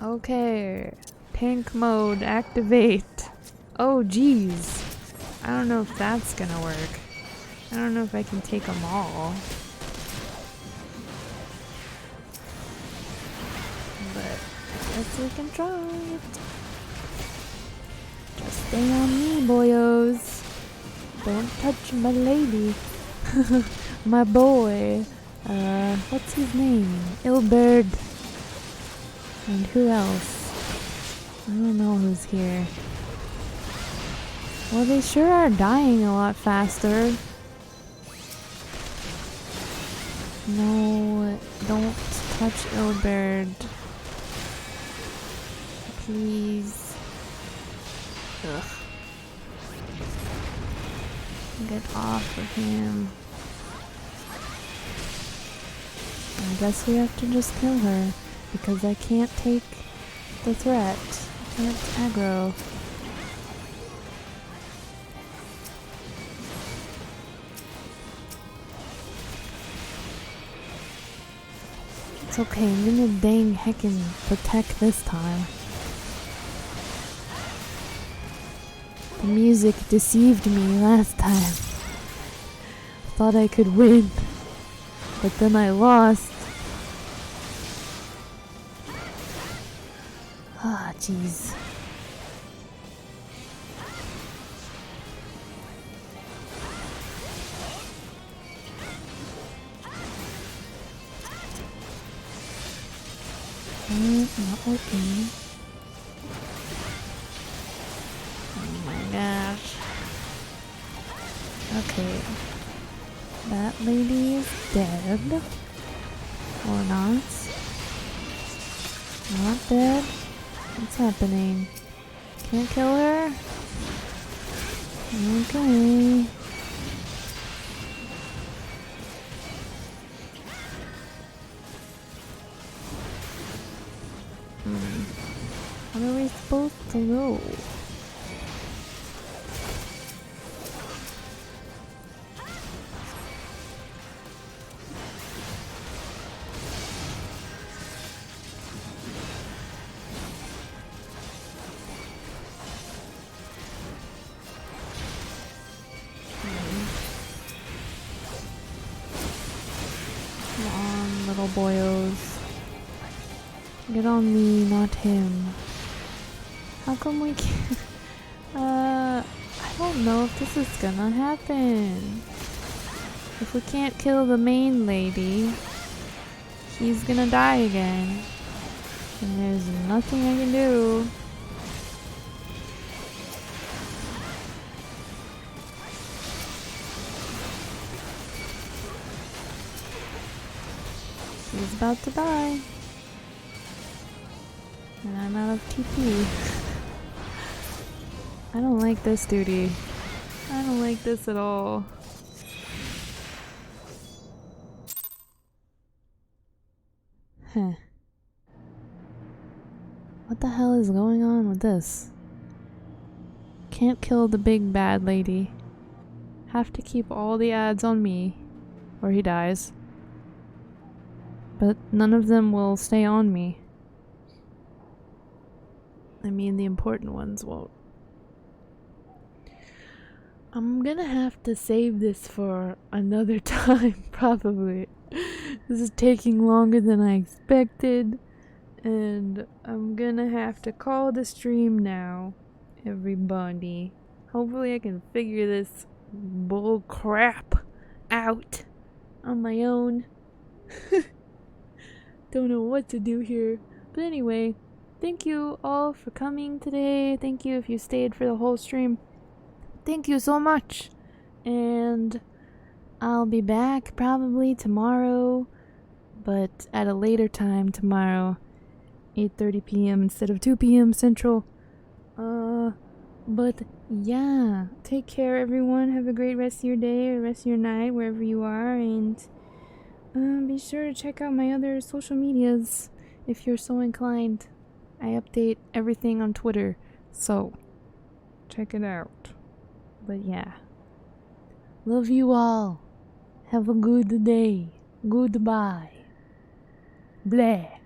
Okay. Tank mode activate. Oh geez. I don't know if that's gonna work. I don't know if I can take them all. But I guess we can try it. Just stay on me, boyos. Don't touch my lady. My boy. What's his name? Ilberd. And who else? I don't know who's here. Well, they sure are dying a lot faster. No, don't touch Ilberd. Please. Ugh. Get off of him. I guess we have to just kill her, because I can't take the threat. I can't aggro. It's okay, I'm gonna dang heckin' protect this time. The music deceived me last time. Thought I could win, but then I lost. Ah, jeez. Not working. Oh my gosh. Okay. That lady is dead. Or not. Not dead. What's happening? Can't kill her? Okay. Oh boyos. Get on me, not him. How come we can't? I don't know if this is gonna happen. If we can't kill the main lady, she's gonna die again. And there's nothing I can do. She's about to die. And I'm out of TP. I don't like this duty. I don't like this at all. Huh. What the hell is going on with this? Can't kill the big bad lady. Have to keep all the ads on me, or he dies. But none of them will stay on me. I mean, the important ones won't. I'm gonna have to save this for another time, probably. This is taking longer than I expected. And I'm gonna have to call the stream now, everybody. Hopefully I can figure this bull crap out on my own. Don't know what to do here. But anyway, thank you all for coming today. Thank you if you stayed for the whole stream. Thank you so much. And I'll be back probably tomorrow, but at a later time tomorrow. 8:30 p.m. instead of 2 p.m. Central. But yeah, take care everyone. Have a great rest of your day or rest of your night wherever you are, and be sure to check out my other social medias if you're so inclined. I update everything on Twitter, so check it out. But yeah, love you all. Have a good day. Goodbye. Blah.